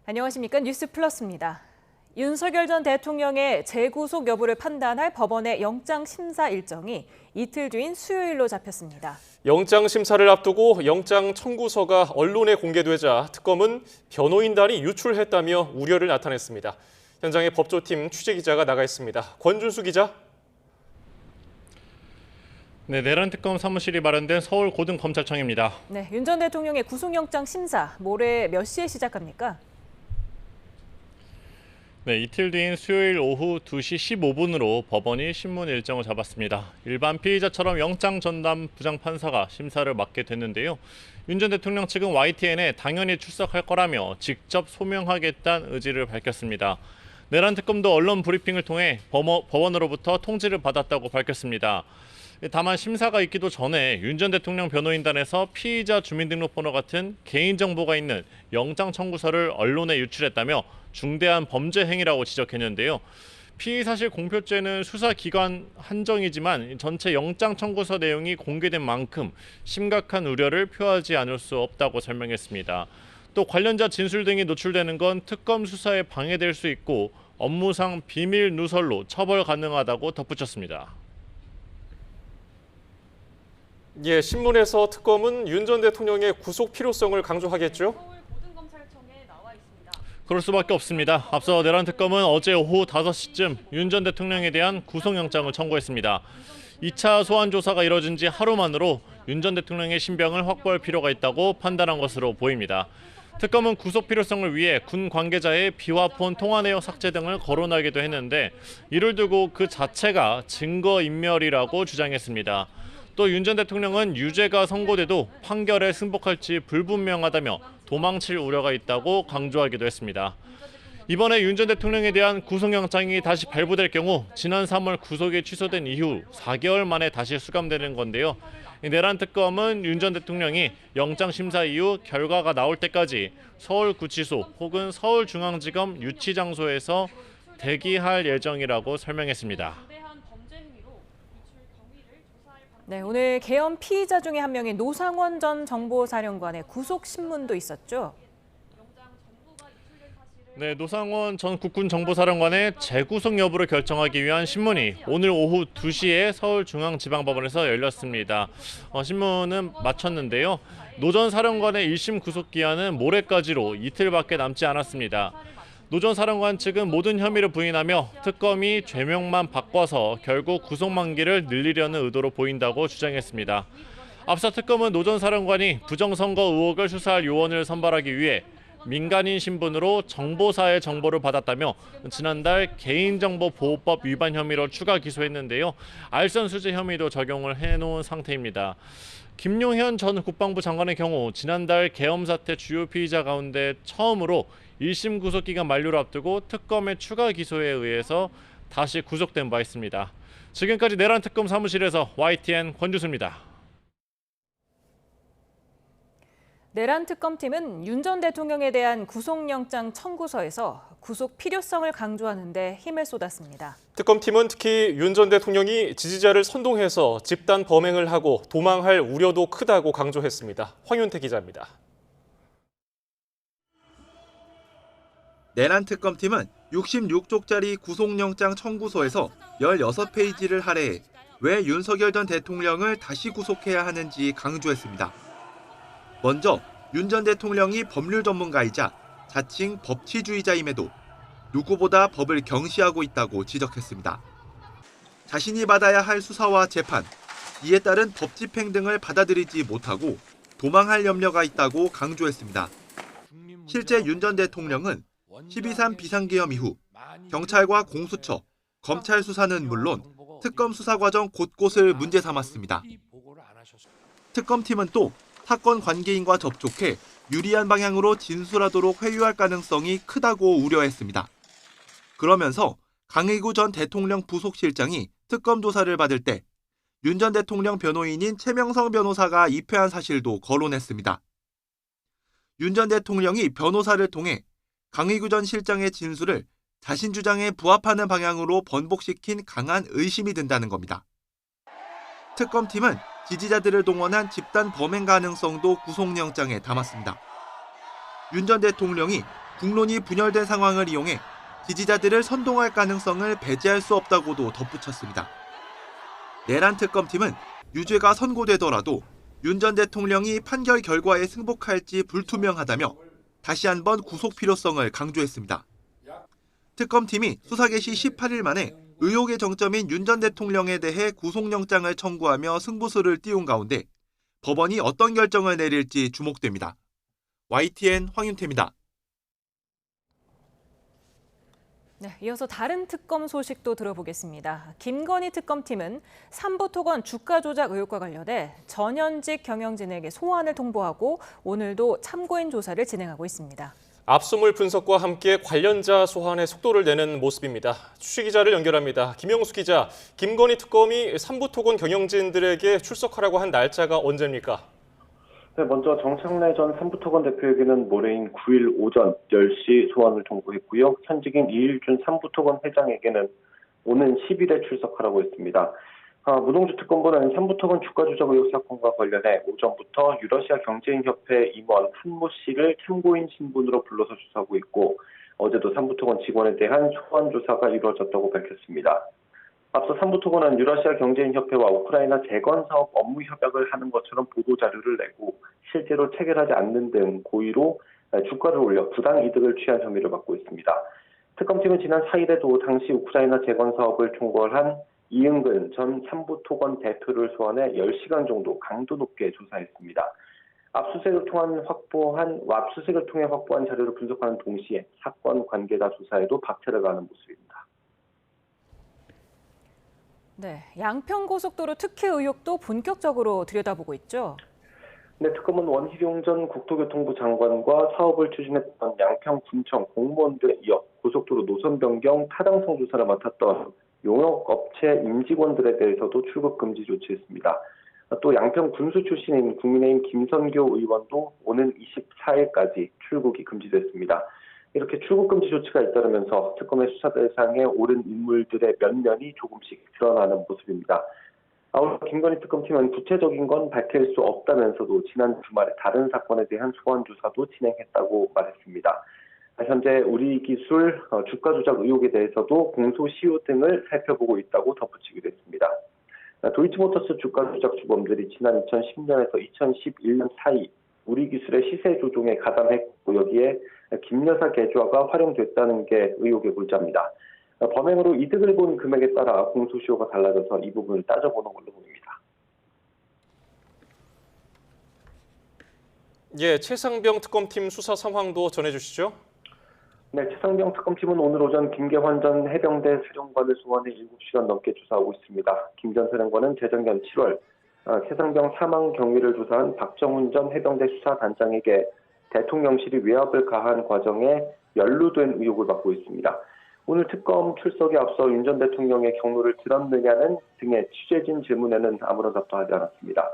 안녕하십니까. 뉴스 플러스입니다. 윤석열 전 대통령의 재구속 여부를 판단할 법원의 영장 심사 일정이 이틀 뒤인 수요일로 잡혔습니다. 영장 심사를 앞두고 영장 청구서가 언론에 공개되자 특검은 변호인단이 유출했다며 우려를 나타냈습니다. 현장에 법조팀 취재기자가 나가 있습니다. 권준수 기자. 네, 내란 특검 사무실이 마련된 서울고등검찰청입니다. 네, 윤 전 대통령의 구속영장 심사 모레 몇 시에 시작합니까? 네, 이틀 뒤인 수요일 오후 2시 15분으로 법원이 신문 일정을 잡았습니다. 일반 피의자처럼 영장 전담 부장판사가 심사를 맡게 됐는데요. 윤 전 대통령 측은 YTN에 당연히 출석할 거라며 직접 소명하겠다는 의지를 밝혔습니다. 내란 특검도 언론 브리핑을 통해 법원으로부터 통지를 받았다고 밝혔습니다. 다만 심사가 있기도 전에 윤 전 대통령 변호인단에서 피의자 주민등록번호 같은 개인정보가 있는 영장 청구서를 언론에 유출했다며 중대한 범죄 행위라고 지적했는데요. 피의사실 공표죄는 수사기관 한정이지만 전체 영장 청구서 내용이 공개된 만큼 심각한 우려를 표하지 않을 수 없다고 설명했습니다. 또 관련자 진술 등이 노출되는 건 특검 수사에 방해될 수 있고 업무상 비밀 누설로 처벌 가능하다고 덧붙였습니다. 예, 신문에서 특검은 윤 전 대통령의 구속 필요성을 강조하겠죠? 그럴 수밖에 없습니다. 앞서 내란 특검은 어제 오후 5시쯤 윤 전 대통령에 대한 구속영장을 청구했습니다. 2차 소환 조사가 이뤄진 지 하루 만으로 윤 전 대통령의 신병을 확보할 필요가 있다고 판단한 것으로 보입니다. 특검은 구속 필요성을 위해 군 관계자의 비화폰 통화 내용 삭제 등을 거론하기도 했는데 이를 두고 그 자체가 증거인멸이라고 주장했습니다. 또 윤 전 대통령은 유죄가 선고돼도 판결에 승복할지 불분명하다며 도망칠 우려가 있다고 강조하기도 했습니다. 이번에 윤 전 대통령에 대한 구속영장이 다시 발부될 경우 지난 3월 구속이 취소된 이후 4개월 만에 다시 수감되는 건데요. 내란 특검은 윤 전 대통령이 영장 심사 이후 결과가 나올 때까지 서울구치소 혹은 서울중앙지검 유치장소에서 대기할 예정이라고 설명했습니다. 네, 오늘 계엄 피의자 중에 한 명인 노상원 전 정보사령관의 구속 신문도 있었죠. 네, 노상원 전 국군정보사령관의 재구속 여부를 결정하기 위한 신문이 오늘 오후 2시에 서울중앙지방법원에서 열렸습니다. 신문은 마쳤는데요. 노 전 사령관의 1심 구속 기한은 모레까지로 이틀밖에 남지 않았습니다. 노 전 사령관 측은 모든 혐의를 부인하며 특검이 죄명만 바꿔서 결국 구속 만기를 늘리려는 의도로 보인다고 주장했습니다. 앞서 특검은 노 전 사령관이 부정선거 의혹을 수사할 요원을 선발하기 위해 민간인 신분으로 정보사의 정보를 받았다며 지난달 개인정보보호법 위반 혐의로 추가 기소했는데요. 알선수재 혐의도 적용을 해놓은 상태입니다. 김용현 전 국방부 장관의 경우 지난달 계엄 사태 주요 피의자 가운데 처음으로 1심 구속기간 만료를 앞두고 특검의 추가 기소에 의해서 다시 구속된 바 있습니다. 지금까지 내란 특검 사무실에서 YTN 권주수입니다. 내란 특검팀은 윤 전 대통령에 대한 구속영장 청구서에서 구속 필요성을 강조하는 데 힘을 쏟았습니다. 특검팀은 특히 윤 전 대통령이 지지자를 선동해서 집단 범행을 하고 도망할 우려도 크다고 강조했습니다. 황윤태 기자입니다. 내란 특검팀은 66쪽짜리 구속영장 청구서에서 16페이지를 할애해 왜 윤석열 전 대통령을 다시 구속해야 하는지 강조했습니다. 먼저 윤 전 대통령이 법률 전문가이자 자칭 법치주의자임에도 누구보다 법을 경시하고 있다고 지적했습니다. 자신이 받아야 할 수사와 재판, 이에 따른 법 집행 등을 받아들이지 못하고 도망할 염려가 있다고 강조했습니다. 실제 윤 전 대통령은 12.3 비상계엄 이후 경찰과 공수처, 검찰 수사는 물론 특검 수사 과정 곳곳을 문제 삼았습니다. 특검팀은 또 사건 관계인과 접촉해 유리한 방향으로 진술하도록 회유할 가능성이 크다고 우려했습니다. 그러면서 강의구 전 대통령 부속실장이 특검 조사를 받을 때 윤 전 대통령 변호인인 최명성 변호사가 입회한 사실도 거론했습니다. 윤 전 대통령이 변호사를 통해 강의구 전 실장의 진술을 자신 주장에 부합하는 방향으로 번복시킨 강한 의심이 든다는 겁니다. 특검팀은 지지자들을 동원한 집단 범행 가능성도 구속영장에 담았습니다. 윤 전 대통령이 국론이 분열된 상황을 이용해 지지자들을 선동할 가능성을 배제할 수 없다고도 덧붙였습니다. 내란 특검팀은 유죄가 선고되더라도 윤 전 대통령이 판결 결과에 승복할지 불투명하다며 다시 한번 구속 필요성을 강조했습니다. 특검팀이 수사 개시 18일 만에 의혹의 정점인 윤 전 대통령에 대해 구속영장을 청구하며 승부수를 띄운 가운데 법원이 어떤 결정을 내릴지 주목됩니다. YTN 황윤태입니다. 네, 이어서 다른 특검 소식도 들어보겠습니다. 김건희 특검팀은 삼부토건 주가 조작 의혹과 관련해 전현직 경영진에게 소환을 통보하고 오늘도 참고인 조사를 진행하고 있습니다. 압수물 분석과 함께 관련자 소환에 속도를 내는 모습입니다. 취재 기자를 연결합니다. 김영수 기자, 김건희 특검이 삼부토건 경영진들에게 출석하라고 한 날짜가 언제입니까? 네, 먼저 정창래 전 삼부토건 대표에게는 모레인 9일 오전 10시 소환을 통보했고요. 현직인 이일준 삼부토건 회장에게는 오는 10일에 출석하라고 했습니다. 무동주 특검부는 삼부토건 주가 조작 의혹 사건과 관련해 오전부터 유러시아 경제인협회 임원 한모 씨를 참고인 신분으로 불러서 조사하고 있고 어제도 삼부토건 직원에 대한 소환 조사가 이루어졌다고 밝혔습니다. 앞서 삼부토건은 유러시아 경제인협회와 우크라이나 재건 사업 업무 협약을 하는 것처럼 보도 자료를 내고 실제로 체결하지 않는 등 고의로 주가를 올려 부당 이득을 취한 혐의를 받고 있습니다. 특검팀은 지난 4일에도 당시 우크라이나 재건 사업을 총괄한 이응근 전 삼부토건 대표를 소환해 10시간 정도 강도 높게 조사했습니다. 압수수색을 통해 확보한 자료를 분석하는 동시에 사건 관계자 조사에도 박차를 가하는 모습입니다. 네, 양평고속도로 특혜 의혹도 본격적으로 들여다보고 있죠. 네, 특검은 원희룡 전 국토교통부 장관과 사업을 추진했던 양평군청 공무원들에 이어 고속도로 노선 변경 타당성 조사를 맡았던 용역업체 임직원들에 대해서도 출국 금지 조치했습니다. 또 양평 군수 출신인 국민의힘 김선교 의원도 오는 24일까지 출국이 금지됐습니다. 이렇게 출국 금지 조치가 잇따르면서 특검의 수사 대상에 오른 인물들의 면면이 조금씩 드러나는 모습입니다. 아울러 김건희 특검팀은 구체적인 건 밝힐 수 없다면서도 지난 주말에 다른 사건에 대한 소환 조사도 진행했다고 말했습니다. 현재 우리기술 주가 조작 의혹에 대해서도 공소시효 등을 살펴보고 있다고 덧붙이기도 했습니다. 도이치모터스 주가 조작 주범들이 지난 2010년에서 2011년 사이 우리기술의 시세 조종에 가담했고 여기에 김여사 계좌가 활용됐다는 게 의혹의 골자입니다. 범행으로 이득을 본 금액에 따라 공소시효가 달라져서 이 부분을 따져보는 걸로 보입니다. 예, 최상병 특검팀 수사 상황도 전해주시죠. 네, 최상병 특검팀은 오늘 오전 김계환 전 해병대 사령관을 소환해 7시간 넘게 조사하고 있습니다. 김 전 사령관은 재작년 7월 최상병 사망 경위를 조사한 박정훈 전 해병대 수사단장에게 대통령실이 외압을 가한 과정에 연루된 의혹을 받고 있습니다. 오늘 특검 출석에 앞서 윤 전 대통령의 경로를 들었느냐는 등의 취재진 질문에는 아무런 답도 하지 않았습니다.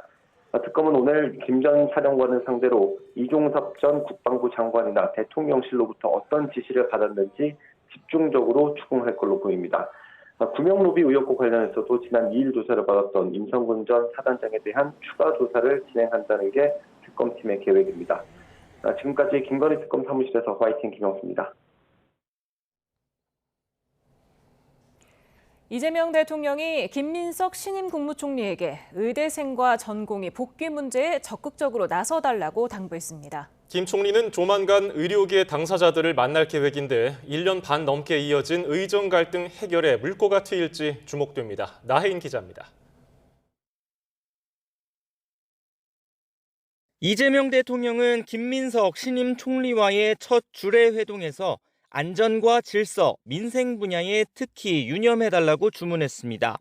특검은 오늘 김 전 사령관을 상대로 이종섭 전 국방부 장관이나 대통령실로부터 어떤 지시를 받았는지 집중적으로 추궁할 걸로 보입니다. 구명로비 의혹과 관련해서도 지난 2일 조사를 받았던 임성근 전 사단장에 대한 추가 조사를 진행한다는 게 특검팀의 계획입니다. 지금까지 김건희 특검 사무실에서 YTN 김영수입니다. 이재명 대통령이 김민석 신임 국무총리에게 의대생과 전공의 복귀 문제에 적극적으로 나서달라고 당부했습니다. 김 총리는 조만간 의료계 당사자들을 만날 계획인데 1년 반 넘게 이어진 의정 갈등 해결에 물꼬가 트일지 주목됩니다. 나혜인 기자입니다. 이재명 대통령은 김민석 신임 총리와의 첫 주례 회동에서 안전과 질서, 민생 분야에 특히 유념해달라고 주문했습니다.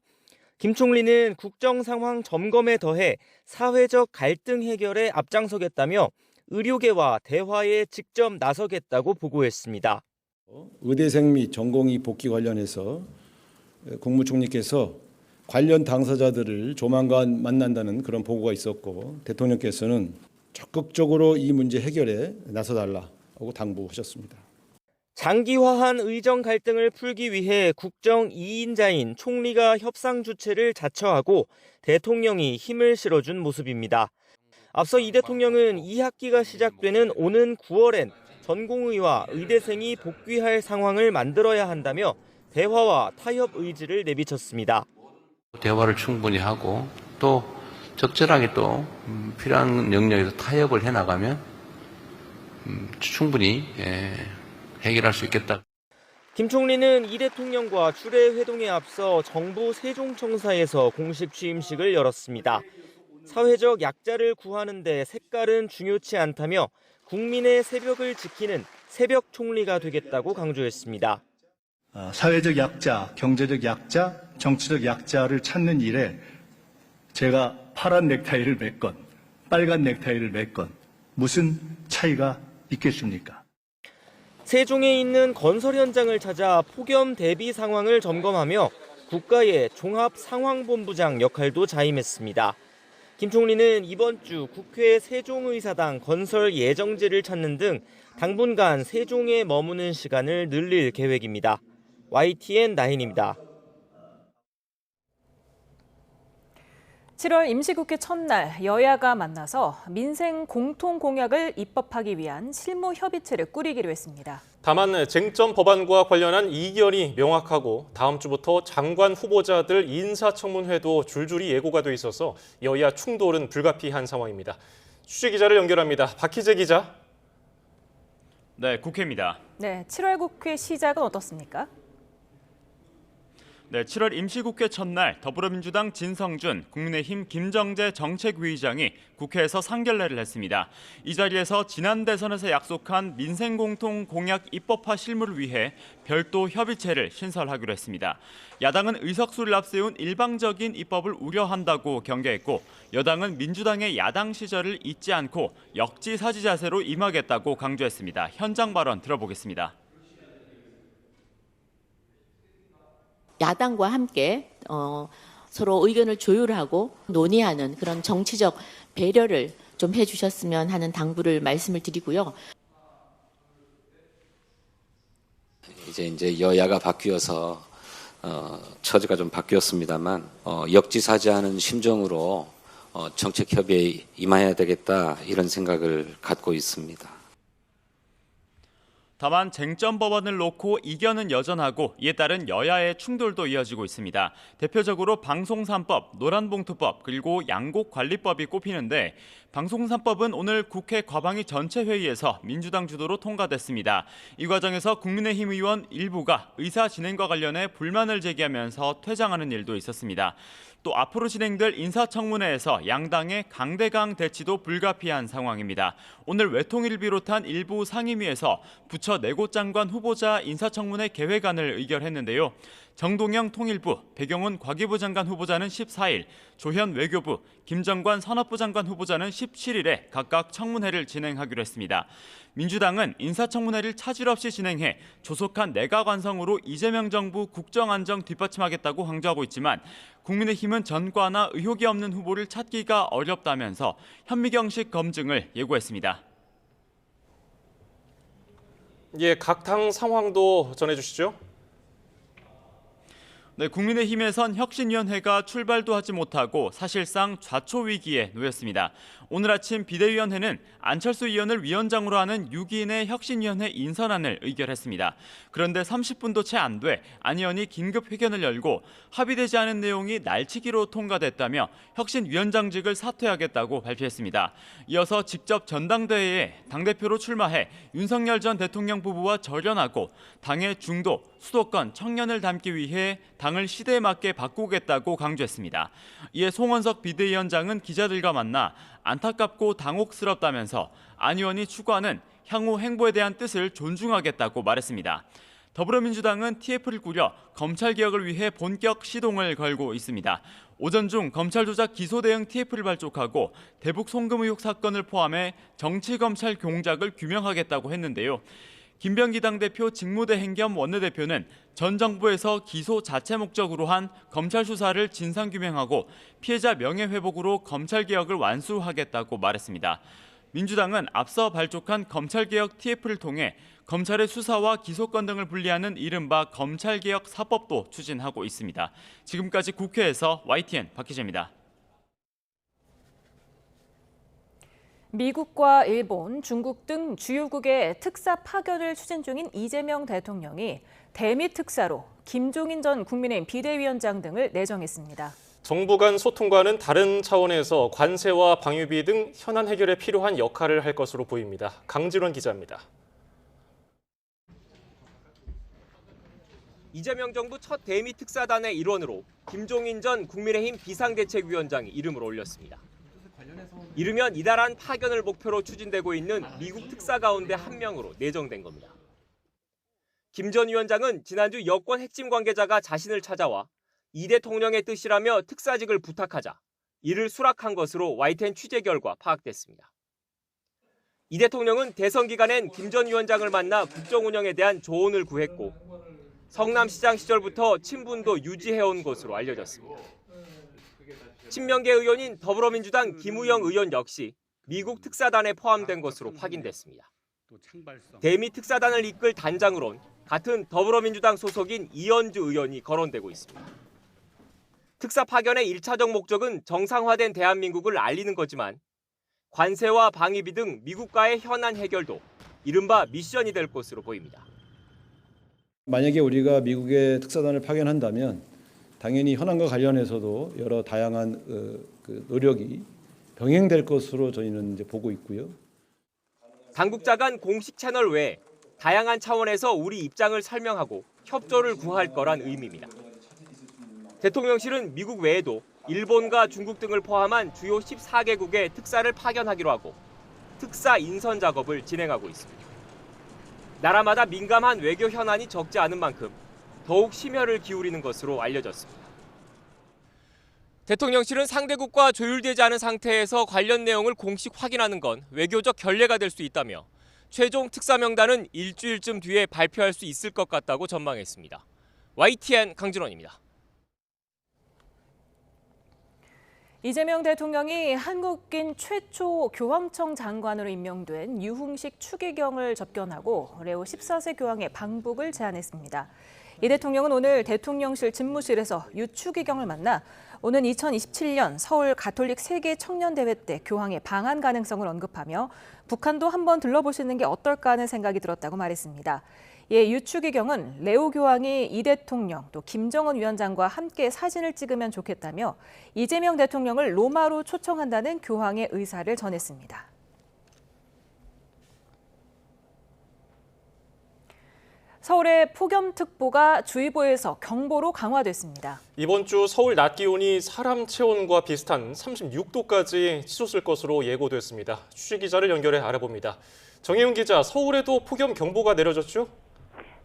김 총리는 국정 상황 점검에 더해 사회적 갈등 해결에 앞장서겠다며 의료계와 대화에 직접 나서겠다고 보고했습니다. 의대생 및 전공의 복귀 관련해서 국무총리께서 관련 당사자들을 조만간 만난다는 그런 보고가 있었고 대통령께서는 적극적으로 이 문제 해결에 나서달라고 당부하셨습니다. 장기화한 의정 갈등을 풀기 위해 국정 2인자인 총리가 협상 주체를 자처하고 대통령이 힘을 실어준 모습입니다. 앞서 이 대통령은 2학기가 시작되는 오는 9월엔 전공의와 의대생이 복귀할 상황을 만들어야 한다며 대화와 타협 의지를 내비쳤습니다. 대화를 충분히 하고 또 적절하게 또 필요한 영역에서 타협을 해나가면 충분히 해결할 수 있겠다. 김 총리는 이 대통령과 주례 회동에 앞서 정부 세종청사에서 공식 취임식을 열었습니다. 사회적 약자를 구하는 데 색깔은 중요치 않다며 국민의 새벽을 지키는 새벽 총리가 되겠다고 강조했습니다. 사회적 약자, 경제적 약자, 정치적 약자를 찾는 일에 제가 파란 넥타이를 맸건 빨간 넥타이를 맸건 무슨 차이가 있겠습니까? 세종에 있는 건설 현장을 찾아 폭염 대비 상황을 점검하며 국가의 종합상황본부장 역할도 자임했습니다. 김 총리는 이번 주 국회 세종의사당 건설 예정지를 찾는 등 당분간 세종에 머무는 시간을 늘릴 계획입니다. YTN 나인입니다. 7월 임시국회 첫날 여야가 만나서 민생 공통 공약을 입법하기 위한 실무 협의체를 꾸리기로 했습니다. 다만 쟁점 법안과 관련한 이견이 명확하고 다음 주부터 장관 후보자들 인사청문회도 줄줄이 예고가 돼 있어서 여야 충돌은 불가피한 상황입니다. 취재기자를 연결합니다. 박희재 기자. 네, 국회입니다. 네, 7월 국회 시작은 어떻습니까? 네, 7월 임시국회 첫날 더불어민주당 진성준, 국민의힘 김정재 정책위의장이 국회에서 상견례를 했습니다. 이 자리에서 지난 대선에서 약속한 민생공통 공약 입법화 실무를 위해 별도 협의체를 신설하기로 했습니다. 야당은 의석수를 앞세운 일방적인 입법을 우려한다고 경계했고 여당은 민주당의 야당 시절을 잊지 않고 역지사지 자세로 임하겠다고 강조했습니다. 현장 발언 들어보겠습니다. 야당과 함께 서로 의견을 조율하고 논의하는 그런 정치적 배려를 좀 해주셨으면 하는 당부를 말씀을 드리고요. 이제 여야가 바뀌어서 처지가 좀 바뀌었습니다만 역지사지하는 심정으로 정책 협의에 임해야 되겠다 이런 생각을 갖고 있습니다. 다만 쟁점 법안을 놓고 이견은 여전하고 이에 따른 여야의 충돌도 이어지고 있습니다. 대표적으로 방송3법, 노란봉투법, 그리고 양곡관리법이 꼽히는데 방송3법은 오늘 국회 과방위 전체 회의에서 민주당 주도로 통과됐습니다. 이 과정에서 국민의힘 의원 일부가 의사 진행과 관련해 불만을 제기하면서 퇴장하는 일도 있었습니다. 또 앞으로 진행될 인사청문회에서 양당의 강대강 대치도 불가피한 상황입니다. 오늘 외통위를 비롯한 일부 상임위에서 부처 4곳 장관 후보자 인사청문회 계획안을 의결했는데요. 정동영 통일부, 배경훈 과기부 장관 후보자는 14일, 조현 외교부, 김정관 산업부 장관 후보자는 17일에 각각 청문회를 진행하기로 했습니다. 민주당은 인사청문회를 차질 없이 진행해 조속한 내각 완성으로 이재명 정부 국정안정 뒷받침하겠다고 강조하고 있지만 국민의힘은 전과나 의혹이 없는 후보를 찾기가 어렵다면서 현미경식 검증을 예고했습니다. 예, 각 당 상황도 전해주시죠. 네, 국민의힘에선 혁신위원회가 출발도 하지 못하고 사실상 좌초 위기에 놓였습니다. 오늘 아침 비대위원회는 안철수 의원을 위원장으로 하는 6인의 혁신위원회 인선안을 의결했습니다. 그런데 30분도 채 안 돼 안 의원이 긴급 회견을 열고 합의되지 않은 내용이 날치기로 통과됐다며 혁신위원장직을 사퇴하겠다고 발표했습니다. 이어서 직접 전당대회에 당대표로 출마해 윤석열 전 대통령 부부와 절연하고 당의 중도, 수도권, 청년을 담기 위해 당을 시대에 맞게 바꾸겠다고 강조했습니다. 이에 송원석 비대위원장은 기자들과 만나 안타깝고 당혹스럽다면서 안 의원이 추구하는 향후 행보에 대한 뜻을 존중하겠다고 말했습니다. 더불어민주당은 TF를 꾸려 검찰개혁을 위해 본격 시동을 걸고 있습니다. 오전 중 검찰 조작 기소 대응 TF를 발족하고 대북 송금 의혹 사건을 포함해 정치검찰 공작을 규명하겠다고 했는데요. 김병기 당대표 직무대행 겸 원내대표는 전 정부에서 기소 자체 목적으로 한 검찰 수사를 진상규명하고 피해자 명예회복으로 검찰개혁을 완수하겠다고 말했습니다. 민주당은 앞서 발족한 검찰개혁 TF를 통해 검찰의 수사와 기소권 등을 분리하는 이른바 검찰개혁 4법도 추진하고 있습니다. 지금까지 국회에서 YTN 박희재입니다. 미국과 일본, 중국 등 주요국의 특사 파견을 추진 중인 이재명 대통령이 대미 특사로 김종인 전 국민의힘 비대위원장 등을 내정했습니다. 정부 간 소통과는 다른 차원에서 관세와 방위비 등 현안 해결에 필요한 역할을 할 것으로 보입니다. 강진원 기자입니다. 이재명 정부 첫 대미 특사단의 일원으로 김종인 전 국민의힘 비상대책위원장이 이름을 올렸습니다. 이르면 이달한 파견을 목표로 추진되고 있는 미국 특사 가운데 한 명으로 내정된 겁니다. 김 전 위원장은 지난주 여권 핵심 관계자가 자신을 찾아와 이 대통령의 뜻이라며 특사직을 부탁하자 이를 수락한 것으로 YTN 취재 결과 파악됐습니다. 이 대통령은 대선 기간엔 김 전 위원장을 만나 국정 운영에 대한 조언을 구했고 성남시장 시절부터 친분도 유지해온 것으로 알려졌습니다. 친명계 의원인 더불어민주당 김우영 의원 역시 미국 특사단에 포함된 것으로 확인됐습니다. 대미 특사단을 이끌 단장으론 같은 더불어민주당 소속인 이현주 의원이 거론되고 있습니다. 특사 파견의 1차적 목적은 정상화된 대한민국을 알리는 거지만 관세와 방위비 등 미국과의 현안 해결도 이른바 미션이 될 것으로 보입니다. 만약에 우리가 미국의 특사단을 파견한다면 당연히 현안과 관련해서도 여러 다양한 노력이 병행될 것으로 저희는 이제 보고 있고요. 당국자 간 공식 채널 외에 다양한 차원에서 우리 입장을 설명하고 협조를 구할 거란 의미입니다. 대통령실은 미국 외에도 일본과 중국 등을 포함한 주요 14개국의 특사를 파견하기로 하고 특사 인선 작업을 진행하고 있습니다. 나라마다 민감한 외교 현안이 적지 않은 만큼 더욱 심혈을 기울이는 것으로 알려졌습니다. 대통령실은 상대국과 조율되지 않은 상태에서 관련 내용을 공식 확인하는 건 외교적 결례가 될 수 있다며 최종 특사 명단은 일주일쯤 뒤에 발표할 수 있을 것 같다고 전망했습니다. YTN 강진원입니다. 이재명 대통령이 한국인 최초 교황청 장관으로 임명된 유흥식 추기경을 접견하고 레오 14세 교황의 방북을 제안했습니다. 이 대통령은 오늘 대통령실 집무실에서 유 추기경을 만나 오는 2027년 서울 가톨릭 세계 청년대회 때 교황의 방한 가능성을 언급하며 북한도 한번 들러보시는 게 어떨까 하는 생각이 들었다고 말했습니다. 예, 유 추기경은 레오 교황이 이 대통령 또 김정은 위원장과 함께 사진을 찍으면 좋겠다며 이재명 대통령을 로마로 초청한다는 교황의 의사를 전했습니다. 서울의 폭염특보가 주의보에서 경보로 강화됐습니다. 이번 주 서울 낮 기온이 사람 체온과 비슷한 36도까지 치솟을 것으로 예고됐습니다. 취재 기자를 연결해 알아봅니다. 정혜윤 기자, 서울에도 폭염 경보가 내려졌죠?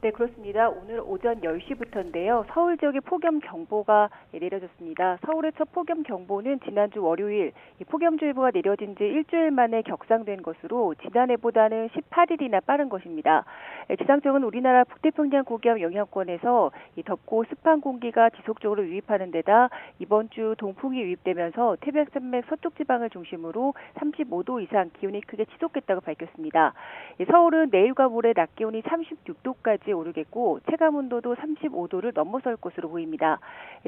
네, 그렇습니다. 오늘 오전 10시부터인데요. 서울 지역에 폭염 경보가 내려졌습니다. 서울의 첫 폭염 경보는 지난주 월요일 폭염주의보가 내려진 지 일주일 만에 격상된 것으로 지난해보다는 18일이나 빠른 것입니다. 기상청은 우리나라 북태평양 고기압 영향권에서 덥고 습한 공기가 지속적으로 유입하는 데다 이번 주 동풍이 유입되면서 태백산맥 서쪽 지방을 중심으로 35도 이상 기온이 크게 치솟겠다고 밝혔습니다. 서울은 내일과 모레 낮 기온이 36도까지 오르겠고 체감온도도 35도를 넘어설 것으로 보입니다.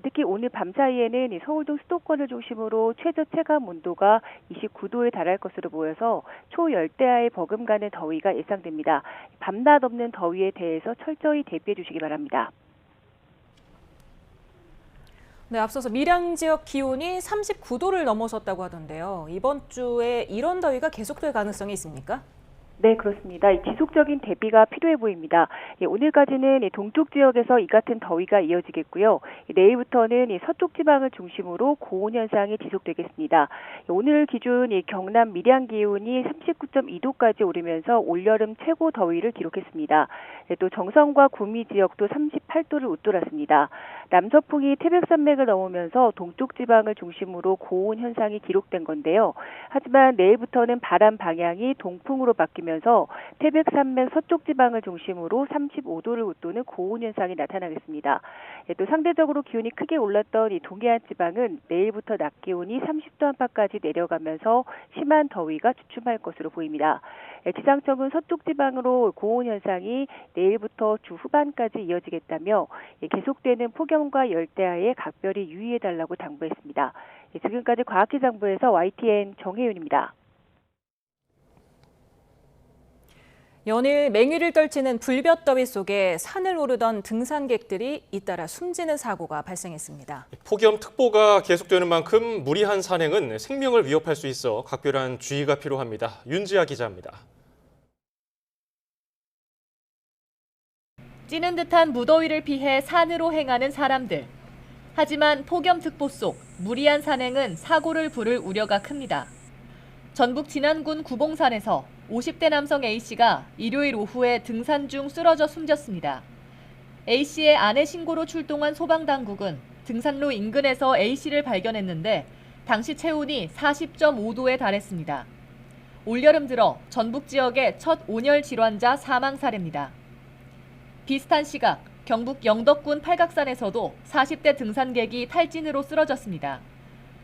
특히 오늘 밤 사이에는 서울 등 수도권을 중심으로 최저 체감 온도가 29도에 달할 것으로 보여서 초열대야에 버금가는 더위가 예상됩니다. 밤낮 없는 더위에 대해서 철저히 대비해 주시기 바랍니다. 네, 앞서서 밀양 지역 기온이 39도를 넘어섰다고 하던데요. 이번 주에 이런 더위가 계속될 가능성이 있습니까? 네, 그렇습니다. 지속적인 대비가 필요해 보입니다. 오늘까지는 동쪽 지역에서 이 같은 더위가 이어지겠고요. 내일부터는 서쪽 지방을 중심으로 고온 현상이 지속되겠습니다. 오늘 기준 경남 밀양 기온이 39.2도까지 오르면서 올여름 최고 더위를 기록했습니다. 또 정선과 구미 지역도 38도를 웃돌았습니다. 남서풍이 태백산맥을 넘으면서 동쪽 지방을 중심으로 고온 현상이 기록된 건데요. 하지만 내일부터는 바람 방향이 동풍으로 바뀌면서 태백산맥 서쪽 지방을 중심으로 35도를 웃도는 고온 현상이 나타나겠습니다. 또 상대적으로 기온이 크게 올랐던 이 동해안 지방은 내일부터 낮 기온이 30도 안팎까지 내려가면서 심한 더위가 주춤할 것으로 보입니다. 기상청은 서쪽 지방으로 고온 현상이 내일부터 주 후반까지 이어지겠다며 계속되는 폭염과 열대야에 각별히 유의해달라고 당부했습니다. 지금까지 과학기상부에서 YTN 정혜윤입니다. 연일 맹위를 떨치는 불볕더위 속에 산을 오르던 등산객들이 잇따라 숨지는 사고가 발생했습니다. 폭염특보가 계속되는 만큼 무리한 산행은 생명을 위협할 수 있어 각별한 주의가 필요합니다. 윤지아 기자입니다. 찌는 듯한 무더위를 피해 산으로 행하는 사람들. 하지만 폭염특보 속 무리한 산행은 사고를 부를 우려가 큽니다. 전북 진안군 구봉산에서 50대 남성 A씨가 일요일 오후에 등산 중 쓰러져 숨졌습니다. A씨의 아내 신고로 출동한 소방당국은 등산로 인근에서 A씨를 발견했는데 당시 체온이 40.5도에 달했습니다. 올여름 들어 전북 지역의 첫 온열 질환자 사망 사례입니다. 비슷한 시각 경북 영덕군 팔각산에서도 40대 등산객이 탈진으로 쓰러졌습니다.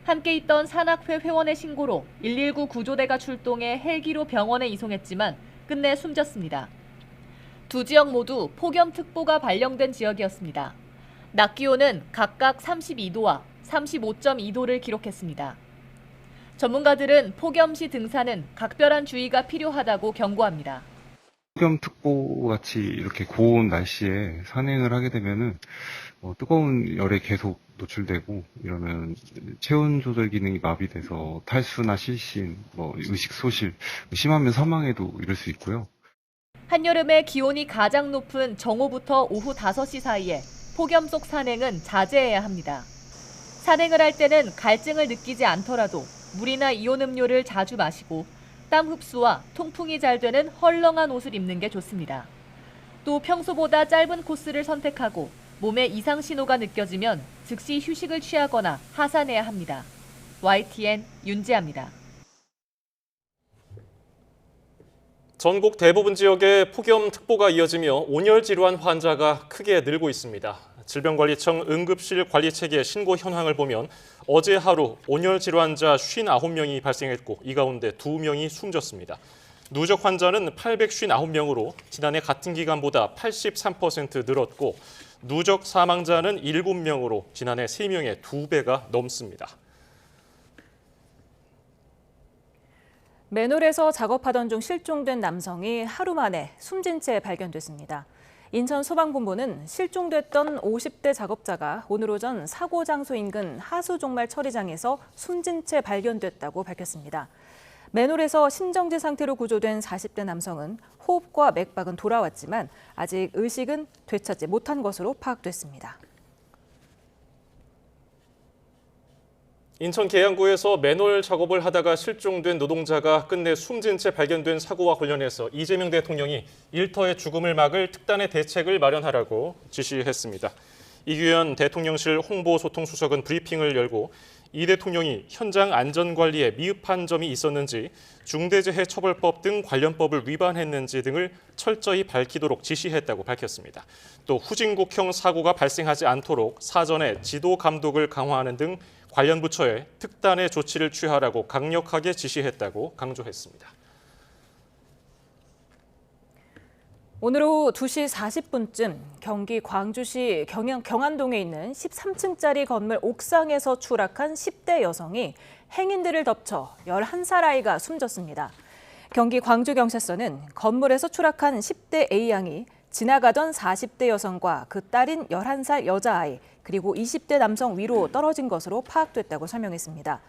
함께 있던 산악회 회원의 신고로 119 구조대가 출동해 헬기로 병원에 이송했지만 끝내 숨졌습니다. 두 지역 모두 폭염특보가 발령된 지역이었습니다. 낮 기온은 각각 32도와 35.2도를 기록했습니다. 전문가들은 폭염 시 등산은 각별한 주의가 필요하다고 경고합니다. 폭염특보 같이 이렇게 고온 날씨에 산행을 하게 되면은 뜨거운 열에 계속 노출되고 이러면 체온 조절 기능이 마비돼서 탈수나 실신, 의식 소실, 심하면 사망에도 이를 수 있고요. 한여름에 기온이 가장 높은 정오부터 오후 5시 사이에 폭염 속 산행은 자제해야 합니다. 산행을 할 때는 갈증을 느끼지 않더라도 물이나 이온 음료를 자주 마시고 땀 흡수와 통풍이 잘 되는 헐렁한 옷을 입는 게 좋습니다. 또 평소보다 짧은 코스를 선택하고 몸에 이상 신호가 느껴지면 즉시 휴식을 취하거나 하산해야 합니다. YTN 윤지아입니다. 전국 대부분 지역에 폭염특보가 이어지며 온열 질환 환자가 크게 늘고 있습니다. 질병관리청 응급실 관리체계 신고 현황을 보면 어제 하루 온열 질환자 59명이 발생했고 이 가운데 2명이 숨졌습니다. 누적 환자는 859명으로 지난해 같은 기간보다 83% 늘었고 누적 사망자는 7명으로 지난해 3명의 2배가 넘습니다. 맨홀에서 작업하던 중 실종된 남성이 하루 만에 숨진 채 발견됐습니다. 인천소방본부는 실종됐던 50대 작업자가 오늘 오전 사고 장소 인근 하수종말 처리장에서 숨진 채 발견됐다고 밝혔습니다. 맨홀에서 심정지 상태로 구조된 40대 남성은 호흡과 맥박은 돌아왔지만 아직 의식은 되찾지 못한 것으로 파악됐습니다. 인천 계양구에서 맨홀 작업을 하다가 실종된 노동자가 끝내 숨진 채 발견된 사고와 관련해서 이재명 대통령이 일터의 죽음을 막을 특단의 대책을 마련하라고 지시했습니다. 이규현 대통령실 홍보소통수석은 브리핑을 열고 이 대통령이 현장 안전관리에 미흡한 점이 있었는지 중대재해처벌법 등 관련 법을 위반했는지 등을 철저히 밝히도록 지시했다고 밝혔습니다. 또 후진국형 사고가 발생하지 않도록 사전에 지도 감독을 강화하는 등 관련 부처에 특단의 조치를 취하라고 강력하게 지시했다고 강조했습니다. 오늘 오후 2시 40분쯤 경기 광주시 경안동에 있는 13층짜리 건물 옥상에서 추락한 10대 여성이 행인들을 덮쳐 11살 아이가 숨졌습니다. 경기 광주경찰서는 건물에서 추락한 10대 A양이 지나가던 40대 여성과 그 딸인 11살 여자아이 그리고 20대 남성 위로 떨어진 것으로 파악됐다고 설명했습니다.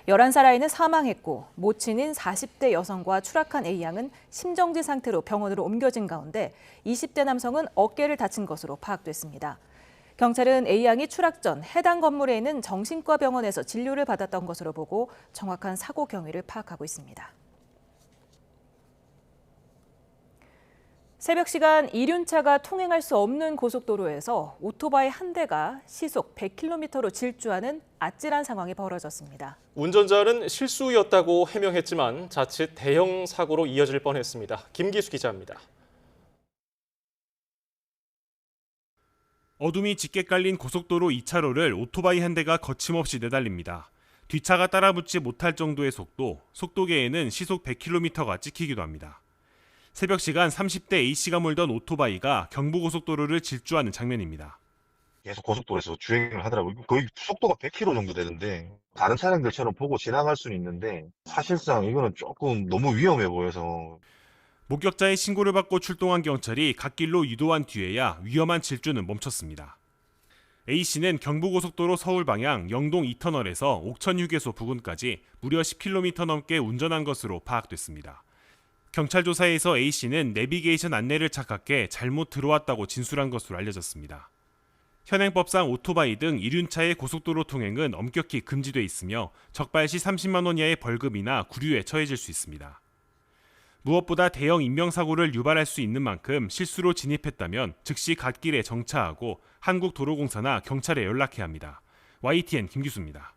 11살 아이는 사망했고 모친인 40대 여성과 추락한 A양은 심정지 상태로 병원으로 옮겨진 가운데 20대 남성은 어깨를 다친 것으로 파악됐습니다. 경찰은 A양이 추락 전 해당 건물에 있는 정신과 병원에서 진료를 받았던 것으로 보고 정확한 사고 경위를 파악하고 있습니다. 새벽 시간 이륜차가 통행할 수 없는 고속도로에서 오토바이 한 대가 시속 100km로 질주하는 아찔한 상황이 벌어졌습니다. 운전자는 실수였다고 해명했지만 자칫 대형 사고로 이어질 뻔했습니다. 김기수 기자입니다. 어둠이 짙게 깔린 고속도로 2차로를 오토바이 한 대가 거침없이 내달립니다. 뒷차가 따라붙지 못할 정도의 속도계에는 시속 100km가 찍히기도 합니다. 새벽 시간 30대 A씨가 몰던 오토바이가 경부고속도로를 질주하는 장면입니다. 계속 고속도로에서 주행을 하더라고요. 거의 속도가 100km 정도 되는데 다른 차량들처럼 보고 지나갈 수는 있는데 사실상 이거는 조금 너무 위험해 보여서. 목격자의 신고를 받고 출동한 경찰이 갓길로 유도한 뒤에야 위험한 질주는 멈췄습니다. A씨는 경부고속도로 서울 방향 영동 2터널에서 옥천휴게소 부근까지 무려 10km 넘게 운전한 것으로 파악됐습니다. 경찰 조사에서 A씨는 내비게이션 안내를 착각해 잘못 들어왔다고 진술한 것으로 알려졌습니다. 현행법상 오토바이 등 이륜차의 고속도로 통행은 엄격히 금지돼 있으며 적발 시 30만 원 이하의 벌금이나 구류에 처해질 수 있습니다. 무엇보다 대형 인명사고를 유발할 수 있는 만큼 실수로 진입했다면 즉시 갓길에 정차하고 한국도로공사나 경찰에 연락해야 합니다. YTN 김기수입니다.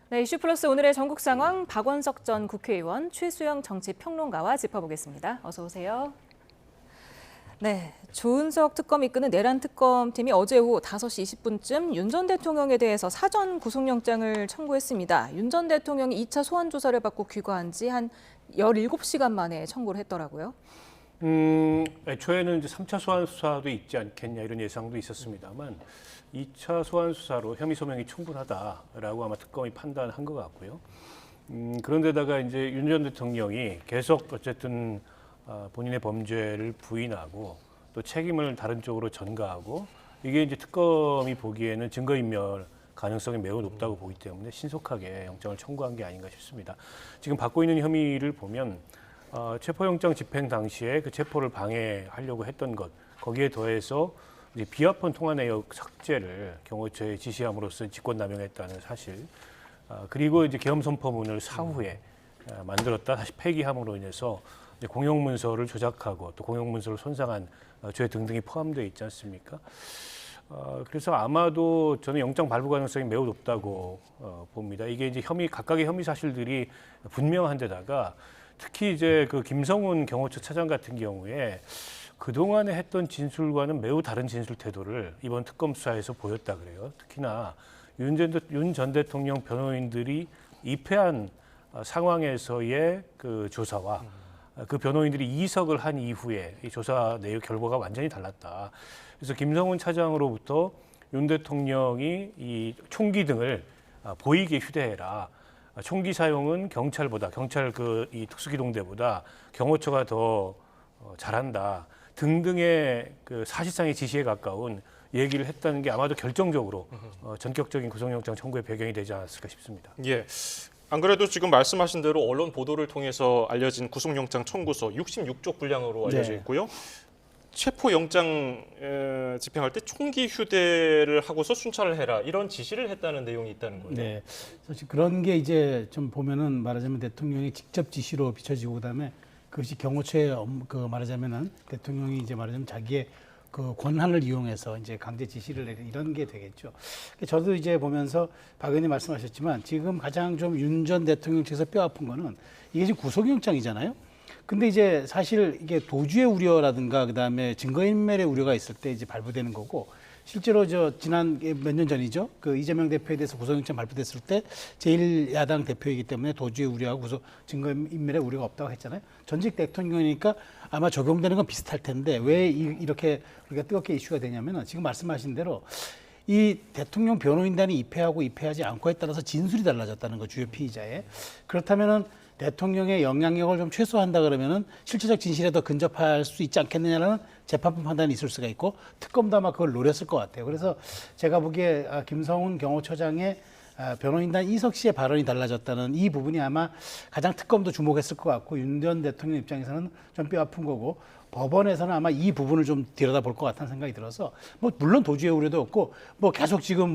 네, 이슈플러스 오늘의 전국 상황 박원석 전 국회의원, 최수영 정치평론가와 짚어보겠습니다. 어서 오세요. 네, 조은석 특검이 이끄는 내란 특검팀이 어제 오후 5시 20분쯤 윤 전 대통령에 대해서 사전 구속영장을 청구했습니다. 윤 전 대통령이 2차 소환 조사를 받고 귀가한 지 한 17시간 만에 청구를 했더라고요. 애초에는 이제 3차 소환 수사도 있지 않겠냐 이런 예상도 있었습니다만 2차 소환 수사로 혐의 소명이 충분하다라고 아마 특검이 판단한 것 같고요. 그런데다가 이제 윤 전 대통령이 계속 어쨌든 본인의 범죄를 부인하고 또 책임을 다른 쪽으로 전가하고 이게 이제 특검이 보기에는 증거인멸 가능성이 매우 높다고 보기 때문에 신속하게 영장을 청구한 게 아닌가 싶습니다. 지금 받고 있는 혐의를 보면 체포영장 집행 당시에 그 체포를 방해하려고 했던 것 거기에 더해서 이제 비화폰 통화 내역 삭제를 경호처에 지시함으로써 직권남용했다는 사실 그리고 이제 계엄 선포문을 사후에 만들었다 다시 폐기함으로 인해서 공용문서를 조작하고 또 공용문서를 손상한 죄 등등이 포함되어 있지 않습니까? 그래서 아마도 저는 영장 발부 가능성이 매우 높다고 봅니다. 이게 이제 각각의 혐의 사실들이 분명한 데다가 특히 이제 그 김성훈 경호처 차장 같은 경우에 그동안에 했던 진술과는 매우 다른 진술 태도를 이번 특검 수사에서 보였다 그래요. 특히나 윤 전 대통령 변호인들이 입회한 상황에서의 그 조사와 그 변호인들이 이석을 한 이후에 이 조사 내용 결과가 완전히 달랐다. 그래서 김성훈 차장으로부터 윤 대통령이 이 총기 등을 보이게 휴대해라. 총기 사용은 경찰 이 특수기동대보다 경호처가 더 잘한다. 등등의 그 사실상의 지시에 가까운 얘기를 했다는 게 아마도 결정적으로 전격적인 구속영장 청구의 배경이 되지 않았을까 싶습니다. 예. 안 그래도 지금 말씀하신 대로 언론 보도를 통해서 알려진 구속영장 청구서 66쪽 분량으로 알려져 있고요. 체포영장 집행할 때 총기 휴대를 하고서 순찰을 해라 이런 지시를 했다는 내용이 있다는 거예요. 네, 사실 그런 게 이제 좀 보면은 말하자면 대통령이 직접 지시로 비춰지고 그다음에 그것이 경호처에 그 말하자면은 대통령이 이제 말하자면 자기의 그 권한을 이용해서 이제 강제 지시를 내는 이런 게 되겠죠. 저도 이제 보면서 박 의원님 말씀하셨지만 지금 가장 좀 윤 전 대통령 측에서 뼈 아픈 거는 이게 지금 구속영장이잖아요. 근데 이제 사실 이게 도주의 우려라든가 그다음에 증거인멸의 우려가 있을 때 이제 발부되는 거고 실제로 지난 몇 년 전이죠. 그 이재명 대표에 대해서 구속영장 발부됐을 때 제1야당 대표이기 때문에 도주의 우려하고 증거인멸의 우려가 없다고 했잖아요. 전직 대통령이니까 아마 적용되는 건 비슷할 텐데 왜 이렇게 우리가 뜨겁게 이슈가 되냐면은 지금 말씀하신 대로 이 대통령 변호인단이 입회하고 입회하지 않고에 따라서 진술이 달라졌다는 거 주요 피의자의. 그렇다면은 대통령의 영향력을 좀 최소화한다 그러면은 실체적 진실에 더 근접할 수 있지 않겠느냐는 재판부 판단이 있을 수가 있고 특검도 아마 그걸 노렸을 것 같아요. 그래서 제가 보기에 김성훈 경호처장의 변호인단 이석 씨의 발언이 달라졌다는 이 부분이 아마 가장 특검도 주목했을 것 같고 윤 전 대통령 입장에서는 좀 뼈 아픈 거고 법원에서는 아마 이 부분을 좀 들여다볼 것 같다는 생각이 들어서 뭐 물론 도주의 우려도 없고 뭐 계속 지금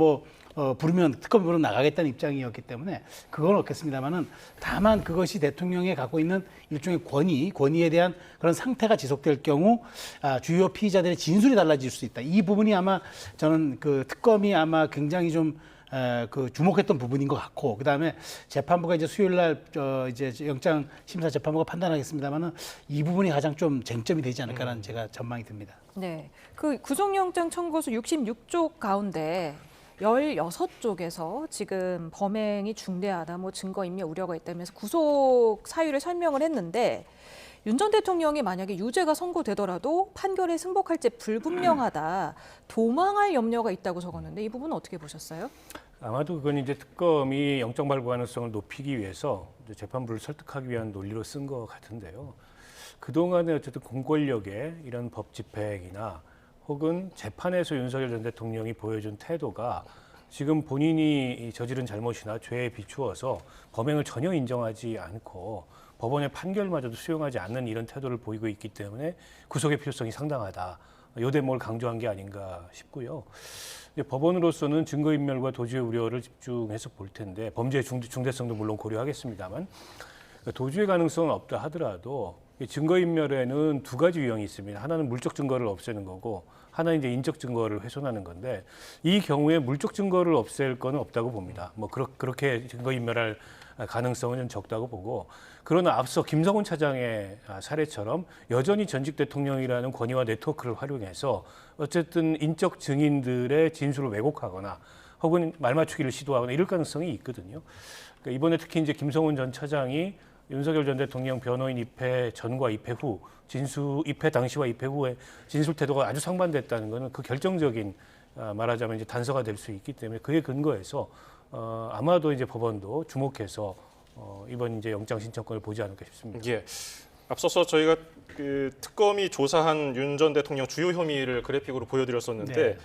부르면 특검으로 나가겠다는 입장이었기 때문에 그건 없겠습니다만은 다만 그것이 대통령이 갖고 있는 일종의 권위에 대한 그런 상태가 지속될 경우 주요 피의자들의 진술이 달라질 수 있다. 이 부분이 아마 저는 그 특검이 아마 굉장히 좀 그 주목했던 부분인 것 같고 그다음에 재판부가 이제 수요일 날 이제 영장 심사 재판부가 판단하겠습니다만은 이 부분이 가장 좀 쟁점이 되지 않을까라는 제가 전망이 듭니다. 네, 그 구속영장 청구서 66쪽 가운데 16쪽에서 지금 범행이 중대하다, 증거인멸 우려가 있다면서 구속 사유를 설명을 했는데 윤 전 대통령이 만약에 유죄가 선고되더라도 판결이 승복할지 불분명하다, 도망할 염려가 있다고 적었는데 이 부분은 어떻게 보셨어요? 아마도 그건 이제 특검이 영장 발부 가능성을 높이기 위해서 이제 재판부를 설득하기 위한 논리로 쓴 것 같은데요. 그동안에 어쨌든 공권력의 이런 법 집행이나 혹은 재판에서 윤석열 전 대통령이 보여준 태도가 지금 본인이 저지른 잘못이나 죄에 비추어서 범행을 전혀 인정하지 않고 법원의 판결마저도 수용하지 않는 이런 태도를 보이고 있기 때문에 구속의 필요성이 상당하다. 요 대목을 강조한 게 아닌가 싶고요. 법원으로서는 증거인멸과 도주의 우려를 집중해서 볼 텐데 범죄의 중대성도 물론 고려하겠습니다만 도주의 가능성은 없다 하더라도 증거인멸에는 두 가지 유형이 있습니다. 하나는 물적 증거를 없애는 거고 하나는 이제 인적 증거를 훼손하는 건데 이 경우에 물적 증거를 없앨 거는 없다고 봅니다. 뭐 그렇게 증거인멸할 가능성은 좀 적다고 보고 그러나 앞서 김성훈 차장의 사례처럼 여전히 전직 대통령이라는 권위와 네트워크를 활용해서 어쨌든 인적 증인들의 진술을 왜곡하거나 혹은 말 맞추기를 시도하거나 이럴 가능성이 있거든요. 그러니까 이번에 특히 이제 김성훈 전 차장이 윤석열 전 대통령 변호인 입회 전과 입회 후 입회 당시와 입회 후에 진술 태도가 아주 상반됐다는 것은 그 결정적인 말하자면 이제 단서가 될 수 있기 때문에 그에 근거해서 아마도 이제 법원도 주목해서 이번 이제 영장 신청권을 보지 않을까 싶습니다. 예. 앞서서 저희가 그 특검이 조사한 윤 전 대통령 주요 혐의를 그래픽으로 보여드렸었는데 네.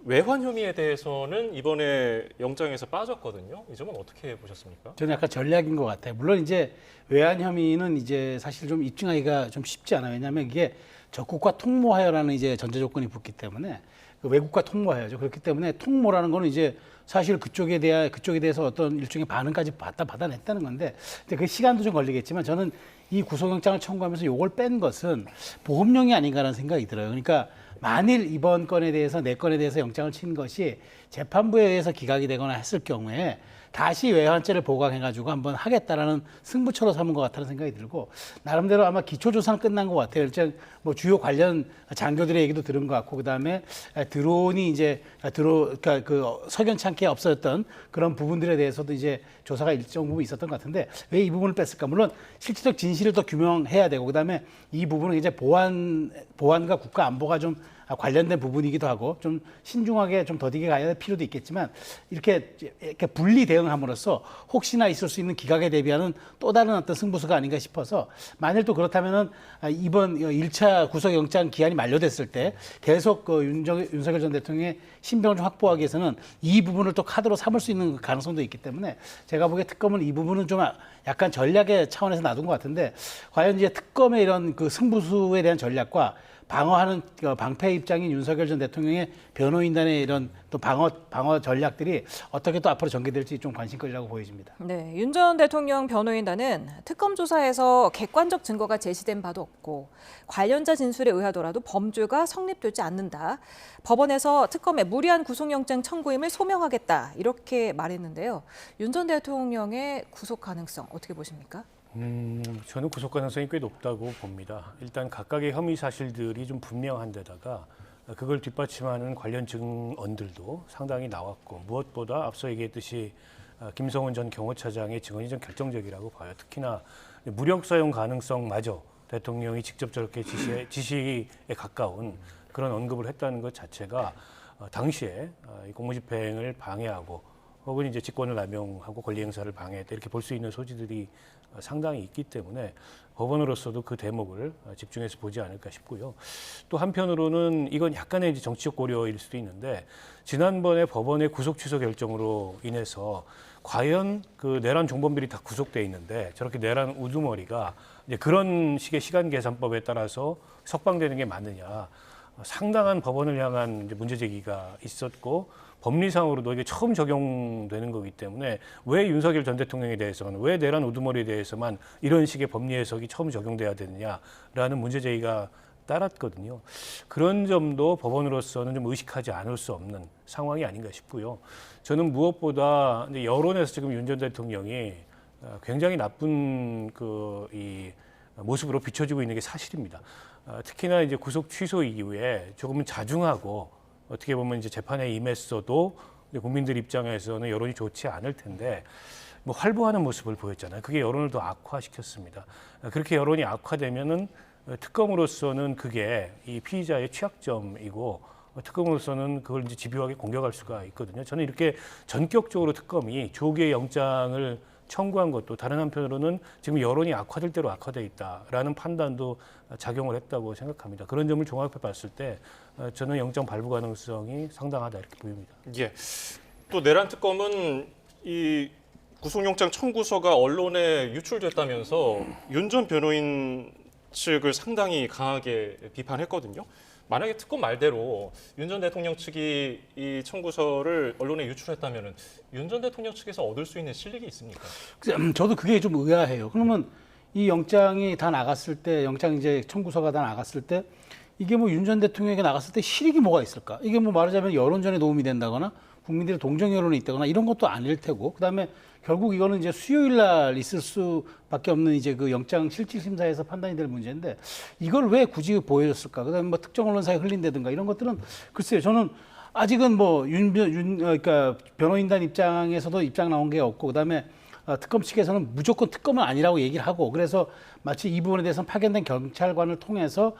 외환 혐의에 대해서는 이번에 영장에서 빠졌거든요. 이 점은 어떻게 보셨습니까? 저는 약간 전략인 것 같아요. 물론 이제 외환 혐의는 이제 사실 좀 입증하기가 좀 쉽지 않아요. 왜냐하면 이게 적국과 통모하여라는 이제 전제 조건이 붙기 때문에 그 외국과 통모하여죠. 그렇기 때문에 통모라는 거는 이제 사실 그쪽에 대해서 어떤 일종의 반응까지 받아냈다는 건데, 근데 그 시간도 좀 걸리겠지만 저는 이 구속영장을 청구하면서 이걸 뺀 것은 보험용이 아닌가라는 생각이 들어요. 그러니까 만일 이번 건에 대해서 네 건에 대해서 영장을 친 것이 재판부에 의해서 기각이 되거나 했을 경우에 다시 외환죄를 보강해가지고 한번 하겠다라는 승부처로 삼은 것 같다는 생각이 들고, 나름대로 아마 기초조사는 끝난 것 같아요. 일단 뭐 주요 관련 장교들의 얘기도 들은 것 같고, 그다음에 드론이 이제 그러니까 그 석연찮게 없어졌던 그런 부분들에 대해서도 이제 조사가 일정 부분 있었던 것 같은데 왜 이 부분을 뺐을까? 물론 실질적 진실을 더 규명해야 되고, 그다음에 이 부분은 이제 보안과 국가 안보가 좀 관련된 부분이기도 하고 좀 신중하게 좀 더디게 가야 할 필요도 있겠지만 이렇게 분리 대응함으로써 혹시나 있을 수 있는 기각에 대비하는 또 다른 어떤 승부수가 아닌가 싶어서, 만일 또 그렇다면은 이번 1차 구속영장 기한이 만료됐을 때 계속 그 윤석열 전 대통령의 신병을 좀 확보하기 위해서는 이 부분을 또 카드로 삼을 수 있는 가능성도 있기 때문에 제가 보기에 특검은 이 부분은 좀 약간 전략의 차원에서 놔둔 것 같은데, 과연 이제 특검의 이런 그 승부수에 대한 전략과 방어하는 방패 입장인 윤석열 전 대통령의 변호인단의 이런 또 방어 전략들이 어떻게 또 앞으로 전개될지 좀 관심거리라고 보여집니다. 네, 윤 전 대통령 변호인단은 특검 조사에서 객관적 증거가 제시된 바도 없고 관련자 진술에 의하더라도 범죄가 성립되지 않는다. 법원에서 특검의 무리한 구속영장 청구임을 소명하겠다, 이렇게 말했는데요. 윤 전 대통령의 구속 가능성 어떻게 보십니까? 저는 구속 가능성이 꽤 높다고 봅니다. 일단 각각의 혐의 사실들이 좀 분명한 데다가 그걸 뒷받침하는 관련 증언들도 상당히 나왔고, 무엇보다 앞서 얘기했듯이 김성훈 전 경호차장의 증언이 좀 결정적이라고 봐요. 특히나 무력 사용 가능성마저 대통령이 직접 저렇게 지시에 가까운 그런 언급을 했다는 것 자체가 당시에 공무집행을 방해하고 혹은 이제 직권을 남용하고 권리 행사를 방해했다, 이렇게 볼 수 있는 소지들이 상당히 있기 때문에 법원으로서도 그 대목을 집중해서 보지 않을까 싶고요. 또 한편으로는 이건 약간의 이제 정치적 고려일 수도 있는데, 지난번에 법원의 구속 취소 결정으로 인해서 과연 그 내란 종범들이 다 구속돼 있는데 저렇게 내란 우두머리가 이제 그런 식의 시간 계산법에 따라서 석방되는 게 맞느냐, 상당한 법원을 향한 이제 문제 제기가 있었고, 법리상으로도 이게 처음 적용되는 거기 때문에 왜 윤석열 전 대통령에 대해서만, 왜 내란 우두머리에 대해서만 이런 식의 법리 해석이 처음 적용돼야 되느냐라는 문제 제기가 따랐거든요. 그런 점도 법원으로서는 좀 의식하지 않을 수 없는 상황이 아닌가 싶고요. 저는 무엇보다 이제 여론에서 지금 윤 전 대통령이 굉장히 나쁜 이 모습으로 비춰지고 있는 게 사실입니다. 특히나 이제 구속 취소 이후에 조금은 자중하고 어떻게 보면 이제 재판에 임했어도 국민들 입장에서는 여론이 좋지 않을 텐데, 뭐 활보하는 모습을 보였잖아요. 그게 여론을 더 악화시켰습니다. 그렇게 여론이 악화되면은 특검으로서는 그게 이 피의자의 취약점이고 특검으로서는 그걸 이제 집요하게 공격할 수가 있거든요. 저는 이렇게 전격적으로 특검이 조기의 영장을 청구한 것도 다른 한편으로는 지금 여론이 악화될 대로 악화돼 있다라는 판단도 작용을 했다고 생각합니다. 그런 점을 종합해 봤을 때 저는 영장 발부 가능성이 상당하다 이렇게 보입니다. 예. 또 내란 특검은 이 구속영장 청구서가 언론에 유출됐다면서 윤 전 변호인 측을 상당히 강하게 비판했거든요. 만약에 특검 말대로 윤 전 대통령 측이 이 청구서를 언론에 유출했다면 윤 전 대통령 측에서 얻을 수 있는 실익이 있습니까? 저도 그게 좀 의아해요. 그러면 이 영장이 다 나갔을 때, 영장 이제 청구서가 다 나갔을 때 이게 뭐 윤 전 대통령에게 나갔을 때 실익이 뭐가 있을까? 이게 뭐 말하자면 여론전에 도움이 된다거나 국민들의 동정 여론이 있다거나 이런 것도 아닐 테고, 그다음에 결국 이거는 이제 수요일 날 있을 수밖에 없는 이제 그 영장 실질 심사에서 판단이 될 문제인데 이걸 왜 굳이 보여줬을까? 그다음에 뭐 특정 언론사에 흘린다든가 이런 것들은 글쎄요. 저는 아직은 뭐 그러니까 변호인단 입장에서도 입장 나온 게 없고, 그다음에 특검 측에서는 무조건 특검은 아니라고 얘기를 하고, 그래서 마치 이 부분에 대해서는 파견된 경찰관을 통해서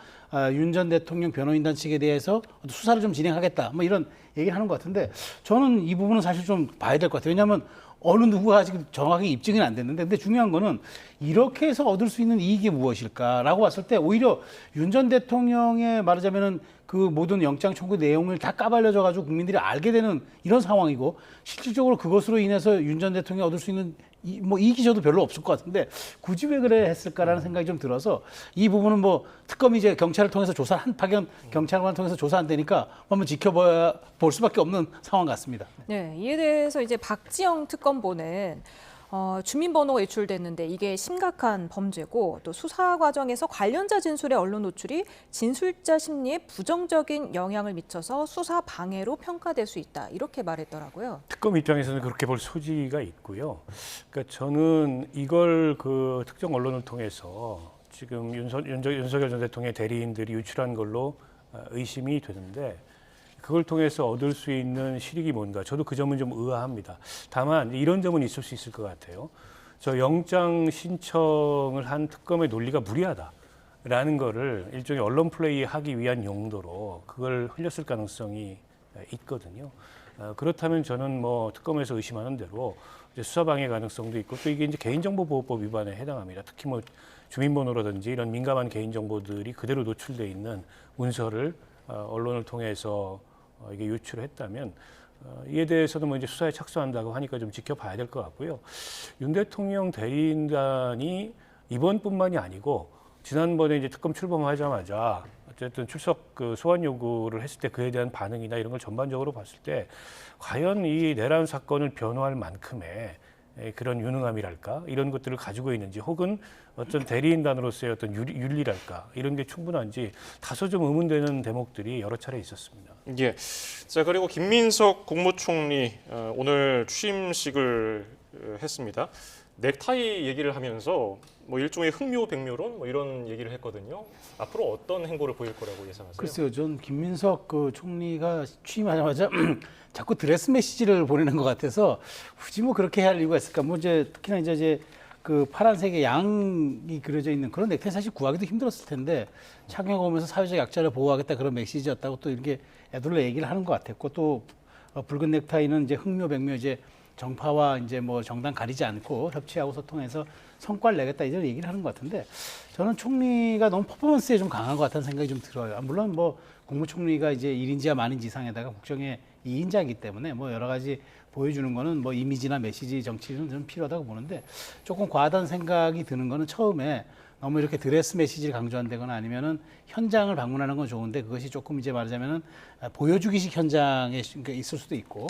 윤 전 대통령 변호인단 측에 대해서 수사를 좀 진행하겠다 뭐 이런 얘기를 하는 것 같은데, 저는 이 부분은 사실 좀 봐야 될 것 같아요. 왜냐하면 어느 누구가 아직 정확하게 입증은 안 됐는데, 근데 중요한 거는 이렇게 해서 얻을 수 있는 이익이 무엇일까라고 봤을 때 오히려 윤 전 대통령의 말하자면은 그 모든 영장 청구 내용을 다 까발려져 가지고 국민들이 알게 되는 이런 상황이고, 실질적으로 그것으로 인해서 윤 전 대통령이 얻을 수 있는 뭐 이익이 저도 별로 없을 것 같은데 굳이 왜 그래 했을까라는 생각이 좀 들어서, 이 부분은 뭐 특검이 이제 경찰을 통해서 파견 경찰관을 통해서 조사한다니까 한번 지켜봐야 볼 수밖에 없는 상황 같습니다. 네, 이에 대해서 이제 박지영 특검보는 주민번호가 유출됐는데 이게 심각한 범죄고, 또 수사 과정에서 관련자 진술의 언론 노출이 진술자 심리에 부정적인 영향을 미쳐서 수사 방해로 평가될 수 있다, 이렇게 말했더라고요. 특검 입장에서는 그렇게 볼 소지가 있고요. 그러니까 저는 이걸 그 특정 언론을 통해서 지금 윤석열 전 대통령의 대리인들이 유출한 걸로 의심이 되는데, 그걸 통해서 얻을 수 있는 실익이 뭔가, 저도 그 점은 좀 의아합니다. 다만 이런 점은 있을 수 있을 것 같아요. 저 영장 신청을 한 특검의 논리가 무리하다라는 거를 일종의 언론 플레이 하기 위한 용도로 그걸 흘렸을 가능성이 있거든요. 그렇다면 저는 뭐 특검에서 의심하는 대로 이제 수사방해 가능성도 있고, 또 이게 이제 개인정보보호법 위반에 해당합니다. 특히 뭐 주민번호라든지 이런 민감한 개인정보들이 그대로 노출돼 있는 문서를 언론을 통해서 이게 유출을 했다면 이에 대해서도 뭐 이제 수사에 착수한다고 하니까 좀 지켜봐야 될 것 같고요. 윤 대통령 대리인단이 이번뿐만이 아니고 지난번에 이제 특검 출범하자마자 어쨌든 출석 소환 요구를 했을 때 그에 대한 반응이나 이런 걸 전반적으로 봤을 때 과연 이 내란 사건을 변호할 만큼의 그런 유능함이랄까 이런 것들을 가지고 있는지, 혹은 어떤 대리인단으로서의 어떤 윤리랄까 이런 게 충분한지 다소 좀 의문되는 대목들이 여러 차례 있었습니다. 예. 자, 그리고 김민석 국무총리 오늘 취임식을 했습니다. 넥타이 얘기를 하면서 뭐 일종의 흥묘백묘론 뭐 이런 얘기를 했거든요. 앞으로 어떤 행보를 보일 거라고 예상하세요? 글쎄요, 전 김민석 그 총리가 취임하자마자 자꾸 드레스 메시지를 보내는 것 같아서 굳이 뭐 그렇게 할 이유가 있을까? 뭐 이제 특히나 이제 그 파란색의 양이 그려져 있는 그런 넥타이 사실 구하기도 힘들었을 텐데 착용하고 오면서 사회적 약자를 보호하겠다 그런 메시지였다고 또 이렇게 애들로 얘기를 하는 것 같았고, 또 붉은 넥타이는 이제 흥묘백묘 이제 정파와 이제 뭐 정당 가리지 않고 협치하고 소통해서 성과를 내겠다 이런 얘기를 하는 것 같은데, 저는 총리가 너무 퍼포먼스에 좀 강한 것 같다는 생각이 좀 들어요. 물론 뭐 국무총리가 이제 1인지와 만인지상에다가 국정의 2인자이기 때문에 뭐 여러 가지 보여주는 거는 뭐 이미지나 메시지 정치는 좀 필요하다고 보는데, 조금 과하다는 생각이 드는 거는 처음에 너무 이렇게 드레스 메시지를 강조한다거나 아니면은 현장을 방문하는 건 좋은데 그것이 조금 이제 말하자면은 보여주기식 현장에 있을 수도 있고,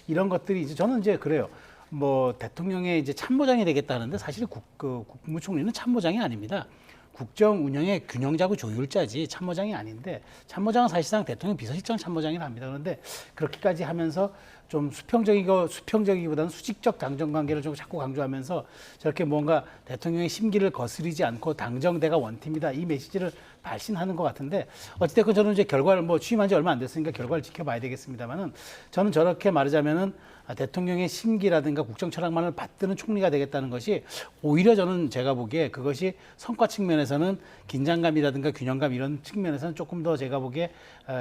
이런 것들이 이제 저는 이제 그래요. 뭐 대통령의 이제 참모장이 되겠다는데 사실 국무총리는 참모장이 아닙니다. 국정 운영의 균형자고 조율자지 참모장이 아닌데, 참모장은 사실상 대통령 비서실장 참모장이라 합니다. 그런데 그렇게까지 하면서 좀 수평적이기보다는 수직적 당정 관계를 좀 자꾸 강조하면서 저렇게 뭔가 대통령의 심기를 거스르지 않고 당정대가 원팀이다 이 메시지를 발신하는 것 같은데, 어찌됐건 저는 이제 결과를 뭐 취임한 지 얼마 안 됐으니까 결과를 지켜봐야 되겠습니다만은, 저는 저렇게 말하자면은 대통령의 심기라든가 국정 철학만을 받드는 총리가 되겠다는 것이 오히려 저는 제가 보기에 그것이 성과 측면에서는 긴장감이라든가 균형감 이런 측면에서는 조금 더 제가 보기에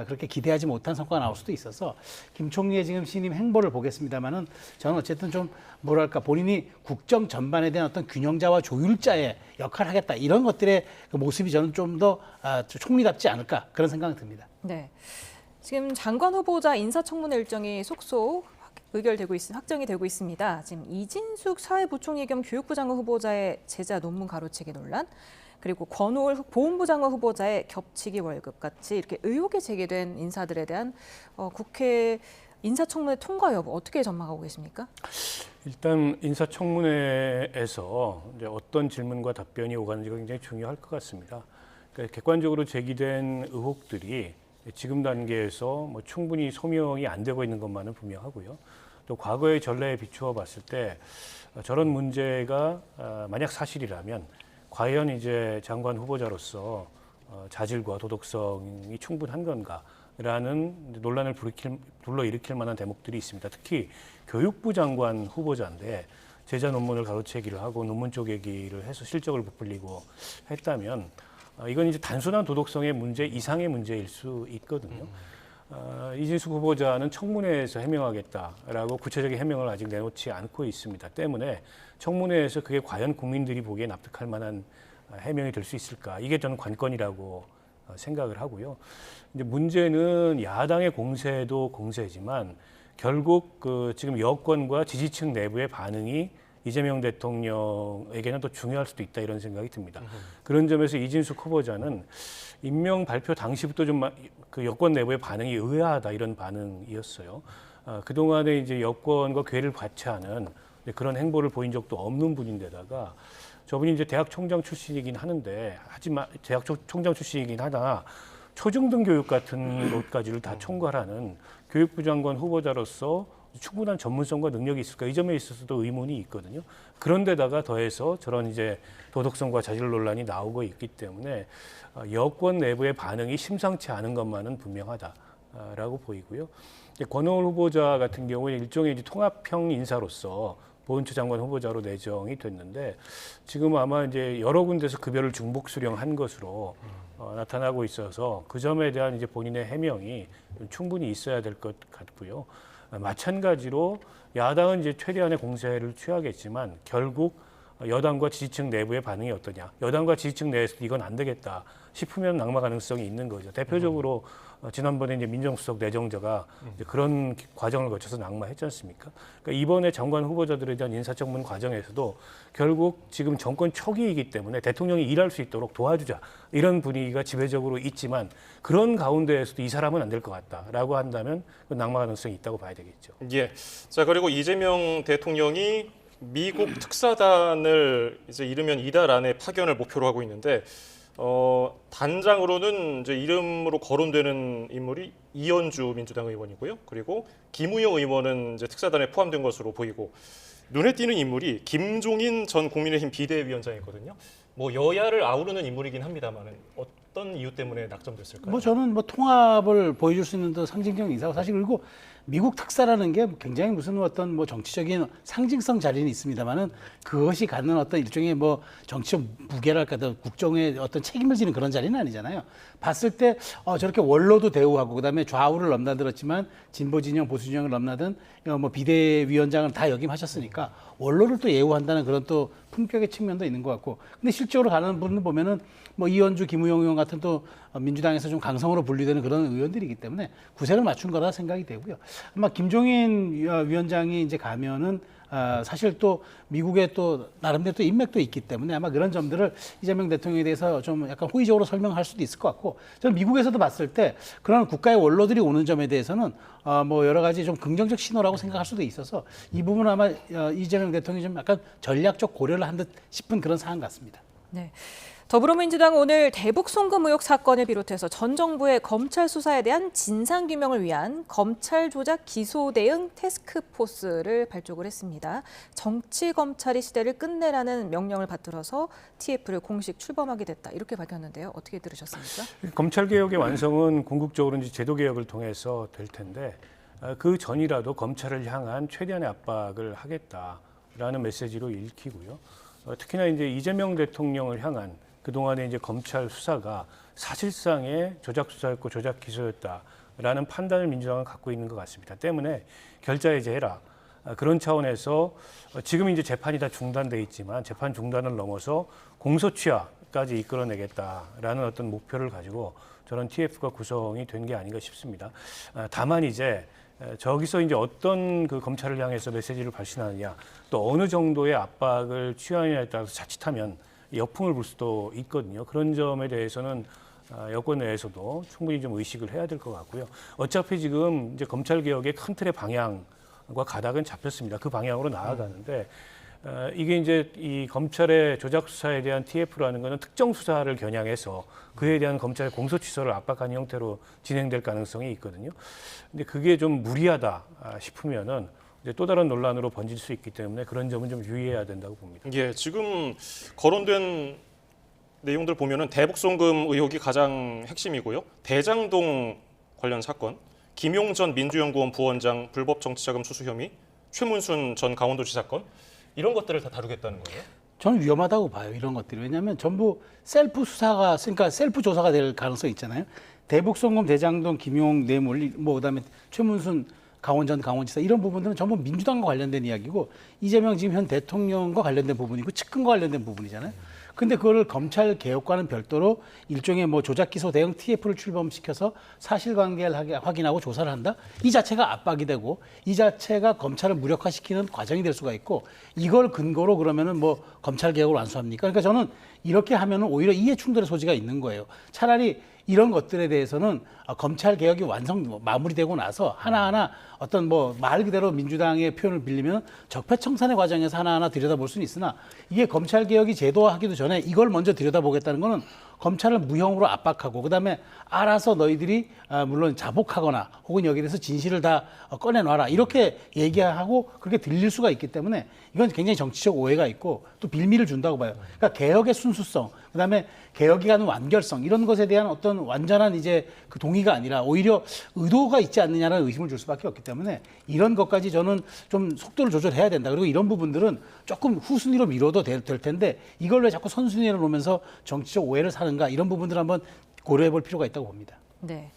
그렇게 기대하지 못한 성과가 나올 수도 있어서 김 총리의 지금 신임 행보를 보겠습니다만은 저는 어쨌든 좀 뭐랄까 본인이 국정 전반에 대한 어떤 균형자와 조율자의 역할을 하겠다 이런 것들의 그 모습이 저는 좀 더 총리답지 않을까 그런 생각이 듭니다. 네. 지금 장관 후보자 인사청문회 일정이 속속 확정이 되고 있습니다. 지금 이진숙 사회부총리 겸 교육부 장관 후보자의 제자 논문 가로채기 논란, 그리고 권오을 보훈부 장관 후보자의 겹치기 월급 같이 이렇게 의혹이 제기된 인사들에 대한 국회 인사청문회 통과 여부 어떻게 전망하고 계십니까? 일단 인사청문회에서 이제 어떤 질문과 답변이 오가는지가 굉장히 중요할 것 같습니다. 그러니까 객관적으로 제기된 의혹들이 지금 단계에서 뭐 충분히 소명이 안 되고 있는 것만은 분명하고요. 또 과거의 전례에 비추어 봤을 때 저런 문제가 만약 사실이라면 과연 이제 장관 후보자로서 자질과 도덕성이 충분한 건가라는 논란을 불러일으킬 만한 대목들이 있습니다. 특히 교육부 장관 후보자인데 제자 논문을 가로채기를 하고 논문 쪼개기를 해서 실적을 부풀리고 했다면 이건 이제 단순한 도덕성의 문제 이상의 문제일 수 있거든요. 이진숙 후보자는 청문회에서 해명하겠다라고 구체적인 해명을 아직 내놓지 않고 있습니다. 때문에 청문회에서 그게 과연 국민들이 보기에 납득할 만한 해명이 될 수 있을까? 이게 저는 관건이라고 생각을 하고요. 이제 문제는 야당의 공세도 공세지만 결국 지금 여권과 지지층 내부의 반응이 이재명 대통령에게는 더 중요할 수도 있다 이런 생각이 듭니다. 그런 점에서 이진숙 후보자는 임명 발표 당시부터 좀 그 여권 내부의 반응이 의아하다 이런 반응이었어요. 그동안에 이제 여권과 궤를 과체하는 그런 행보를 보인 적도 없는 분인데다가 저분이 이제 대학 총장 출신이긴 하는데 하지만 대학 총장 출신이긴 하다 초중등 교육 같은 것까지를 다 총괄하는 교육부 장관 후보자로서 충분한 전문성과 능력이 있을까 이 점에 있어서도 의문이 있거든요. 그런데다가 더해서 저런 이제 도덕성과 자질 논란이 나오고 있기 때문에 여권 내부의 반응이 심상치 않은 것만은 분명하다라고 보이고요. 권오을 후보자 같은 경우에 일종의 이제 통합형 인사로서 보훈처 장관 후보자로 내정이 됐는데 지금 아마 이제 여러 군데서 급여를 중복 수령한 것으로 나타나고 있어서 그 점에 대한 이제 본인의 해명이 충분히 있어야 될 것 같고요. 마찬가지로 야당은 이제 최대한의 공세를 취하겠지만 결국 여당과 지지층 내부의 반응이 어떠냐. 여당과 지지층 내에서 이건 안 되겠다 싶으면 낙마 가능성이 있는 거죠. 대표적으로 지난번에 이제 민정수석 내정자가 이제 그런 과정을 거쳐서 낙마했지 않습니까? 그러니까 이번에 장관 후보자들에 대한 인사청문 과정에서도 결국 지금 정권 초기이기 때문에 대통령이 일할 수 있도록 도와주자 이런 분위기가 지배적으로 있지만 그런 가운데에서도 이 사람은 안 될 것 같다라고 한다면 그 낙마 가능성이 있다고 봐야 되겠죠. 예. 자, 그리고 이재명 대통령이 미국 특사단을 이제 이르면 이달 안에 파견을 목표로 하고 있는데 단장으로는 이제 이름으로 거론되는 인물이 이현주 민주당 의원이고요. 그리고 김우영 의원은 이제 특사단에 포함된 것으로 보이고 눈에 띄는 인물이 김종인 전 국민의힘 비대위원장이거든요. 뭐 여야를 아우르는 인물이긴 합니다만은 어떤 이유 때문에 낙점됐을까요? 뭐 저는 뭐 통합을 보여줄 수 있는 더 상징적인 인사고 사실 그리고 미국 특사라는 게 굉장히 무슨 어떤 뭐 정치적인 상징성 자리는 있습니다만은 그것이 갖는 어떤 일종의 뭐 정치적 무게랄까 국정에 어떤 책임을 지는 그런 자리는 아니잖아요. 봤을 때 저렇게 원로도 대우하고 그다음에 좌우를 넘나들었지만 진보 진영 보수 진영을 넘나든 뭐 비대위원장을 다 역임하셨으니까 원로를 또 예우한다는 그런 또 품격의 측면도 있는 것 같고 근데 실적으로 가는 분을 보면은 뭐 이현주, 김우영 의원 같은 또 민주당에서 좀 강성으로 분류되는 그런 의원들이기 때문에 구색을 맞춘 거라 생각이 되고요. 아마 김종인 위원장이 이제 가면은 사실 또 미국의 또 나름대로 또 인맥도 있기 때문에 아마 그런 점들을 이재명 대통령에 대해서 좀 약간 호의적으로 설명할 수도 있을 것 같고 저는 미국에서도 봤을 때 그런 국가의 원로들이 오는 점에 대해서는 뭐 여러 가지 좀 긍정적 신호라고 생각할 수도 있어서 이 부분은 아마 이재명 대통령이 좀 약간 전략적 고려를 한 듯 싶은 그런 사안 같습니다. 네. 더불어민주당은 오늘 대북 송금 의혹 사건을 비롯해서 전 정부의 검찰 수사에 대한 진상 규명을 위한 검찰 조작 기소 대응 태스크포스를 발족을 했습니다. 정치 검찰이 시대를 끝내라는 명령을 받들어서 TF를 공식 출범하게 됐다 이렇게 밝혔는데요. 어떻게 들으셨습니까? 검찰 개혁의 완성은 궁극적으로 이제 제도 개혁을 통해서 될 텐데 그 전이라도 검찰을 향한 최대한의 압박을 하겠다라는 메시지로 읽히고요. 특히나 이제 이재명 대통령을 향한 그동안의 이제 검찰 수사가 사실상의 조작 수사였고 조작 기소였다라는 판단을 민주당은 갖고 있는 것 같습니다. 때문에 결자해제해라. 그런 차원에서 지금 이제 재판이 다 중단돼 있지만 재판 중단을 넘어서 공소취하까지 이끌어내겠다라는 어떤 목표를 가지고 저런 TF가 구성이 된 게 아닌가 싶습니다. 다만 이제 저기서 이제 어떤 그 검찰을 향해서 메시지를 발신하느냐, 또 어느 정도의 압박을 취하느냐에 따라서 자칫하면 역풍을 불 수도 있거든요. 그런 점에 대해서는 여권 내에서도 충분히 좀 의식을 해야 될 것 같고요. 어차피 지금 이제 검찰 개혁의 큰 틀의 방향과 가닥은 잡혔습니다. 그 방향으로 나아가는데 이게 이제 이 검찰의 조작 수사에 대한 TF라는 것은 특정 수사를 겨냥해서 그에 대한 검찰의 공소 취소를 압박하는 형태로 진행될 가능성이 있거든요. 근데 그게 좀 무리하다 싶으면은 이제 또 다른 논란으로 번질 수 있기 때문에 그런 점은 좀 유의해야 된다고 봅니다. 예, 지금 거론된 내용들 보면은 대북송금 의혹이 가장 핵심이고요. 대장동 관련 사건, 김용 전 민주연구원 부원장 불법 정치자금 수수 혐의, 최문순 전 강원도지 사건 이런 것들을 다 다루겠다는 거예요? 저는 위험하다고 봐요, 이런 것들이. 왜냐하면 전부 셀프 수사가, 그러니까 셀프 조사가 될 가능성이 있잖아요. 대북송금, 대장동, 김용 뇌물, 뭐 그다음에 최문순 강원 전 강원지사 이런 부분들은 전부 민주당과 관련된 이야기고 이재명 지금 현 대통령과 관련된 부분이고 측근과 관련된 부분이잖아요. 근데 그거를 검찰 개혁과는 별도로 일종의 뭐 조작 기소 대응 TF를 출범시켜서 사실관계를 확인하고 조사를 한다. 이 자체가 압박이 되고 이 자체가 검찰을 무력화시키는 과정이 될 수가 있고 이걸 근거로 그러면은 뭐 검찰 개혁을 완수합니까? 그러니까 저는 이렇게 하면은 오히려 이해 충돌의 소지가 있는 거예요. 차라리 이런 것들에 대해서는 검찰 개혁이 마무리되고 나서 하나하나 어떤 뭐 말 그대로 민주당의 표현을 빌리면 적폐청산의 과정에서 하나하나 들여다볼 수는 있으나 이게 검찰 개혁이 제도화하기도 전에 이걸 먼저 들여다보겠다는 거는 검찰을 무형으로 압박하고 그다음에 알아서 너희들이 물론 자복하거나 혹은 여기에 대해서 진실을 다 꺼내놔라 이렇게 얘기하고 그렇게 들릴 수가 있기 때문에 이건 굉장히 정치적 오해가 있고 또 빌미를 준다고 봐요. 그러니까 개혁의 순수성, 그다음에 개혁이 가는 완결성 이런 것에 대한 어떤 완전한 이제 그 동의가 아니라 오히려 의도가 있지 않느냐라는 의심을 줄 수밖에 없기 때문에 이런 것까지 저는 좀 속도를 조절해야 된다. 그리고 이런 부분들은 조금 후순위로 미뤄도 될 텐데 이걸 왜 자꾸 선순위로 놓으면서 정치적 오해를 사는가 이런 부분들 한번 고려해 볼 필요가 있다고 봅니다. 네.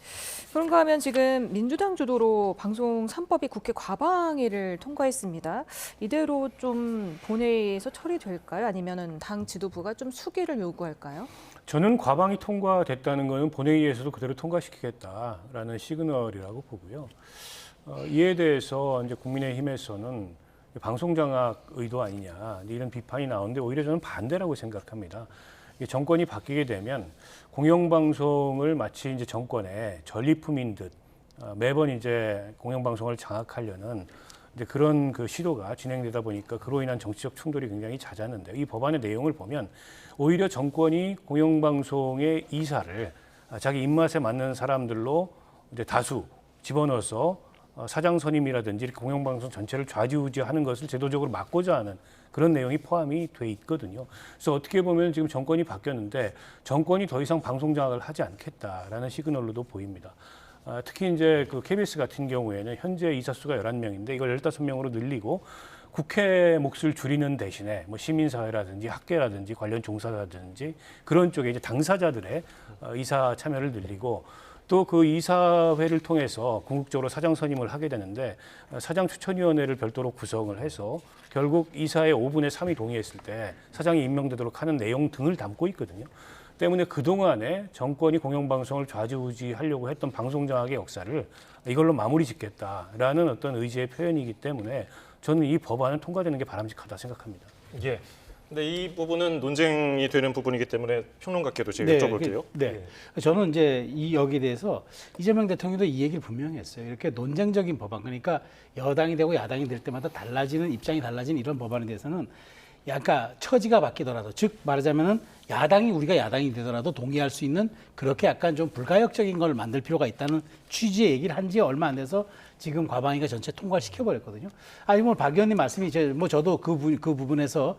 그런가 하면 지금 민주당 주도로 방송 3법이 국회 과방위를 통과했습니다. 이대로 좀 본회의에서 처리될까요? 아니면은 당 지도부가 좀 수기를 요구할까요? 저는 과방위 통과됐다는 것은 본회의에서도 그대로 통과시키겠다라는 시그널이라고 보고요. 이에 대해서 이제 국민의힘에서는 방송 장악 의도 아니냐 이런 비판이 나오는데 오히려 저는 반대라고 생각합니다. 정권이 바뀌게 되면 공영방송을 마치 이제 정권의 전리품인 듯 매번 이제 공영방송을 장악하려는 이제 그런 그 시도가 진행되다 보니까 그로 인한 정치적 충돌이 굉장히 잦았는데 이 법안의 내용을 보면 오히려 정권이 공영방송의 이사를 자기 입맛에 맞는 사람들로 이제 다수 집어넣어서 사장 선임이라든지 이렇게 공영방송 전체를 좌지우지하는 것을 제도적으로 막고자 하는 그런 내용이 포함이 돼 있거든요. 그래서 어떻게 보면 지금 정권이 바뀌었는데 정권이 더 이상 방송 장악을 하지 않겠다라는 시그널로도 보입니다. 특히 이제 그 KBS 같은 경우에는 현재 이사 수가 11명인데 이걸 15명으로 늘리고 국회 몫을 줄이는 대신에 뭐 시민사회라든지 학계라든지 관련 종사라든지 그런 쪽에 이제 당사자들의 이사 참여를 늘리고 또 그 이사회를 통해서 궁극적으로 사장 선임을 하게 되는데 사장 추천위원회를 별도로 구성을 해서 결국 이사의 5분의 3이 동의했을 때 사장이 임명되도록 하는 내용 등을 담고 있거든요. 때문에 그동안에 정권이 공영방송을 좌지우지하려고 했던 방송장악의 역사를 이걸로 마무리 짓겠다라는 어떤 의지의 표현이기 때문에 저는 이 법안은 통과되는 게 바람직하다 생각합니다. 예. 근데 이 부분은 논쟁이 되는 부분이기 때문에 평론가께도 제가 여쭤볼게요. 네. 저는 이제 이 여기에 대해서 이재명 대통령도 이 얘기를 분명히 했어요. 이렇게 논쟁적인 법안, 그러니까 여당이 되고 야당이 될 때마다 달라지는 입장이 달라진 이런 법안에 대해서는 약간 처지가 바뀌더라도, 즉 말하자면은 우리가 야당이 되더라도 동의할 수 있는 그렇게 약간 좀 불가역적인 걸 만들 필요가 있다는 취지의 얘기를 한 지 얼마 안 돼서 지금 과방위가 전체 통과를 시켜버렸거든요. 아니 뭐 박 의원님 말씀이 저도 그 부분에서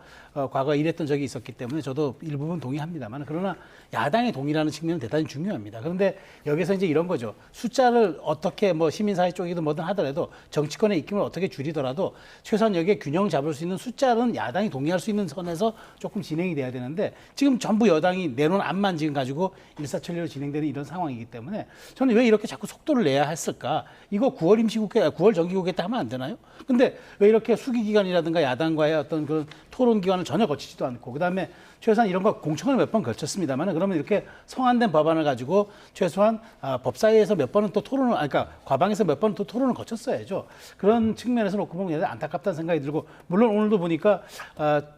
과거에 일했던 적이 있었기 때문에 저도 일부분 동의합니다만, 그러나 야당의 동의라는 측면은 대단히 중요합니다. 그런데 여기서 이제 이런 거죠. 숫자를 어떻게 뭐 시민사회 쪽이든 뭐든 하더라도 정치권의 입김을 어떻게 줄이더라도 최소한 여기에 균형 잡을 수 있는 숫자는 야당이 동의할 수 있는 선에서 조금 진행이 돼야 되는데, 지금 전부 여당이 내놓은 안만 지금 가지고 일사천리로 진행되는 이런 상황이기 때문에 저는 왜 이렇게 자꾸 속도를 내야 했을까? 이거 9월 임시국회, 9월 정기국회 때 하면 안 되나요? 근데 왜 이렇게 수기기관이라든가 야당과의 어떤 그런 토론 기관을 전혀 거치지도 않고, 그다음에 최소한 이런 거 공청을 몇 번 거쳤습니다만, 그러면 이렇게 성안된 법안을 가지고 최소한 법사위에서 몇 번은 또 토론을, 그러니까 과방에서 몇 번은 또 토론을 거쳤어야죠. 그런 측면에서 놓고 보면 안타깝다는 생각이 들고, 물론 오늘도 보니까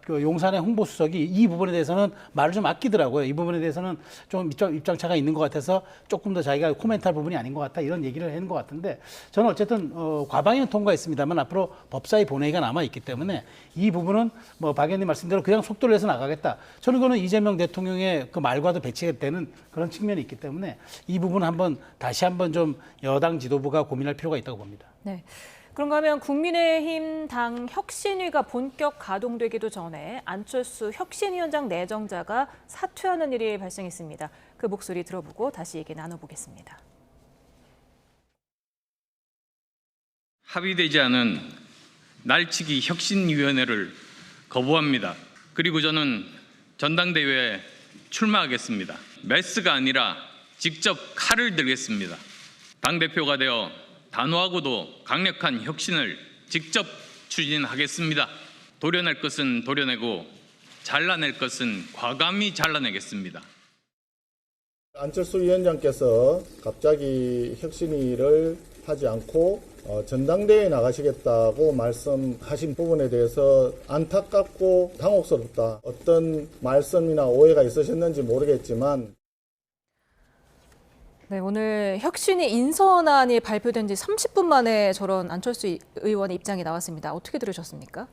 그 용산의 홍보수석이 이 부분에 대해서는 말을 좀 아끼더라고요. 이 부분에 대해서는 좀 입장차가 있는 것 같아서 조금 더 자기가 코멘트할 부분이 아닌 것 같다, 이런 얘기를 하는 것 같은데, 저는 어쨌든 과방위는 통과했습니다만 앞으로 법사위 본회의가 남아 있기 때문에 이 부분은 뭐 박 의원님 말씀대로 그냥 속도를 내서 나가겠다. 저는 그거는 이재명 대통령의 그 말과도 배치가 되는 그런 측면이 있기 때문에 이 부분 다시 한번 좀 여당 지도부가 고민할 필요가 있다고 봅니다. 네. 그런가 하면 국민의힘 당 혁신위가 본격 가동되기도 전에 안철수 혁신위원장 내정자가 사퇴하는 일이 발생했습니다. 그 목소리 들어보고 다시 얘기 나눠보겠습니다. 합의되지 않은 날치기 혁신위원회를 거부합니다. 그리고 저는 전당대회에 출마하겠습니다. 메스가 아니라 직접 칼을 들겠습니다. 당대표가 되어 단호하고도 강력한 혁신을 직접 추진하겠습니다. 도려낼 것은 도려내고 잘라낼 것은 과감히 잘라내겠습니다. 안철수 위원장께서 갑자기 혁신위를 하지 않고 전당대회에 나가시겠다고 말씀하신 부분에 대해서 안타깝고 당혹스럽다. 어떤 말씀이나 오해가 있으셨는지 모르겠지만, 네, 오늘 혁신위 인선안이 발표된 지 30분 만에 저런 안철수 의원의 입장이 나왔습니다. 어떻게 들으셨습니까?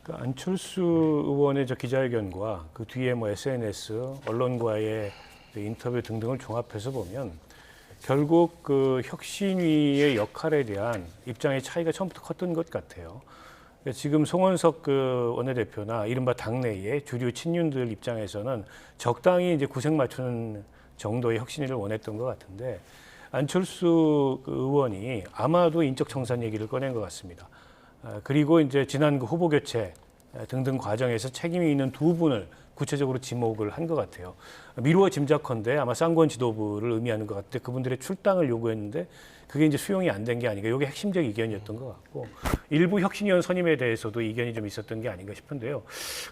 그 안철수 의원의 저 기자회견과 그 뒤에 뭐 SNS, 언론과의 인터뷰 등등을 종합해서 보면 결국 그 혁신위의 역할에 대한 입장의 차이가 처음부터 컸던 것 같아요. 지금 송원석 그 원내대표나 이른바 당내의 주류 친윤들 입장에서는 적당히 이제 구색 맞추는 정도의 혁신위를 원했던 것 같은데, 안철수 의원이 아마도 인적 청산 얘기를 꺼낸 것 같습니다. 그리고 이제 지난 그 후보 교체 등등 과정에서 책임이 있는 두 분을 구체적으로 지목을 한 것 같아요. 미루어 짐작컨대 아마 쌍권 지도부를 의미하는 것 같은데, 그분들의 출당을 요구했는데 그게 이제 수용이 안 된 게 아닌가, 이게 핵심적 이견이었던 것 같고, 일부 혁신위원 선임에 대해서도 이견이 좀 있었던 게 아닌가 싶은데요.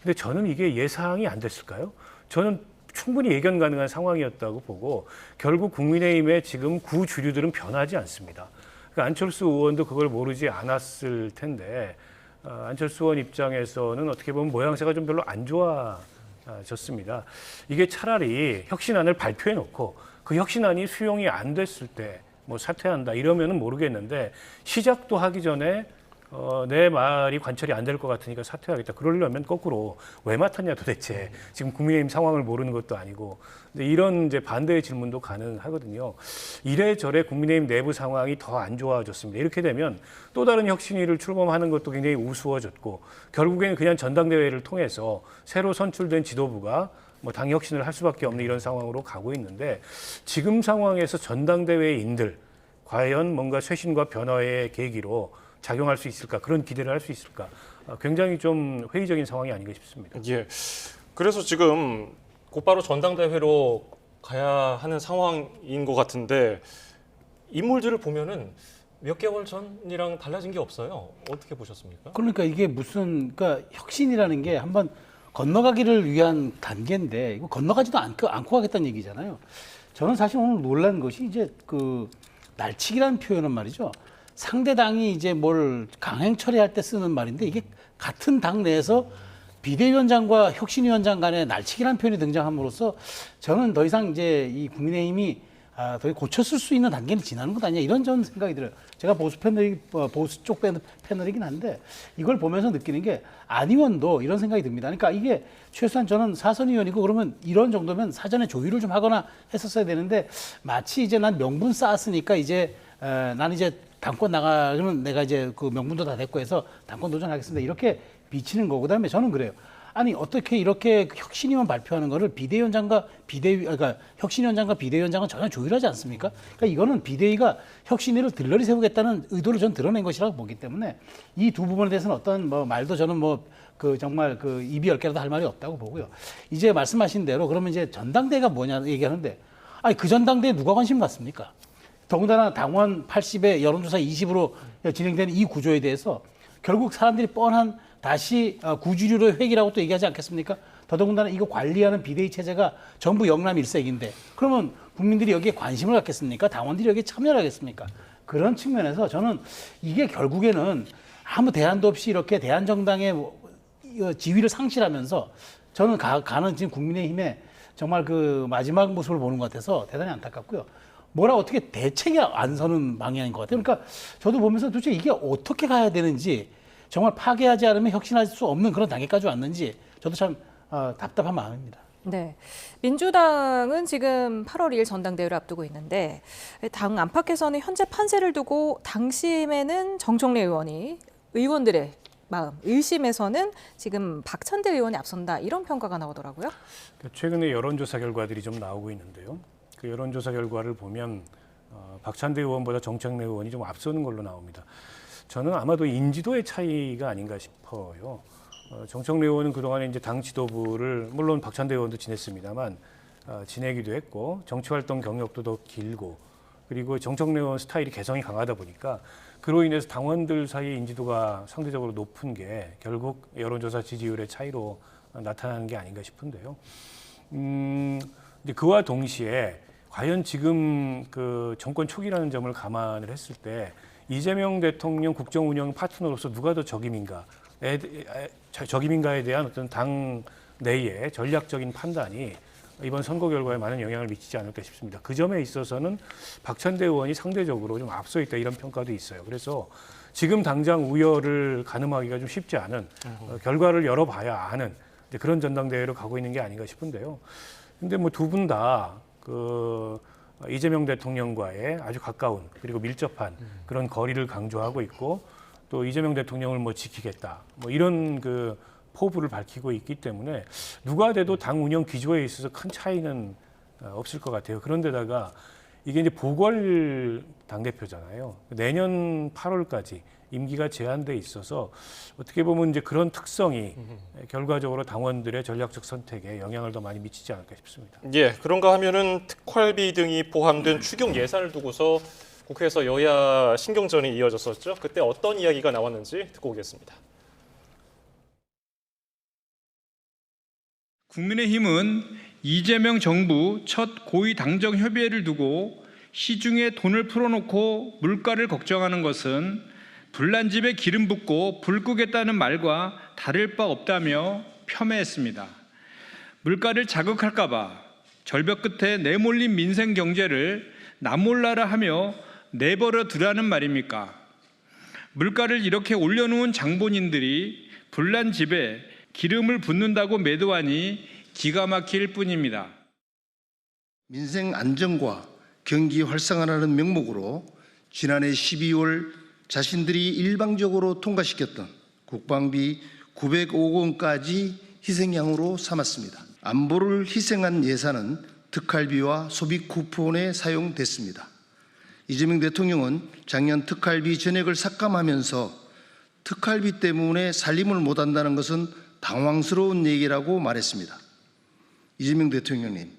근데 저는 이게 예상이 안 됐을까요? 저는 충분히 예견 가능한 상황이었다고 보고, 결국 국민의힘의 지금 구주류들은 변하지 않습니다. 그러니까 안철수 의원도 그걸 모르지 않았을 텐데, 안철수 의원 입장에서는 어떻게 보면 모양새가 좀 별로 안 좋아졌습니다. 이게 차라리 혁신안을 발표해놓고 그 혁신안이 수용이 안 됐을 때 뭐 사퇴한다 이러면은 모르겠는데, 시작도 하기 전에 내 말이 관철이 안 될 것 같으니까 사퇴하겠다. 그러려면 거꾸로 왜 맡았냐 도대체. 지금 국민의힘 상황을 모르는 것도 아니고. 근데 이런 이제 반대의 질문도 가능하거든요. 이래저래 국민의힘 내부 상황이 더 안 좋아졌습니다. 이렇게 되면 또 다른 혁신위를 출범하는 것도 굉장히 우스워졌고, 결국에는 그냥 전당대회를 통해서 새로 선출된 지도부가 뭐 당 혁신을 할 수밖에 없는 이런 상황으로 가고 있는데, 지금 상황에서 전당대회인들 과연 뭔가 쇄신과 변화의 계기로 작용할 수 있을까, 그런 기대를 할 수 있을까, 굉장히 좀 회의적인 상황이 아닌가 싶습니다. 예. 그래서 지금 곧바로 전당대회로 가야 하는 상황인 것 같은데, 인물들을 보면은 몇 개월 전이랑 달라진 게 없어요. 어떻게 보셨습니까? 그러니까 이게 그러니까 혁신이라는 게 한번 건너가기를 위한 단계인데, 이거 건너가지도 않고 가겠다는 얘기잖아요. 저는 사실 오늘 놀란 것이 이제 그 날치기라는 표현은 말이죠. 상대 당이 이제 뭘 강행 처리할 때 쓰는 말인데, 이게 같은 당 내에서 비대위원장과 혁신위원장 간에 날치기라는 표현이 등장함으로써 저는 더 이상 이제 이 국민의힘이 더 고쳤을 수 있는 단계는 지나는 것 아니냐, 이런 저는 생각이 들어요. 제가 보수 쪽 패널이긴 한데, 이걸 보면서 느끼는 게 안 의원도 이런 생각이 듭니다. 그러니까 이게 최소한 저는 사선 의원이고 그러면 이런 정도면 사전에 조율을 좀 하거나 했었어야 되는데, 마치 이제 난 명분 쌓았으니까 이제 난 이제 당권 나가면 내가 이제 그 명분도 다 됐고 해서 당권 도전하겠습니다. 이렇게 비치는 거고, 그다음에 저는 그래요. 아니 어떻게 이렇게 혁신위원 발표하는 거를 비대위원장과 그러니까 혁신위원장과 비대위원장은 전혀 조율하지 않습니까? 그러니까 이거는 비대위가 혁신위를 들러리 세우겠다는 의도를 전 드러낸 것이라고 보기 때문에 이 두 부분에 대해서는 어떤 뭐 말도 저는 뭐 그 정말 그 입이 10개라도 할 말이 없다고 보고요. 이제 말씀하신 대로 그러면 이제 전당대회가 뭐냐 얘기하는데, 아니 그 전당대회 누가 관심 갖습니까? 더군다나 당원 80에 여론조사 20으로 진행되는 이 구조에 대해서 결국 사람들이 뻔한 다시 구주류의 회귀라고 또 얘기하지 않겠습니까? 더더군다나 이거 관리하는 비대위 체제가 전부 영남일색인데 그러면 국민들이 여기에 관심을 갖겠습니까? 당원들이 여기에 참여를 하겠습니까? 그런 측면에서 저는 이게 결국에는 아무 대안도 없이 이렇게 대한정당의 지위를 상실하면서 저는 가는 지금 국민의힘의 정말 그 마지막 모습을 보는 것 같아서 대단히 안타깝고요. 뭐라 어떻게 대책이 안 서는 방향인 것 같아요. 그러니까 저도 보면서 도대체 이게 어떻게 가야 되는지, 정말 파괴하지 않으면 혁신할 수 없는 그런 단계까지 왔는지 저도 참 답답한 마음입니다. 네, 민주당은 지금 8월 2일 전당대회를 앞두고 있는데 당 안팎에서는 현재 판세를 두고 당심에는 정청래 의원이, 의원들의 마음, 의심에서는 지금 박찬대 의원이 앞선다, 이런 평가가 나오더라고요. 최근에 여론조사 결과들이 좀 나오고 있는데요. 그 여론조사 결과를 보면 박찬대 의원보다 정청래 의원이 좀 앞서는 걸로 나옵니다. 저는 아마도 인지도의 차이가 아닌가 싶어요. 정청래 의원은 그동안에 이제 당 지도부를, 물론 박찬대 의원도 지냈습니다만 지내기도 했고 정치활동 경력도 더 길고, 그리고 정청래 의원 스타일이 개성이 강하다 보니까 그로 인해서 당원들 사이의 인지도가 상대적으로 높은 게 결국 여론조사 지지율의 차이로 나타나는 게 아닌가 싶은데요. 이제 그와 동시에 과연 지금 그 정권 초기라는 점을 감안을 했을 때 이재명 대통령 국정 운영 파트너로서 누가 더 적임인가에 대한 어떤 당 내의 전략적인 판단이 이번 선거 결과에 많은 영향을 미치지 않을까 싶습니다. 그 점에 있어서는 박찬대 의원이 상대적으로 좀 앞서 있다, 이런 평가도 있어요. 그래서 지금 당장 우열을 가늠하기가 좀 쉽지 않은, 결과를 열어봐야 아는 그런 전당대회로 가고 있는 게 아닌가 싶은데요. 근데 뭐 두 분 다 그 이재명 대통령과의 아주 가까운 그리고 밀접한 그런 거리를 강조하고 있고, 또 이재명 대통령을 뭐 지키겠다, 뭐 이런 그 포부를 밝히고 있기 때문에 누가 돼도 당 운영 기조에 있어서 큰 차이는 없을 것 같아요. 그런데다가 이게 이제 보궐 당대표잖아요. 내년 8월까지 임기가 제한돼 있어서 어떻게 보면 이제 그런 특성이 결과적으로 당원들의 전략적 선택에 영향을 더 많이 미치지 않을까 싶습니다. 예, 그런가 하면은 특활비 등이 포함된 추경 예산을 두고서 국회에서 여야 신경전이 이어졌었죠. 그때 어떤 이야기가 나왔는지 듣고 오겠습니다. 국민의힘은 이재명 정부 첫 고위 당정 협의회를 두고 시중에 돈을 풀어놓고 물가를 걱정하는 것은 불난 집에 기름 붓고 불 끄겠다는 말과 다를 바 없다며 폄훼했습니다. 물가를 자극할까 봐 절벽 끝에 내몰린 민생 경제를 나몰라라 하며 내버려 두라는 말입니까? 물가를 이렇게 올려놓은 장본인들이 불난 집에 기름을 붓는다고 매도하니 기가 막힐 뿐입니다. 민생 안정과 경기 활성화라는 명목으로 지난해 12월 자신들이 일방적으로 통과시켰던 국방비 905억 원까지 희생양으로 삼았습니다. 안보를 희생한 예산은 특활비와 소비 쿠폰에 사용됐습니다. 이재명 대통령은 작년 특활비 전액을 삭감하면서 특활비 때문에 살림을 못한다는 것은 당황스러운 얘기라고 말했습니다. 이재명 대통령님,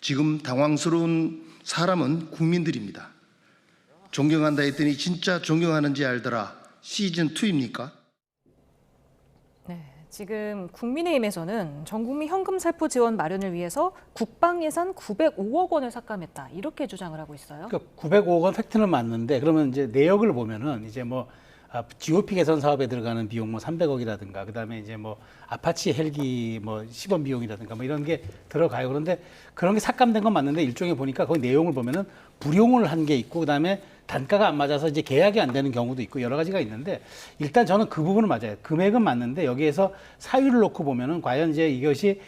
지금 당황스러운 사람은 국민들입니다. 존경한다 했더니 진짜 존경하는지 알더라. 시즌2입니까? 네, 지금 국민의힘에서는 전국민 현금 살포 지원 마련을 위해서 국방 예산 905억 원을 삭감했다, 이렇게 주장을 하고 있어요. 그러니까 905억 원 팩트는 맞는데, 그러면 이제 내역을 보면은 이제 뭐 GOP 개선 사업에 들어가는 비용 뭐 300억이라든가, 그다음에 이제 뭐 아파치 헬기 뭐 시범 비용이라든가 뭐 이런 게 들어가요. 그런데 그런 게 삭감된 건 맞는데 일종의 보니까 거기 내용을 보면은 불용을 한 게 있고, 그다음에 단가가 안 맞아서 이제 계약이 안 되는 경우도 있고 여러 가지가 있는데, 일단 저는 그 부분은 맞아요. 금액은 맞는데 여기에서 사유를 놓고 보면은 과연 이제 이것이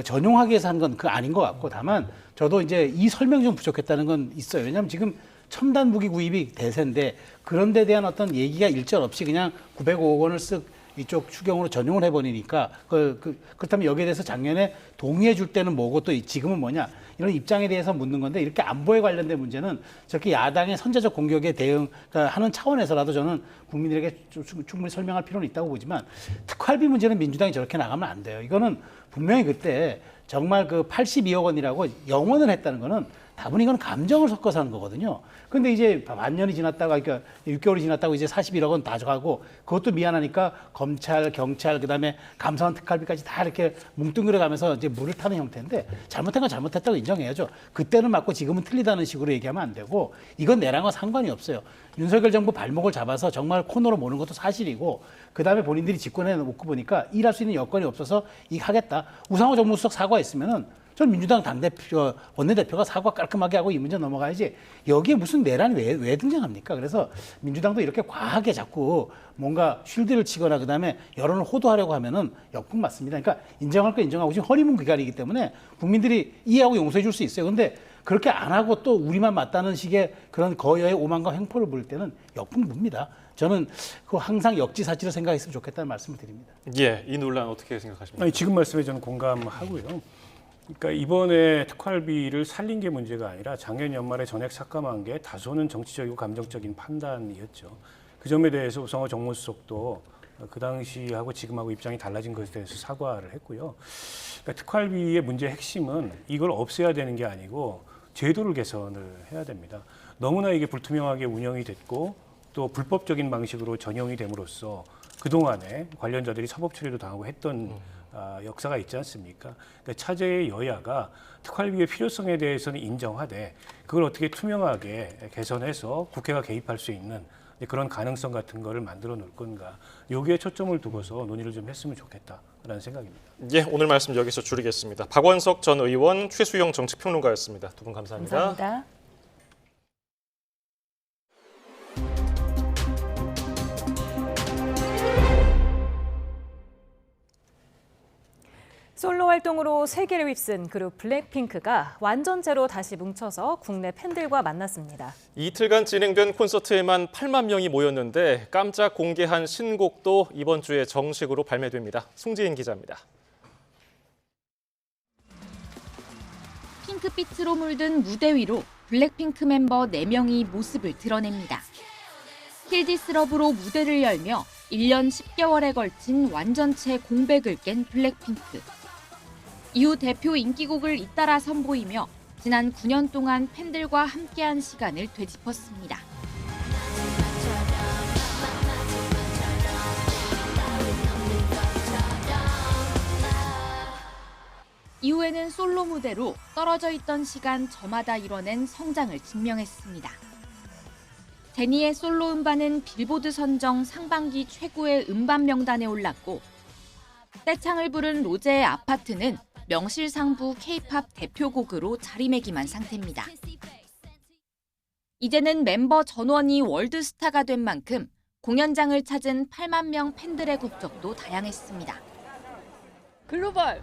전용하기 위해서 한 건 그 아닌 것 같고, 다만 저도 이제 이 설명이 좀 부족했다는 건 있어요. 왜냐하면 지금 첨단 무기 구입이 대세인데 그런 데 대한 어떤 얘기가 일절 없이 그냥 905억 원을 쓱 이쪽 추경으로 전용을 해버리니까 그렇다면 여기에 대해서 작년에 동의해 줄 때는 뭐고 또 지금은 뭐냐 이런 입장에 대해서 묻는 건데 이렇게 안보에 관련된 문제는 저렇게 야당의 선제적 공격에 대응하는 차원에서라도 저는 국민들에게 충분히 설명할 필요는 있다고 보지만 특활비 문제는 민주당이 저렇게 나가면 안 돼요. 이거는 분명히 그때 정말 그 82억 원이라고 영원을 했다는 거는 다분히 이건 감정을 섞어서 하는 거거든요. 근데 이제 반년이 지났다가, 그러니까 6개월이 지났다고 이제 41억 원 다 줘가고 그것도 미안하니까 검찰, 경찰, 그 다음에 감사원 특활비까지 다 이렇게 뭉뚱그려 가면서 이제 물을 타는 형태인데 잘못한 건 잘못했다고 인정해야죠. 그때는 맞고 지금은 틀리다는 식으로 얘기하면 안 되고 이건 내랑과 상관이 없어요. 윤석열 정부 발목을 잡아서 정말 코너로 모는 것도 사실이고 그 다음에 본인들이 집권해 놓고 보니까 일할 수 있는 여건이 없어서 하겠다. 우상호 정무수석 사과했으면은 전 민주당 당대표, 원내대표가 사과 깔끔하게 하고 이 문제 넘어가야지 여기에 무슨 내란이 왜 등장합니까? 그래서 민주당도 이렇게 과하게 자꾸 뭔가 쉴드를 치거나 그다음에 여론을 호도하려고 하면은 역풍 맞습니다. 그러니까 인정할 거 인정하고 지금 허리문 귀갈이기 때문에 국민들이 이해하고 용서해 줄 수 있어요. 근데 그렇게 안 하고 또 우리만 맞다는 식의 그런 거여의 오만과 횡포를 부릴 때는 역풍 붑니다. 저는 그 항상 역지사지로 생각했으면 좋겠다는 말씀을 드립니다. 예, 이 논란 어떻게 생각하십니까? 아니, 지금 말씀에 저는 공감하고요. 그러니까 이번에 특활비를 살린 게 문제가 아니라 작년 연말에 전액 삭감한 게 다소는 정치적이고 감정적인 판단이었죠. 그 점에 대해서 우상호 정무수석도 그 당시하고 지금하고 입장이 달라진 것에 대해서 사과를 했고요. 그러니까 특활비의 문제의 핵심은 이걸 없애야 되는 게 아니고 제도를 개선을 해야 됩니다. 너무나 이게 불투명하게 운영이 됐고 또 불법적인 방식으로 전용이 됨으로써 그동안에 관련자들이 사법 처리도 당하고 했던 역사가 있지 않습니까? 그러니까 차제의 여야가 특활비의 필요성에 대해서는 인정하되 그걸 어떻게 투명하게 개선해서 국회가 개입할 수 있는 그런 가능성 같은 거를 만들어 놓을 건가. 여기에 초점을 두고서 논의를 좀 했으면 좋겠다라는 생각입니다. 예, 오늘 말씀 여기서 줄이겠습니다. 박원석 전 의원, 최수영 정치평론가였습니다. 두 분 감사합니다. 감사합니다. 솔로 활동으로 세계를 휩쓴 그룹 블랙핑크가 완전체로 다시 뭉쳐서 국내 팬들과 만났습니다. 이틀간 진행된 콘서트에만 8만 명이 모였는데 깜짝 공개한 신곡도 이번 주에 정식으로 발매됩니다. 송지인 기자입니다. 핑크빛으로 물든 무대 위로 블랙핑크 멤버 4명이 모습을 드러냅니다. 힐디스럽으로 무대를 열며 1년 10개월에 걸친 완전체 공백을 깬 블랙핑크. 이후 대표 인기곡을 잇따라 선보이며 지난 9년 동안 팬들과 함께한 시간을 되짚었습니다. 이후에는 솔로 무대로 떨어져 있던 시간 저마다 이뤄낸 성장을 증명했습니다. 제니의 솔로 음반은 빌보드 선정 상반기 최고의 음반 명단에 올랐고 떼창을 부른 로제의 아파트는 명실상부 K-팝 대표곡으로 자리매김한 상태입니다. 이제는 멤버 전원이 월드스타가 된 만큼 공연장을 찾은 8만 명 팬들의 국적도 다양했습니다. 글로벌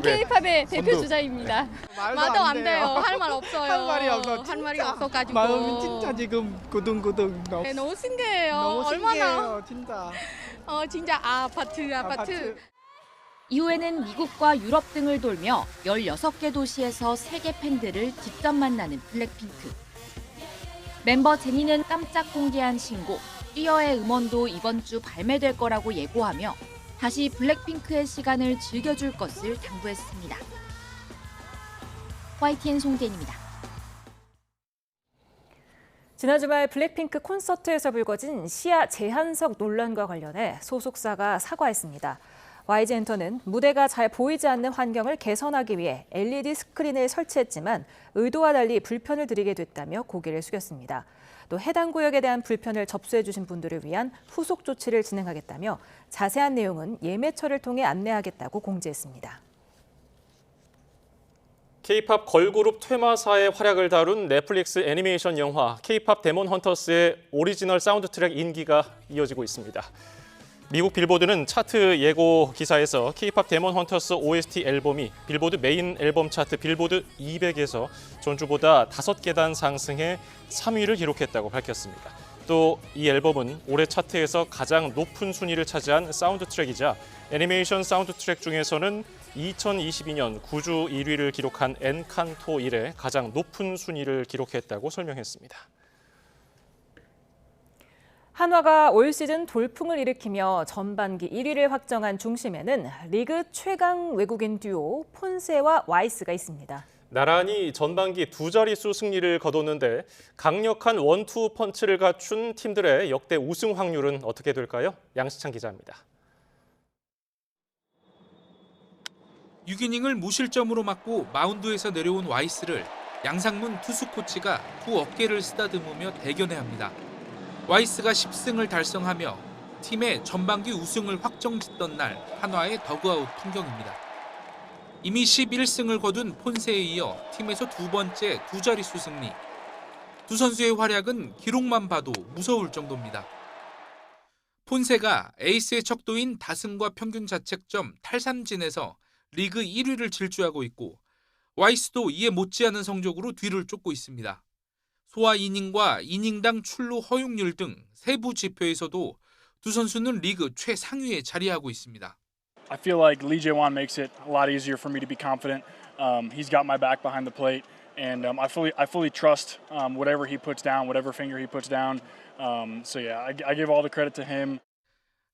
K-팝의 대표 주자입니다. 말도 안 돼요. 할 말 없어요. 할 말이 없어. 할 말이 없어가지고. 마음이 진짜 지금 구둥구둥. 네, 너무 신기해요. 너무 얼마나. 신기해요, 진짜. 진짜 아파트. 이후에는 미국과 유럽 등을 돌며 16개 도시에서 세계 팬들을 직접 만나는 블랙핑크. 멤버 제니는 깜짝 공개한 신곡 뛰어의 음원도 이번 주 발매될 거라고 예고하며 다시 블랙핑크의 시간을 즐겨줄 것을 당부했습니다. YTN 송재인입니다. 지난 주말 블랙핑크 콘서트에서 불거진 시야 제한석 논란과 관련해 소속사가 사과했습니다. YG엔터는 무대가 잘 보이지 않는 환경을 개선하기 위해 LED 스크린을 설치했지만 의도와 달리 불편을 드리게 됐다며 고개를 숙였습니다. 또 해당 구역에 대한 불편을 접수해 주신 분들을 위한 후속 조치를 진행하겠다며 자세한 내용은 예매처를 통해 안내하겠다고 공지했습니다. K-팝 걸그룹 퇴마사의 활약을 다룬 넷플릭스 애니메이션 영화 K-팝 데몬 헌터스의 오리지널 사운드 트랙 인기가 이어지고 있습니다. 미국 빌보드는 차트 예고 기사에서 K-팝 데몬 헌터스 OST 앨범이 빌보드 메인 앨범 차트 빌보드 200에서 전주보다 5계단 상승해 3위를 기록했다고 밝혔습니다. 또 이 앨범은 올해 차트에서 가장 높은 순위를 차지한 사운드 트랙이자 애니메이션 사운드 트랙 중에서는 2022년 9주 1위를 기록한 엔칸토 이래 가장 높은 순위를 기록했다고 설명했습니다. 한화가 올 시즌 돌풍을 일으키며 전반기 1위를 확정한 중심에는 리그 최강 외국인 듀오 폰세와 와이스가 있습니다. 나란히 전반기 2자릿수 승리를 거뒀는데 강력한 원투 펀치를 갖춘 팀들의 역대 우승 확률은 어떻게 될까요? 양시창 기자입니다. 6이닝을 무실점으로 막고 마운드에서 내려온 와이스를 양상문 투수 코치가 두 어깨를 쓰다듬으며 대견해 합니다. 와이스가 10승을 달성하며 팀의 전반기 우승을 확정짓던 날 한화의 더그아웃 풍경입니다. 이미 11승을 거둔 폰세에 이어 팀에서 두 번째 2자릿수 승리. 두 선수의 활약은 기록만 봐도 무서울 정도입니다. 폰세가 에이스의 척도인 다승과 평균 자책점 탈삼진에서 리그 1위를 질주하고 있고 와이스도 이에 못지않은 성적으로 뒤를 쫓고 있습니다. 소화 이닝과 이닝당 출루 허용률 등 세부 지표에서도 두 선수는 리그 최상위에 자리하고 있습니다. I feel like Lee Jae-won makes it a lot easier for me to be confident. He's got my back behind the plate, and I fully trust whatever he puts down, whatever finger he puts down. So yeah, I give all the credit to him.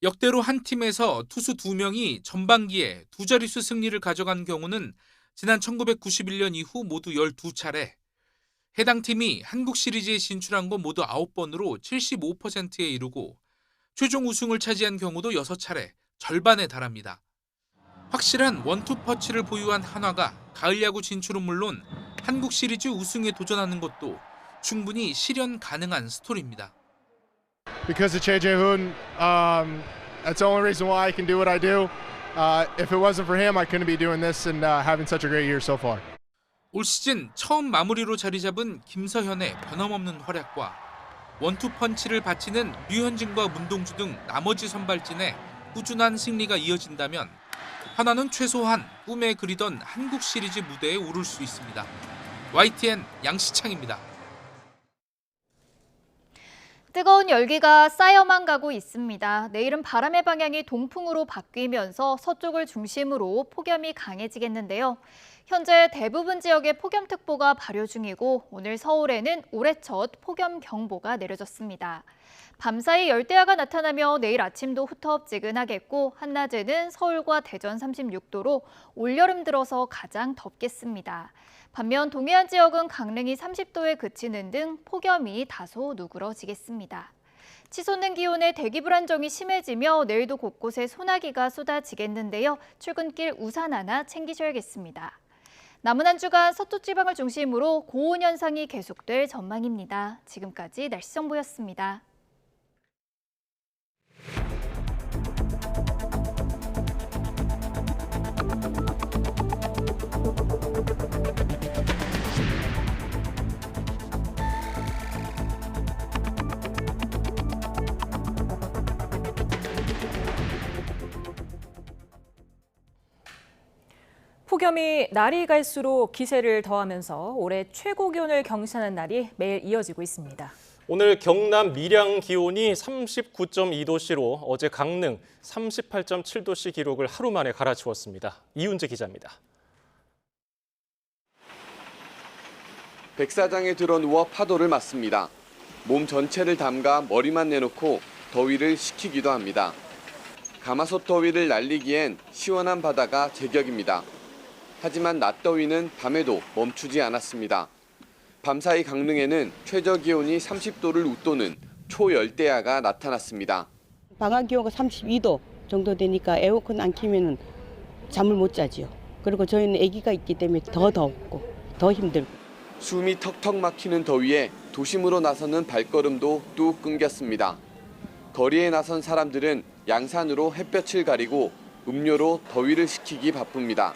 역대로 한 팀에서 투수 2명이 전반기에 2자릿수 승리를 가져간 경우는 지난 1991년 이후 모두 12차례. 해당 팀이 한국 시리즈에 진출한 건 모두 9번으로 75%에 이르고 최종 우승을 차지한 경우도 6차례, 절반에 달합니다. 확실한 원투 펀치를 보유한 한화가 가을 야구 진출은 물론 한국 시리즈 우승에 도전하는 것도 충분히 실현 가능한 스토리입니다. Because of Choi Jae-hoon, that's the only reason why I can do what I do. If it wasn't for him, I couldn't be doing this and having such a great year so far. 올 시즌 처음 마무리로 자리 잡은 김서현의 변함없는 활약과 원투 펀치를 바치는 류현진과 문동주 등 나머지 선발진의 꾸준한 승리가 이어진다면 한화는 최소한 꿈에 그리던 한국 시리즈 무대에 오를 수 있습니다. YTN 양시창입니다. 뜨거운 열기가 쌓여만 가고 있습니다. 내일은 바람의 방향이 동풍으로 바뀌면서 서쪽을 중심으로 폭염이 강해지겠는데요. 현재 대부분 지역에 폭염특보가 발효 중이고 오늘 서울에는 올해 첫 폭염경보가 내려졌습니다. 밤사이 열대야가 나타나며 내일 아침도 후텁지근하겠고 한낮에는 서울과 대전 36도로 올여름 들어서 가장 덥겠습니다. 반면 동해안 지역은 강릉이 30도에 그치는 등 폭염이 다소 누그러지겠습니다. 치솟는 기온에 대기 불안정이 심해지며 내일도 곳곳에 소나기가 쏟아지겠는데요. 출근길 우산 하나 챙기셔야겠습니다. 남은 한 주간 서쪽 지방을 중심으로 고온 현상이 계속될 전망입니다. 지금까지 날씨 정보였습니다. 폭염이 날이 갈수록 기세를 더하면서 올해 최고 기온을 경신하는 날이 매일 이어지고 있습니다. 오늘 경남 밀양 기온이 39.2도씨로 어제 강릉 38.7도씨 기록을 하루 만에 갈아치웠습니다. 이윤재 기자입니다. 백사장에 들어누워 파도를 맞습니다. 몸 전체를 담가 머리만 내놓고 더위를 식히기도 합니다. 가마솥 더위를 날리기엔 시원한 바다가 제격입니다. 하지만 낮 더위는 밤에도 멈추지 않았습니다. 밤사이 강릉에는 최저 기온이 30도를 웃도는 초열대야가 나타났습니다. 방학 기온가 32도 정도 되니까 에어컨 안 켜면 잠을 못 자지요. 그리고 저희는 아기가 있기 때문에 더 덥고 더 힘들고. 숨이 턱턱 막히는 더위에 도심으로 나서는 발걸음도 뚝 끊겼습니다. 거리에 나선 사람들은 양산으로 햇볕을 가리고 음료로 더위를 식히기 바쁩니다.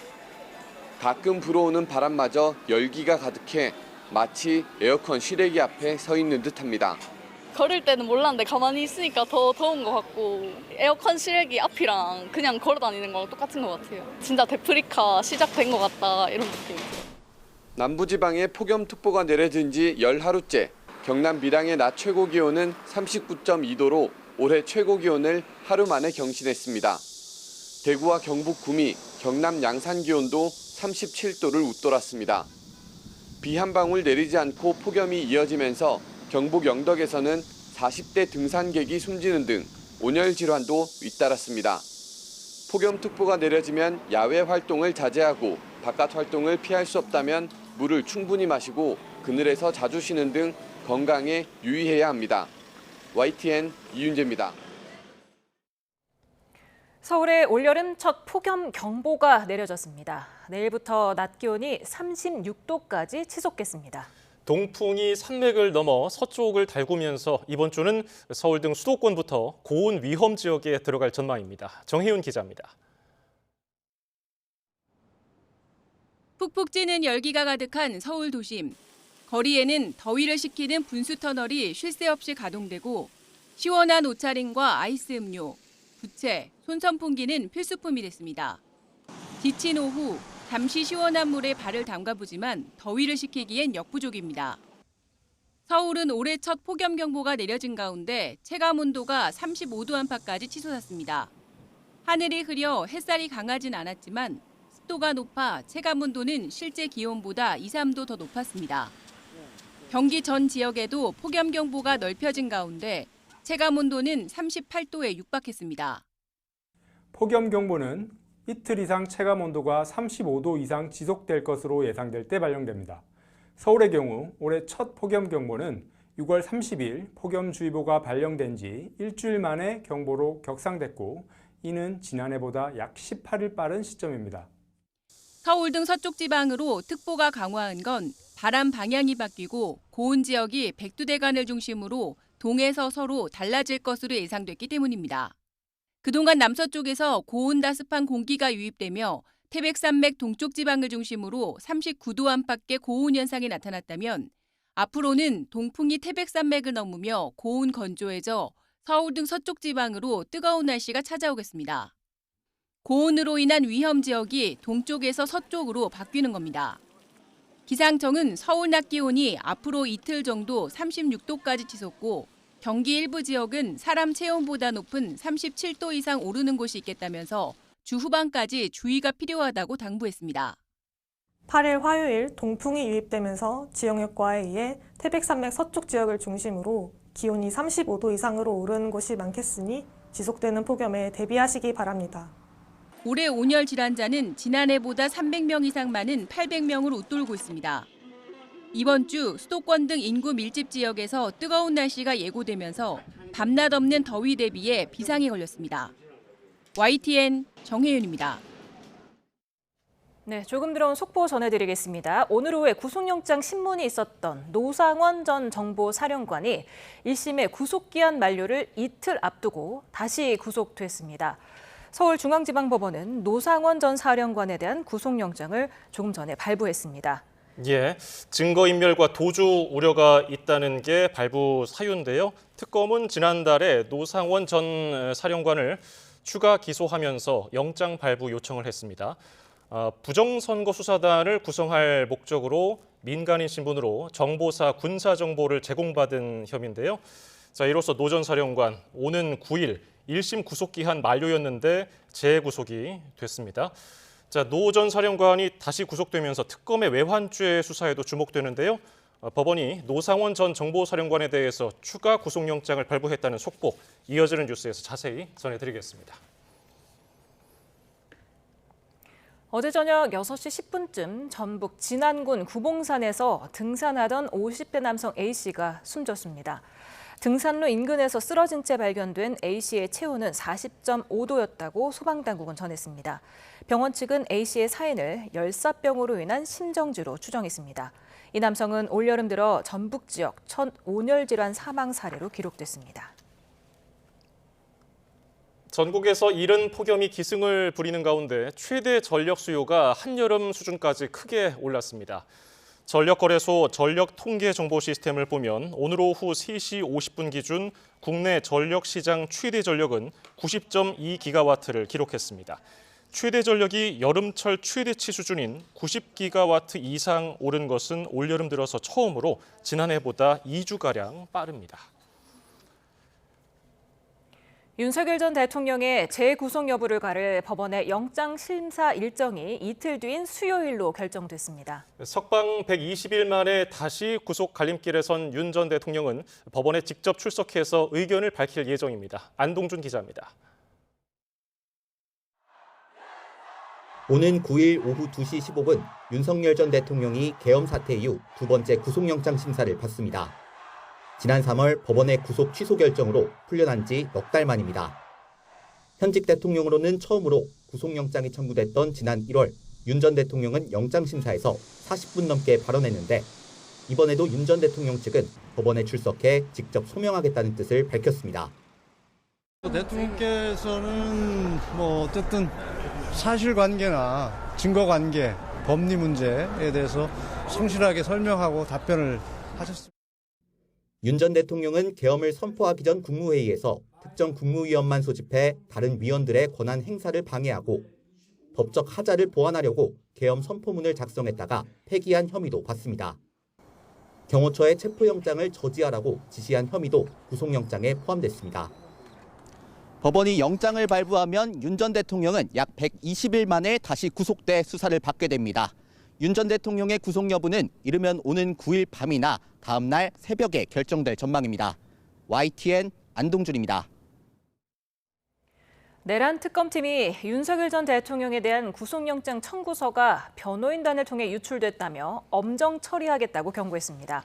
가끔 불어오는 바람마저 열기가 가득해 마치 에어컨 실외기 앞에 서 있는 듯합니다. 걸을 때는 몰랐는데 가만히 있으니까 더 더운 것 같고 에어컨 실외기 앞이랑 그냥 걸어 다니는 거랑 똑같은 것 같아요. 진짜 데프리카 시작된 것 같다 이런 느낌. 남부지방에 폭염특보가 내려진 지 열하루째. 경남 밀양의 낮 최고 기온은 39.2도로 올해 최고 기온을 하루 만에 경신했습니다. 대구와 경북 구미, 경남 양산 기온도 37도를 웃돌았습니다. 비 한 방울 내리지 않고 폭염이 이어지면서 경북 영덕에서는 40대 등산객이 숨지는 등 온열 질환도 잇따랐습니다. 폭염특보가 내려지면 야외 활동을 자제하고 바깥 활동을 피할 수 없다면 물을 충분히 마시고 그늘에서 자주 쉬는 등 건강에 유의해야 합니다. YTN 이윤재입니다. 서울에 올여름 첫 폭염 경보가 내려졌습니다. 내일부터 낮 기온이 36도까지 치솟겠습니다. 동풍이 산맥을 넘어 서쪽을 달구면서 이번 주는 서울 등 수도권부터 고온 위험 지역에 들어갈 전망입니다. 정혜윤 기자입니다. 푹푹 찌는 열기가 가득한 서울 도심. 거리에는 더위를 식히는 분수 터널이 쉴 새 없이 가동되고 시원한 옷차림과 아이스 음료, 부채, 손선풍기는 필수품이 됐습니다. 지친 오후, 잠시 시원한 물에 발을 담가보지만 더위를 식히기엔 역부족입니다. 서울은 올해 첫 폭염 경보가 내려진 가운데 체감 온도가 35도 안팎까지 치솟았습니다. 하늘이 흐려 햇살이 강하진 않았지만 습도가 높아 체감 온도는 실제 기온보다 2, 3도 더 높았습니다. 경기 전 지역에도 폭염 경보가 넓혀진 가운데 체감 온도는 38도에 육박했습니다. 폭염 경보는 이틀 이상 체감 온도가 35도 이상 지속될 것으로 예상될 때 발령됩니다. 서울의 경우 올해 첫 폭염 경보는 6월 30일 폭염주의보가 발령된 지 일주일 만에 경보로 격상됐고 이는 지난해보다 약 18일 빠른 시점입니다. 서울 등 서쪽 지방으로 특보가 강화한 건 바람 방향이 바뀌고 고온 지역이 백두대간을 중심으로 동에서 서로 달라질 것으로 예상됐기 때문입니다. 그동안 남서쪽에서 고온다 습한 공기가 유입되며 태백산맥 동쪽 지방을 중심으로 39도 안팎의 고온 현상이 나타났다면 앞으로는 동풍이 태백산맥을 넘으며 고온 건조해져 서울 등 서쪽 지방으로 뜨거운 날씨가 찾아오겠습니다. 고온으로 인한 위험 지역이 동쪽에서 서쪽으로 바뀌는 겁니다. 기상청은 서울 낮 기온이 앞으로 이틀 정도 36도까지 치솟고 경기 일부 지역은 사람 체온보다 높은 37도 이상 오르는 곳이 있겠다면서 주 후반까지 주의가 필요하다고 당부했습니다. 8일 화요일 동풍이 유입되면서 지역력과에 의해 태백산맥 서쪽 지역을 중심으로 기온이 35도 이상으로 오르는 곳이 많겠으니 지속되는 폭염에 대비하시기 바랍니다. 올해 온열 질환자는 지난해보다 300명 이상 많은 800명으로 웃돌고 있습니다. 이번 주 수도권 등 인구 밀집 지역에서 뜨거운 날씨가 예고되면서 밤낮 없는 더위 대비에 비상이 걸렸습니다. YTN 정혜윤입니다. 네, 조금 들어온 속보 전해드리겠습니다. 오늘 오후에 구속영장 신문이 있었던 노상원 전 정보사령관이 1심의 구속기한 만료를 이틀 앞두고 다시 구속됐습니다. 서울중앙지방법원은 노상원 전 사령관에 대한 구속영장을 조금 전에 발부했습니다. 예, 증거인멸과 도주 우려가 있다는 게 발부 사유인데요. 특검은 지난달에 노상원 전 사령관을 추가 기소하면서 영장 발부 요청을 했습니다. 부정선거수사단을 구성할 목적으로 민간인 신분으로 정보사 군사 정보를 제공받은 혐의인데요. 자, 이로써 노 전 사령관 오는 9일 1심 구속기한 만료였는데 재구속이 됐습니다. 자, 노 전 사령관이 다시 구속되면서 특검의 외환죄 수사에도 주목되는데요. 법원이 노상원 전 정보사령관에 대해서 추가 구속영장을 발부했다는 속보, 이어지는 뉴스에서 자세히 전해드리겠습니다. 어제 저녁 6시 10분쯤 전북 진안군 구봉산에서 등산하던 50대 남성 A씨가 숨졌습니다. 등산로 인근에서 쓰러진 채 발견된 A씨의 체온은 40.5도였다고 소방당국은 전했습니다. 병원 측은 A씨의 사인을 열사병으로 인한 심정지로 추정했습니다. 이 남성은 올여름 들어 전북 지역 첫 온열 질환 사망 사례로 기록됐습니다. 전국에서 이른 폭염이 기승을 부리는 가운데 최대 전력 수요가 한여름 수준까지 크게 올랐습니다. 전력거래소 전력통계정보 시스템을 보면 오늘 오후 3시 50분 기준 국내 전력시장 최대 전력은 90.2기가와트를 기록했습니다. 최대 전력이 여름철 최대치 수준인 90기가와트 이상 오른 것은 올여름 들어서 처음으로 지난해보다 2주가량 빠릅니다. 윤석열 전 대통령의 재구속 여부를 가를 법원의 영장 심사 일정이 이틀 뒤인 수요일로 결정됐습니다. 석방 120일 만에 다시 구속 갈림길에 선 윤 전 대통령은 법원에 직접 출석해서 의견을 밝힐 예정입니다. 안동준 기자입니다. 오는 9일 오후 2시 15분 윤석열 전 대통령이 계엄 사태 이후 두 번째 구속영장 심사를 받습니다. 지난 3월 법원의 구속 취소 결정으로 풀려난 지 넉 달 만입니다. 현직 대통령으로는 처음으로 구속영장이 청구됐던 지난 1월 윤 전 대통령은 영장심사에서 40분 넘게 발언했는데 이번에도 윤 전 대통령 측은 법원에 출석해 직접 소명하겠다는 뜻을 밝혔습니다. 대통령께서는 어쨌든 사실관계나 증거관계, 법리 문제에 대해서 성실하게 설명하고 답변을 하셨습니다. 윤 전 대통령은 계엄을 선포하기 전 국무회의에서 특정 국무위원만 소집해 다른 위원들의 권한 행사를 방해하고 법적 하자를 보완하려고 계엄 선포문을 작성했다가 폐기한 혐의도 받습니다. 경호처에 체포영장을 저지하라고 지시한 혐의도 구속영장에 포함됐습니다. 법원이 영장을 발부하면 윤 전 대통령은 약 120일 만에 다시 구속돼 수사를 받게 됩니다. 윤 전 대통령의 구속 여부는 이르면 오는 9일 밤이나 다음 날 새벽에 결정될 전망입니다. YTN 안동준입니다. 내란 특검팀이 윤석열 전 대통령에 대한 구속영장 청구서가 변호인단을 통해 유출됐다며 엄정 처리하겠다고 경고했습니다.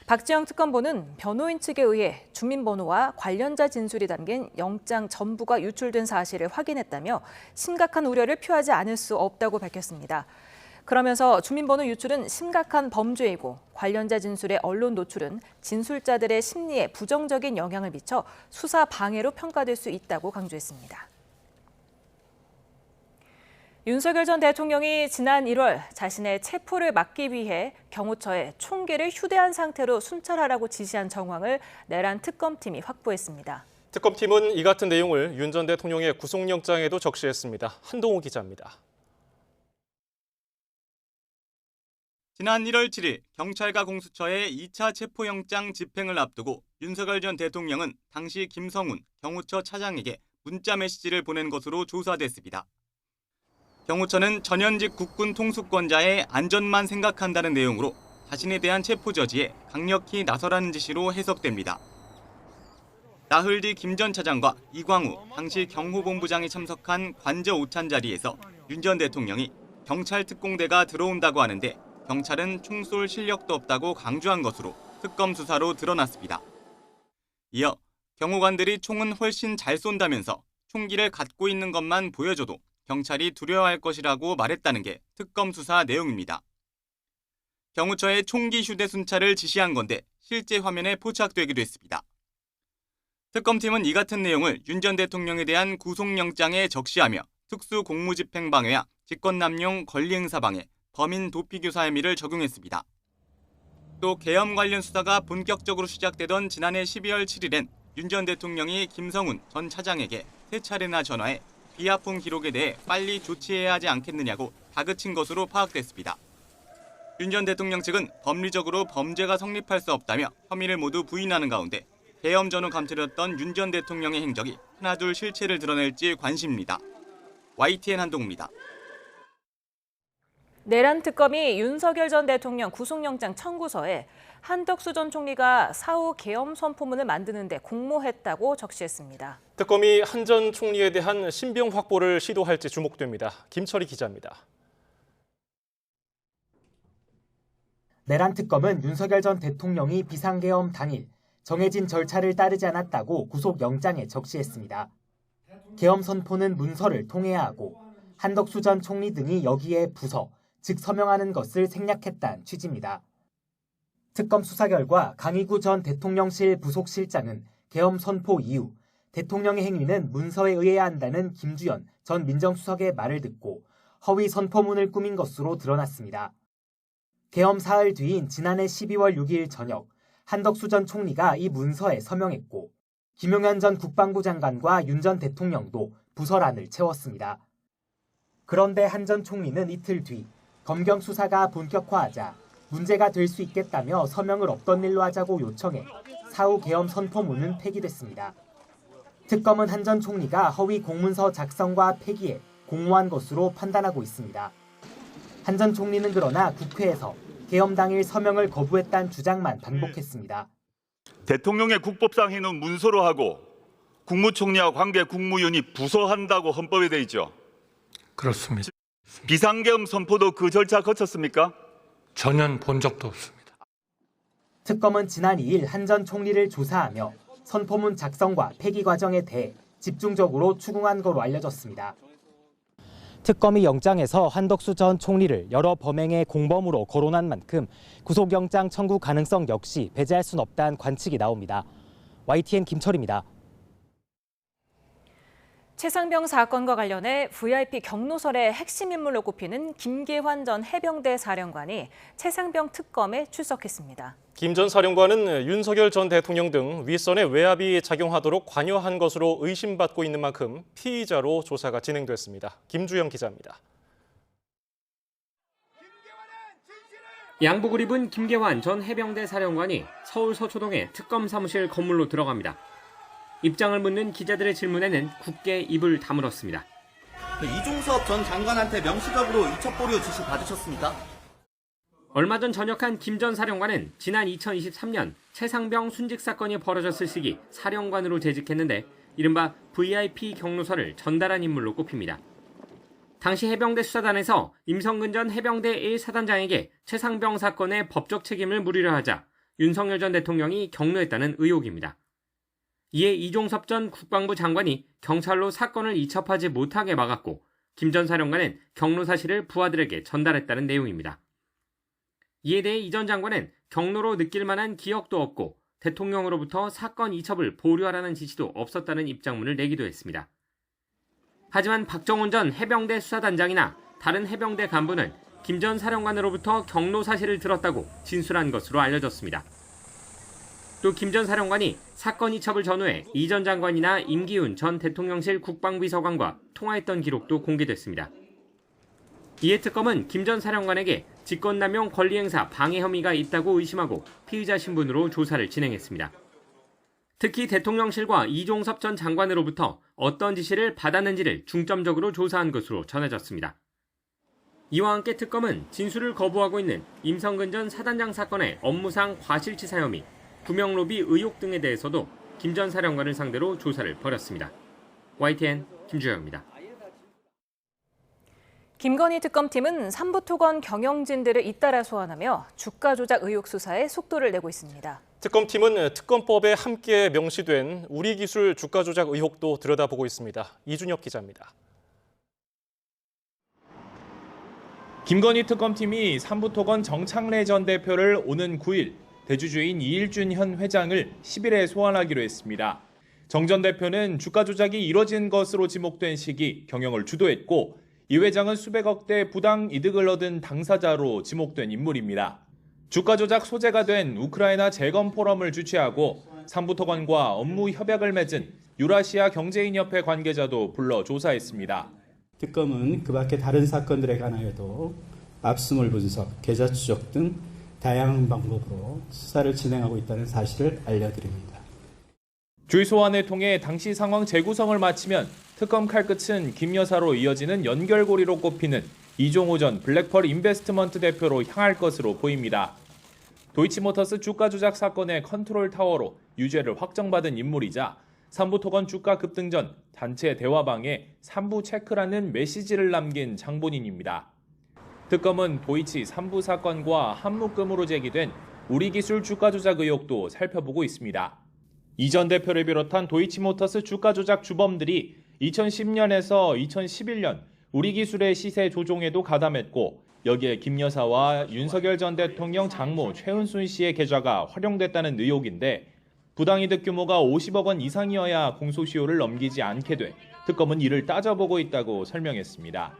박지영 특검보는 변호인 측에 의해 주민번호와 관련자 진술이 담긴 영장 전부가 유출된 사실을 확인했다며 심각한 우려를 표하지 않을 수 없다고 밝혔습니다. 그러면서 주민번호 유출은 심각한 범죄이고 관련자 진술의 언론 노출은 진술자들의 심리에 부정적인 영향을 미쳐 수사 방해로 평가될 수 있다고 강조했습니다. 윤석열 전 대통령이 지난 1월 자신의 체포를 막기 위해 경호처에 총기를 휴대한 상태로 순찰하라고 지시한 정황을 내란 특검팀이 확보했습니다. 특검팀은 이 같은 내용을 윤 전 대통령의 구속영장에도 적시했습니다. 한동호 기자입니다. 지난 1월 7일 경찰과 공수처의 2차 체포영장 집행을 앞두고 윤석열 전 대통령은 당시 김성훈 경호처 차장에게 문자 메시지를 보낸 것으로 조사됐습니다. 경호처는 전현직 국군 통수권자의 안전만 생각한다는 내용으로 자신에 대한 체포 저지에 강력히 나서라는 지시로 해석됩니다. 나흘 뒤 김 전 차장과 이광우 당시 경호본부장이 참석한 관저 오찬 자리에서 윤 전 대통령이 경찰 특공대가 들어온다고 하는데 경찰은 총 쏠 실력도 없다고 강조한 것으로 특검 수사로 드러났습니다. 이어 경호관들이 총은 훨씬 잘 쏜다면서 총기를 갖고 있는 것만 보여줘도 경찰이 두려워할 것이라고 말했다는 게 특검 수사 내용입니다. 경호처에 총기 휴대 순찰을 지시한 건데 실제 화면에 포착되기도 했습니다. 특검팀은 이 같은 내용을 윤 전 대통령에 대한 구속영장에 적시하며 특수공무집행방해와 직권남용 권리행사방해, 범인 도피교사 혐의를 적용했습니다. 또 계엄 관련 수사가 본격적으로 시작되던 지난해 12월 7일엔 윤 전 대통령이 김성훈 전 차장에게 3차례나 전화해 비하폰 기록에 대해 빨리 조치해야 하지 않겠느냐고 다그친 것으로 파악됐습니다. 윤 전 대통령 측은 법리적으로 범죄가 성립할 수 없다며 혐의를 모두 부인하는 가운데 계엄 전후 감춰렸던 윤 전 대통령의 행적이 하나둘 실체를 드러낼지 관심입니다. YTN 한동우입니다. 내란 특검이 윤석열 전 대통령 구속영장 청구서에 한덕수 전 총리가 사후 계엄 선포문을 만드는 데 공모했다고 적시했습니다. 특검이 한 전 총리에 대한 신병 확보를 시도할지 주목됩니다. 김철희 기자입니다. 내란 특검은 윤석열 전 대통령이 비상계엄 당일 정해진 절차를 따르지 않았다고 구속영장에 적시했습니다. 계엄 선포는 문서를 통해야 하고 한덕수 전 총리 등이 여기에 부서, 즉 서명하는 것을 생략했다는 취지입니다. 특검 수사 결과 강희구 전 대통령실 부속실장은 계엄 선포 이후 대통령의 행위는 문서에 의해야 한다는 김주연 전 민정수석의 말을 듣고 허위 선포문을 꾸민 것으로 드러났습니다. 계엄 사흘 뒤인 지난해 12월 6일 저녁 한덕수 전 총리가 이 문서에 서명했고 김용현 전 국방부 장관과 윤 전 대통령도 부설안을 채웠습니다. 그런데 한 전 총리는 이틀 뒤 검경 수사가 본격화하자 문제가 될 수 있겠다며 서명을 없던 일로 하자고 요청해 사후 계엄 선포문은 폐기됐습니다. 특검은 한 전 총리가 허위 공문서 작성과 폐기에 공모한 것으로 판단하고 있습니다. 한 전 총리는 그러나 국회에서 계엄 당일 서명을 거부했다는 주장만 반복했습니다. 대통령의 국법상 행위는 문서로 하고 국무총리와 관계 국무위원이 부서한다고 헌법에 돼 있죠. 그렇습니다. 비상계엄 선포도 그 절차 거쳤습니까? 전혀 본 적도 없습니다. 특검은 지난 2일 한 전 총리를 조사하며 선포문 작성과 폐기 과정에 대해 집중적으로 추궁한 거로 알려졌습니다. 특검이 영장에서 한덕수 전 총리를 여러 범행의 공범으로 거론한 만큼 구속영장 청구 가능성 역시 배제할 순 없다는 관측이 나옵니다. YTN 김철입니다. 최상병 사건과 관련해 VIP 경로설의 핵심 인물로 꼽히는 김계환 전 해병대 사령관이 최상병 특검에 출석했습니다. 김 전 사령관은 윤석열 전 대통령 등 윗선의 외압이 작용하도록 관여한 것으로 의심받고 있는 만큼 피의자로 조사가 진행됐습니다. 김주영 기자입니다. 양복을 입은 김계환 전 해병대 사령관이 서울 서초동의 특검 사무실 건물로 들어갑니다. 입장을 묻는 기자들의 질문에는 굳게 입을 다물었습니다. 이종섭 전 장관한테 명시적으로 이첩 보류 지시 받으셨습니까? 얼마 전 전역한 김 전 사령관은 지난 2023년 최상병 순직 사건이 벌어졌을 시기 사령관으로 재직했는데 이른바 VIP 경로서를 전달한 인물로 꼽힙니다. 당시 해병대 수사단에서 임성근 전 해병대 1사단장에게 최상병 사건의 법적 책임을 물으려 하자 윤석열 전 대통령이 격려했다는 의혹입니다. 이에 이종섭 전 국방부 장관이 경찰로 사건을 이첩하지 못하게 막았고 김 전 사령관은 경로 사실을 부하들에게 전달했다는 내용입니다. 이에 대해 이 전 장관은 경로로 느낄 만한 기억도 없고 대통령으로부터 사건 이첩을 보류하라는 지시도 없었다는 입장문을 내기도 했습니다. 하지만 박정훈 전 해병대 수사단장이나 다른 해병대 간부는 김 전 사령관으로부터 경로 사실을 들었다고 진술한 것으로 알려졌습니다. 또 김 전 사령관이 사건 이첩을 전후해 이 전 장관이나 임기훈 전 대통령실 국방비서관과 통화했던 기록도 공개됐습니다. 이에 특검은 김 전 사령관에게 직권남용 권리행사 방해 혐의가 있다고 의심하고 피의자 신분으로 조사를 진행했습니다. 특히 대통령실과 이종섭 전 장관으로부터 어떤 지시를 받았는지를 중점적으로 조사한 것으로 전해졌습니다. 이와 함께 특검은 진술을 거부하고 있는 임성근 전 사단장 사건의 업무상 과실치사 혐의, 구명로비 의혹 등에 대해서도 김 전 사령관을 상대로 조사를 벌였습니다. YTN 김주영입니다. 김건희 특검팀은 삼부토건 경영진들을 잇따라 소환하며 주가 조작 의혹 수사에 속도를 내고 있습니다. 특검팀은 특검법에 함께 명시된 우리기술 주가 조작 의혹도 들여다보고 있습니다. 이준혁 기자입니다. 김건희 특검팀이 삼부토건 정창래 전 대표를 오는 9일 대주주인 이일준 현 회장을 10일에 소환하기로 했습니다. 정 전 대표는 주가 조작이 이뤄진 것으로 지목된 시기 경영을 주도했고 이 회장은 수백억대 부당 이득을 얻은 당사자로 지목된 인물입니다. 주가 조작 소재가 된 우크라이나 재건 포럼을 주최하고 삼부토건과 업무 협약을 맺은 유라시아 경제인협회 관계자도 불러 조사했습니다. 특검은 그 밖에 다른 사건들에 관하여도 압수물 분석, 계좌 추적 등 다양한 방법으로 수사를 진행하고 있다는 사실을 알려드립니다. 주의 소환을 통해 당시 상황 재구성을 마치면 특검 칼끝은 김 여사로 이어지는 연결고리로 꼽히는 이종호 전 블랙펄 인베스트먼트 대표로 향할 것으로 보입니다. 도이치모터스 주가 조작 사건의 컨트롤 타워로 유죄를 확정받은 인물이자 삼부토건 주가 급등 전 단체 대화방에 3부 체크라는 메시지를 남긴 장본인입니다. 특검은 도이치 3부 사건과 한묶음으로 제기된 우리기술 주가 조작 의혹도 살펴보고 있습니다. 이 전 대표를 비롯한 도이치모터스 주가 조작 주범들이 2010년에서 2011년 우리기술의 시세 조종에도 가담했고 여기에 김 여사와 윤석열 전 대통령 장모 최은순 씨의 계좌가 활용됐다는 의혹인데 부당이득 규모가 50억 원 이상이어야 공소시효를 넘기지 않게 돼 특검은 이를 따져보고 있다고 설명했습니다.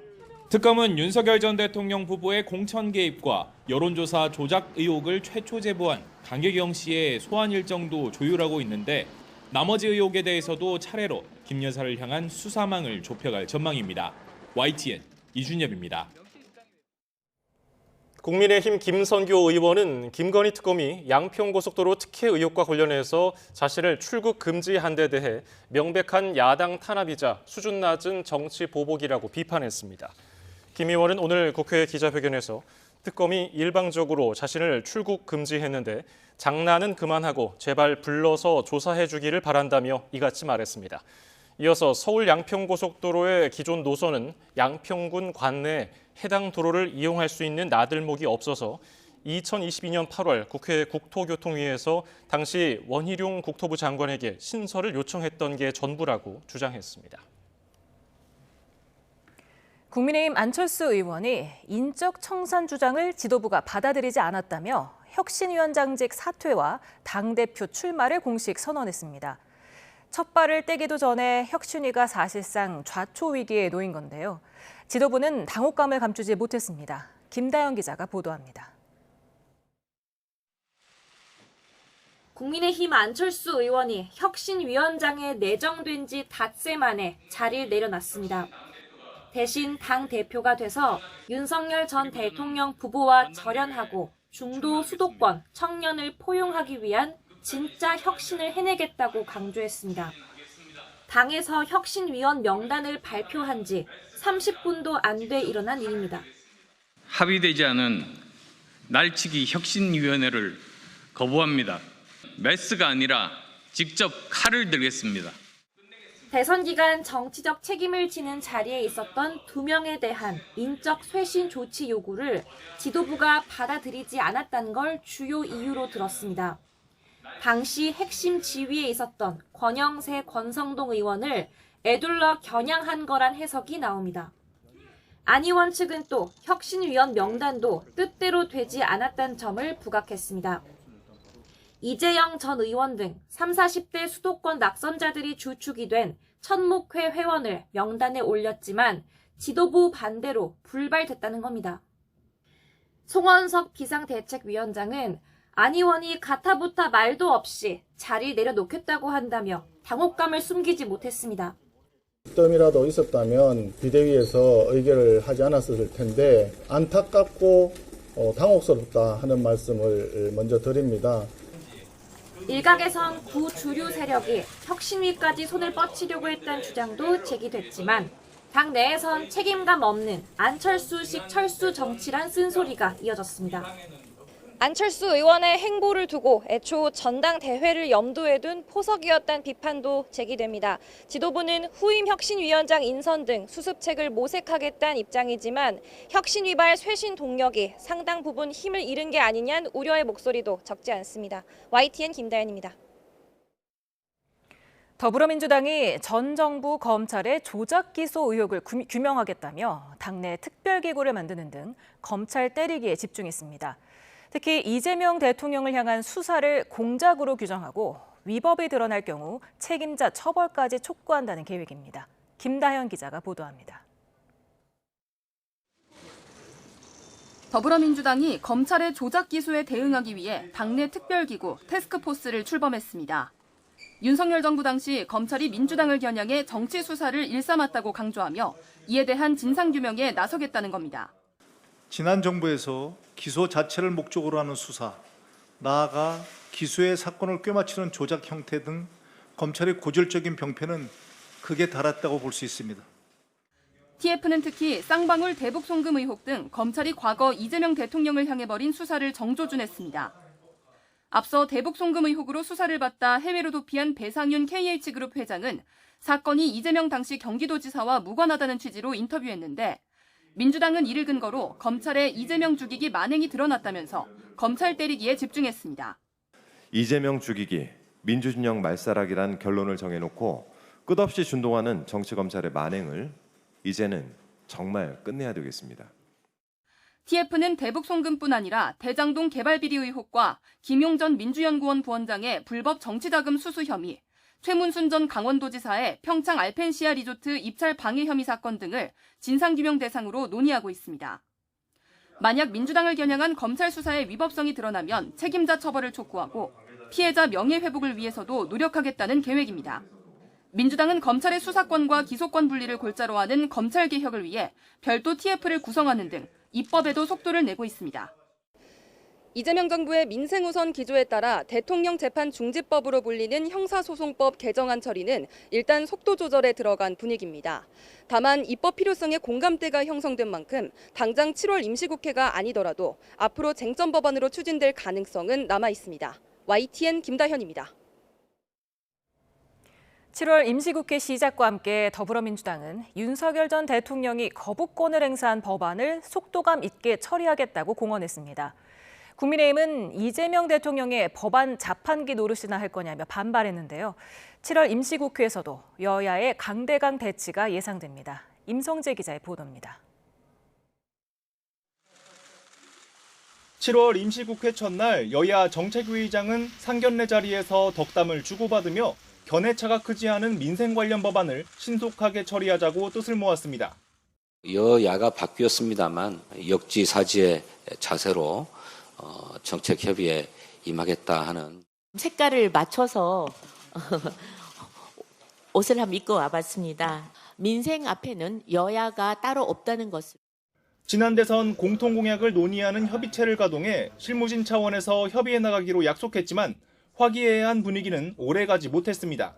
특검은 윤석열 전 대통령 부부의 공천 개입과 여론조사 조작 의혹을 최초 제보한 강혜경 씨의 소환 일정도 조율하고 있는데 나머지 의혹에 대해서도 차례로 김 여사를 향한 수사망을 좁혀갈 전망입니다. YTN 이준엽입니다. 국민의힘 김선교 의원은 김건희 특검이 양평고속도로 특혜 의혹과 관련해서 자신을 출국 금지한 데 대해 명백한 야당 탄압이자 수준 낮은 정치 보복이라고 비판했습니다. 김 의원은 오늘 국회 기자회견에서 특검이 일방적으로 자신을 출국 금지했는데 장난은 그만하고 제발 불러서 조사해 주기를 바란다며 이같이 말했습니다. 이어서 서울 양평고속도로의 기존 노선은 양평군 관내에 해당 도로를 이용할 수 있는 나들목이 없어서 2022년 8월 국회 국토교통위에서 당시 원희룡 국토부 장관에게 신설을 요청했던 게 전부라고 주장했습니다. 국민의힘 안철수 의원이 인적 청산 주장을 지도부가 받아들이지 않았다며 혁신위원장직 사퇴와 당대표 출마를 공식 선언했습니다. 첫 발을 떼기도 전에 혁신위가 사실상 좌초 위기에 놓인 건데요. 지도부는 당혹감을 감추지 못했습니다. 김다연 기자가 보도합니다. 국민의힘 안철수 의원이 혁신위원장에 내정된 지 닷새 만에 자리를 내려놨습니다. 대신 당 대표가 돼서 윤석열 전 대통령 부부와 절연하고 중도 수도권 청년을 포용하기 위한 진짜 혁신을 해내겠다고 강조했습니다. 당에서 혁신위원 명단을 발표한 지 30분도 안 돼 일어난 일입니다. 합의되지 않은 날치기 혁신위원회를 거부합니다. 메스가 아니라 직접 칼을 들겠습니다. 대선 기간 정치적 책임을 지는 자리에 있었던 2명에 대한 인적 쇄신 조치 요구를 지도부가 받아들이지 않았다는 걸 주요 이유로 들었습니다. 당시 핵심 지위에 있었던 권영세 권성동 의원을 에둘러 겨냥한 거란 해석이 나옵니다. 안 의원 측은 또 혁신위원 명단도 뜻대로 되지 않았다는 점을 부각했습니다. 이재영 전 의원 등 30, 40대 수도권 낙선자들이 주축이 된 천목회 회원을 명단에 올렸지만 지도부 반대로 불발됐다는 겁니다. 송원석 비상대책위원장은 안 의원이 가타부타 말도 없이 자리를 내려놓겠다고 한다며 당혹감을 숨기지 못했습니다. 뜸이라도 있었다면 비대위에서 의결을 하지 않았을 텐데 안타깝고 당혹스럽다 하는 말씀을 먼저 드립니다. 일각에선 구주류 세력이 혁신위까지 손을 뻗치려고 했다는 주장도 제기됐지만 당 내에선 책임감 없는 안철수식 철수 정치란 쓴소리가 이어졌습니다. 안철수 의원의 행보를 두고 애초 전당대회를 염두에 둔 포석이었다는 비판도 제기됩니다. 지도부는 후임 혁신위원장 인선 등 수습책을 모색하겠다는 입장이지만 혁신위발 쇄신 동력이 상당 부분 힘을 잃은 게 아니냐는 우려의 목소리도 적지 않습니다. YTN 김다연입니다. 더불어민주당이 전 정부 검찰의 조작 기소 의혹을 규명하겠다며 당내 특별기구를 만드는 등 검찰 때리기에 집중했습니다. 특히 이재명 대통령을 향한 수사를 공작으로 규정하고 위법이 드러날 경우 책임자 처벌까지 촉구한다는 계획입니다. 김다현 기자가 보도합니다. 더불어민주당이 검찰의 조작 기소에 대응하기 위해 당내 특별기구 태스크포스를 출범했습니다. 윤석열 정부 당시 검찰이 민주당을 겨냥해 정치 수사를 일삼았다고 강조하며 이에 대한 진상규명에 나서겠다는 겁니다. 지난 정부에서 기소 자체를 목적으로 하는 수사, 나아가 기소의 사건을 꿰맞추는 조작 형태 등 검찰의 고질적인 병폐는 극에 달했다고 볼 수 있습니다. TF는 특히 쌍방울 대북 송금 의혹 등 검찰이 과거 이재명 대통령을 향해 벌인 수사를 정조준했습니다. 앞서 대북 송금 의혹으로 수사를 받다 해외로 도피한 배상윤 KH그룹 회장은 사건이 이재명 당시 경기도지사와 무관하다는 취지로 인터뷰했는데 민주당은 이를 근거로 검찰의 이재명 죽이기 만행이 드러났다면서 검찰 때리기에 집중했습니다. 이재명 죽이기, 민주진영 말살하기란 결론을 정해놓고 끝없이 준동하는 정치검찰의 만행을 이제는 정말 끝내야 되겠습니다. TF는 대북 송금뿐 아니라 대장동 개발 비리 의혹과 김용 전 민주연구원 부원장의 불법 정치자금 수수 혐의, 최문순 전 강원도지사의 평창 알펜시아 리조트 입찰 방해 혐의 사건 등을 진상규명 대상으로 논의하고 있습니다. 만약 민주당을 겨냥한 검찰 수사의 위법성이 드러나면 책임자 처벌을 촉구하고 피해자 명예회복을 위해서도 노력하겠다는 계획입니다. 민주당은 검찰의 수사권과 기소권 분리를 골자로 하는 검찰 개혁을 위해 별도 TF를 구성하는 등 입법에도 속도를 내고 있습니다. 이재명 정부의 민생 우선 기조에 따라 대통령 재판 중지법으로 불리는 형사소송법 개정안 처리는 일단 속도 조절에 들어간 분위기입니다. 다만 입법 필요성에 공감대가 형성된 만큼 당장 7월 임시국회가 아니더라도 앞으로 쟁점 법안으로 추진될 가능성은 남아 있습니다. YTN 김다현입니다. 7월 임시국회 시작과 함께 더불어민주당은 윤석열 전 대통령이 거부권을 행사한 법안을 속도감 있게 처리하겠다고 공언했습니다. 국민의힘은 이재명 대통령의 법안 자판기 노릇이나 할 거냐며 반발했는데요. 7월 임시국회에서도 여야의 강대강 대치가 예상됩니다. 임성재 기자의 보도입니다. 7월 임시국회 첫날 여야 정책위의장은 상견례 자리에서 덕담을 주고받으며 견해차가 크지 않은 민생 관련 법안을 신속하게 처리하자고 뜻을 모았습니다. 여야가 바뀌었습니다만 역지사지의 자세로 정책 협의에 임하겠다 하는 색깔을 맞춰서 옷을 한번 입고 와봤습니다. 민생 앞에는 여야가 따로 없다는 것을. 지난 대선 공통공약을 논의하는 협의체를 가동해 실무진 차원에서 협의해 나가기로 약속했지만 화기애애한 분위기는 오래가지 못했습니다.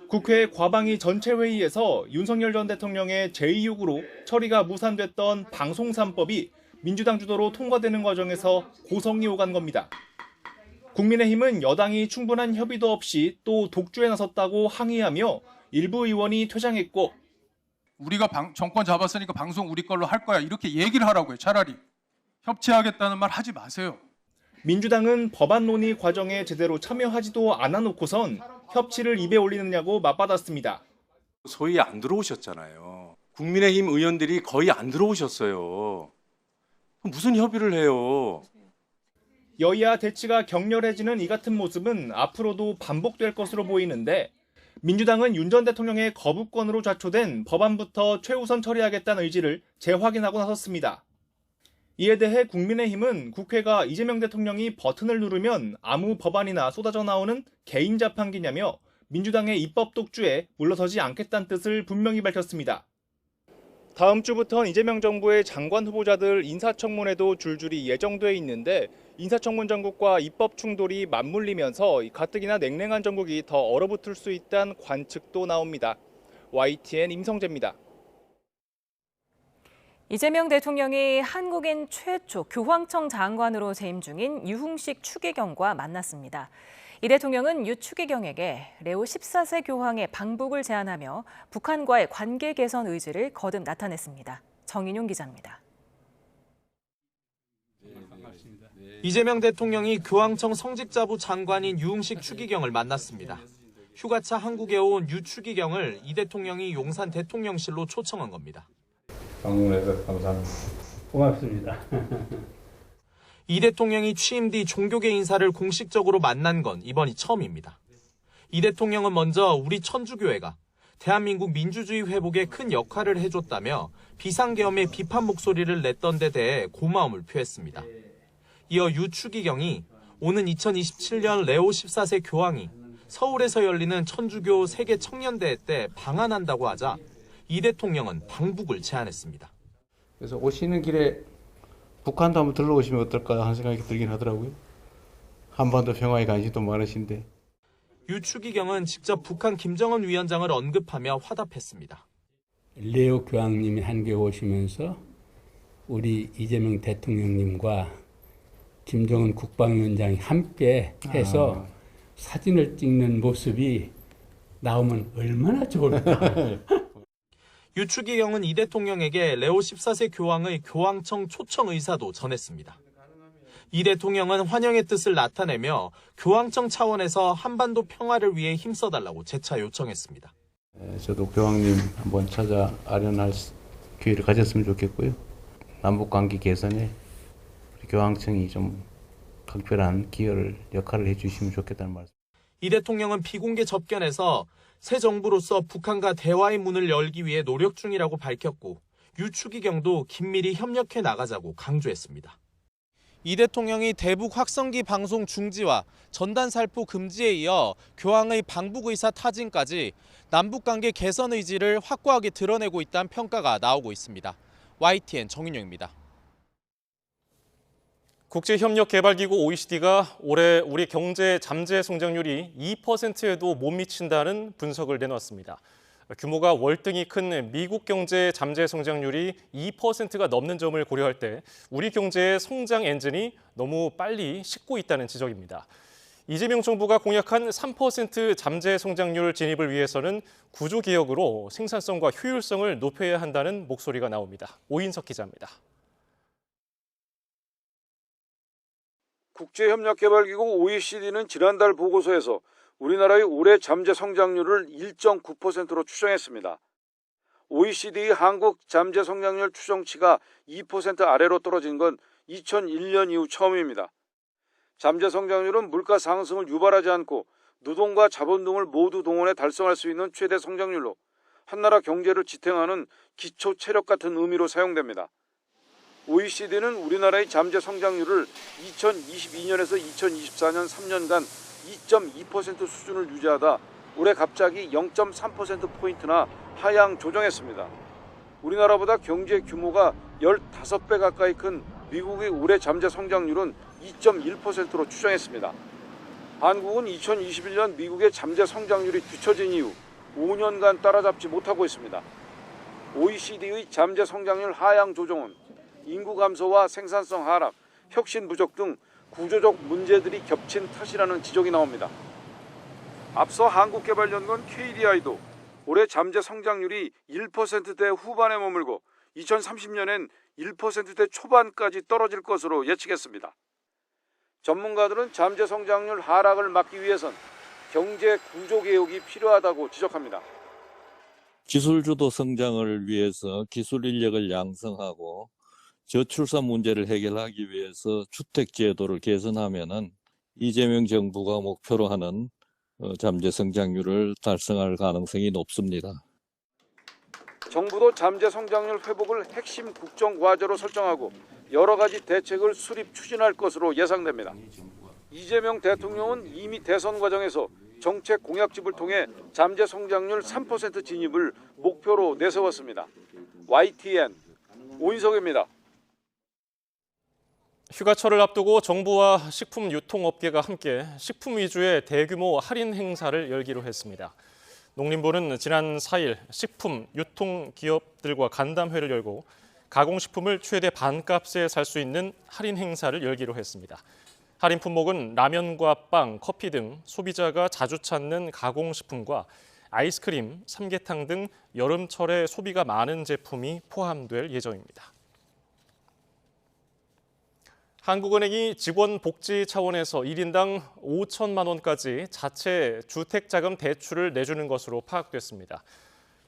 국회 과방위 전체회의에서 윤석열 전 대통령의 제2요구로 처리가 무산됐던 방송 3법이 민주당 주도로 통과되는 과정에서 고성이 오간 겁니다. 국민의힘은 여당이 충분한 협의도 없이 또 독주에 나섰다고 항의하며 일부 의원이 퇴장했고 우리가 정권 잡았으니까 방송 우리 걸로 할 거야 이렇게 얘기를 하라고요. 차라리 협치하겠다는 말 하지 마세요. 민주당은 법안 논의 과정에 제대로 참여하지도 않아놓고선 협치를 입에 올리느냐고 맞받았습니다. 소위 안 들어오셨잖아요. 국민의힘 의원들이 거의 안 들어오셨어요. 무슨 협의를 해요? 여야 대치가 격렬해지는 이 같은 모습은 앞으로도 반복될 것으로 보이는데 민주당은 윤 전 대통령의 거부권으로 좌초된 법안부터 최우선 처리하겠다는 의지를 재확인하고 나섰습니다. 이에 대해 국민의힘은 국회가 이재명 대통령이 버튼을 누르면 아무 법안이나 쏟아져 나오는 개인 자판기냐며 민주당의 입법 독주에 물러서지 않겠다는 뜻을 분명히 밝혔습니다. 다음 주부터는 이재명 정부의 장관 후보자들 인사청문회도 줄줄이 예정돼 있는데 인사청문 전국과 입법 충돌이 맞물리면서 가뜩이나 냉랭한 전국이 더 얼어붙을 수 있다는 관측도 나옵니다. YTN 임성재입니다. 이재명 대통령이 한국인 최초 교황청 장관으로 재임 중인 유흥식 추기경과 만났습니다. 이 대통령은 유 추기경에게 레오 14세 교황의 방북을 제안하며 북한과의 관계 개선 의지를 거듭 나타냈습니다. 정인용 기자입니다. 이재명 대통령이 교황청 성직자부 장관인 유흥식 추기경을 만났습니다. 휴가차 한국에 온 유 추기경을 이 대통령이 용산 대통령실로 초청한 겁니다. 방문해서 감사합니다. 고맙습니다. 이 대통령이 취임 뒤 종교계 인사를 공식적으로 만난 건 이번이 처음입니다. 이 대통령은 먼저 우리 천주교회가 대한민국 민주주의 회복에 큰 역할을 해줬다며 비상계엄의 비판 목소리를 냈던 데 대해 고마움을 표했습니다. 이어 유 추기경이 오는 2027년 레오 14세 교황이 서울에서 열리는 천주교 세계 청년대회 때 방한한다고 하자 이 대통령은 방북을 제안했습니다. 그래서 오시는 길에 북한도 한번 들러오시면 어떨까 하는 생각이 들긴 하더라고요. 한반도 평화에 관심도 많으신데. 유 추기경은 직접 북한 김정은 위원장을 언급하며 화답했습니다. 레오 교황님이 한국에 오시면서 우리 이재명 대통령님과 김정은 국방위원장이 함께 해서 사진을 찍는 모습이 나오면 얼마나 좋을까. 유 추기경은 이 대통령에게 레오 14세 교황의 교황청 초청 의사도 전했습니다. 이 대통령은 환영의 뜻을 나타내며 교황청 차원에서 한반도 평화를 위해 힘써달라고 재차 요청했습니다. 저도 교황님 한번 찾아 아련할 기회를 가졌으면 좋겠고요. 남북관계 개선에 우리 교황청이 좀 각별한 기여를 역할을 해주시면 좋겠다는 말씀. 이 대통령은 비공개 접견에서 새 정부로서 북한과 대화의 문을 열기 위해 노력 중이라고 밝혔고 유추기경도 긴밀히 협력해 나가자고 강조했습니다. 이 대통령이 대북 확성기 방송 중지와 전단 살포 금지에 이어 교황의 방북 의사 타진까지 남북관계 개선 의지를 확고하게 드러내고 있다는 평가가 나오고 있습니다. YTN 정윤영입니다. 국제협력개발기구 OECD가 올해 우리 경제 잠재 성장률이 2%에도 못 미친다는 분석을 내놨습니다. 규모가 월등히 큰 미국 경제 잠재 성장률이 2%가 넘는 점을 고려할 때 우리 경제의 성장 엔진이 너무 빨리 식고 있다는 지적입니다. 이재명 정부가 공약한 3% 잠재 성장률 진입을 위해서는 구조개혁으로 생산성과 효율성을 높여야 한다는 목소리가 나옵니다. 오인석 기자입니다. 국제협력개발기구 OECD는 지난달 보고서에서 우리나라의 올해 잠재 성장률을 1.9%로 추정했습니다. OECD의 한국 잠재 성장률 추정치가 2% 아래로 떨어진 건 2001년 이후 처음입니다. 잠재 성장률은 물가 상승을 유발하지 않고 노동과 자본 등을 모두 동원해 달성할 수 있는 최대 성장률로 한나라 경제를 지탱하는 기초 체력 같은 의미로 사용됩니다. OECD는 우리나라의 잠재 성장률을 2022년에서 2024년 3년간 2.2% 수준을 유지하다 올해 갑자기 0.3%포인트나 하향 조정했습니다. 우리나라보다 경제 규모가 15배 가까이 큰 미국의 올해 잠재 성장률은 2.1%로 추정했습니다. 한국은 2021년 미국의 잠재 성장률이 뒤처진 이후 5년간 따라잡지 못하고 있습니다. OECD의 잠재 성장률 하향 조정은 인구 감소와 생산성 하락, 혁신 부족 등 구조적 문제들이 겹친 탓이라는 지적이 나옵니다. 앞서 한국개발연구원 KDI도 올해 잠재 성장률이 1%대 후반에 머물고 2030년엔 1%대 초반까지 떨어질 것으로 예측했습니다. 전문가들은 잠재 성장률 하락을 막기 위해선 경제 구조개혁이 필요하다고 지적합니다. 기술주도 성장을 위해서 기술 인력을 양성하고 저출산 문제를 해결하기 위해서 주택제도를 개선하면은 이재명 정부가 목표로 하는 잠재 성장률을 달성할 가능성이 높습니다. 정부도 잠재 성장률 회복을 핵심 국정 과제로 설정하고 여러 가지 대책을 수립 추진할 것으로 예상됩니다. 이재명 대통령은 이미 대선 과정에서 정책 공약집을 통해 잠재 성장률 3% 진입을 목표로 내세웠습니다. YTN 오인석입니다. 휴가철을 앞두고 정부와 식품 유통업계가 함께 식품 위주의 대규모 할인 행사를 열기로 했습니다. 농림부는 지난 4일 식품 유통기업들과 간담회를 열고 가공식품을 최대 반값에 살 수 있는 할인 행사를 열기로 했습니다. 할인 품목은 라면과 빵, 커피 등 소비자가 자주 찾는 가공식품과 아이스크림, 삼계탕 등 여름철에 소비가 많은 제품이 포함될 예정입니다. 한국은행이 직원 복지 차원에서 1인당 5천만 원까지 자체 주택자금 대출을 내주는 것으로 파악됐습니다.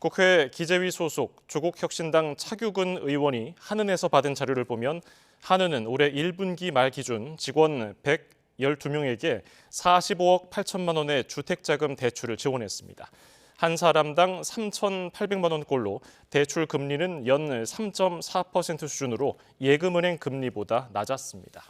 국회 기재위 소속 조국혁신당 차규근 의원이 한은에서 받은 자료를 보면 한은은 올해 1분기 말 기준 직원 112명에게 45억 8천만 원의 주택자금 대출을 지원했습니다. 한 사람당 3,800만 원꼴로 대출 금리는 연 3.4% 수준으로 예금은행 금리보다 낮았습니다.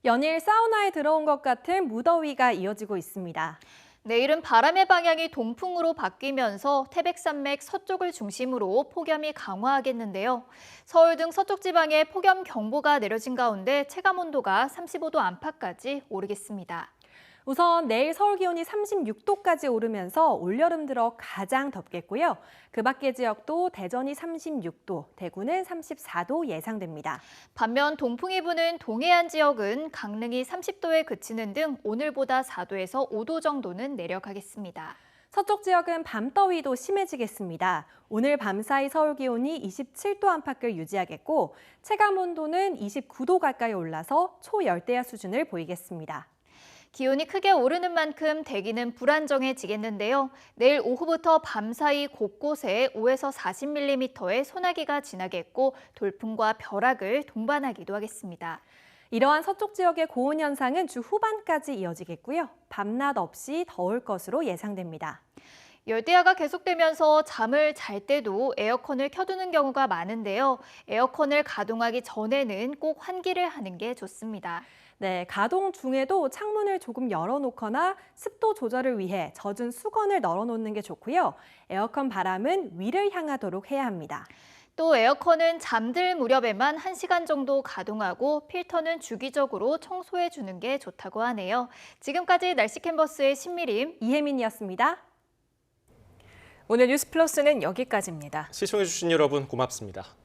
연일 사우나에 들어온 것 같은 무더위가 이어지고 있습니다. 내일은 바람의 방향이 동풍으로 바뀌면서 태백산맥 서쪽을 중심으로 폭염이 강화하겠는데요. 서울 등 서쪽 지방에 폭염경보가 내려진 가운데 체감온도가 35도 안팎까지 오르겠습니다. 우선 내일 서울 기온이 36도까지 오르면서 올여름 들어 가장 덥겠고요. 그 밖의 지역도 대전이 36도, 대구는 34도 예상됩니다. 반면 동풍이 부는 동해안 지역은 강릉이 30도에 그치는 등 오늘보다 4도에서 5도 정도는 내려가겠습니다. 서쪽 지역은 밤더위도 심해지겠습니다. 오늘 밤사이 서울 기온이 27도 안팎을 유지하겠고 체감 온도는 29도 가까이 올라서 초열대야 수준을 보이겠습니다. 기온이 크게 오르는 만큼 대기는 불안정해지겠는데요. 내일 오후부터 밤사이 곳곳에 5에서 40mm의 소나기가 지나겠고 돌풍과 벼락을 동반하기도 하겠습니다. 이러한 서쪽 지역의 고온 현상은 주 후반까지 이어지겠고요. 밤낮 없이 더울 것으로 예상됩니다. 열대야가 계속되면서 잠을 잘 때도 에어컨을 켜두는 경우가 많은데요. 에어컨을 가동하기 전에는 꼭 환기를 하는 게 좋습니다. 네, 가동 중에도 창문을 조금 열어놓거나 습도 조절을 위해 젖은 수건을 널어놓는 게 좋고요. 에어컨 바람은 위를 향하도록 해야 합니다. 또 에어컨은 잠들 무렵에만 1시간 정도 가동하고 필터는 주기적으로 청소해 주는 게 좋다고 하네요. 지금까지 날씨 캔버스의 신미림, 이혜민이었습니다. 오늘 뉴스 플러스는 여기까지입니다. 시청해주신 여러분 고맙습니다.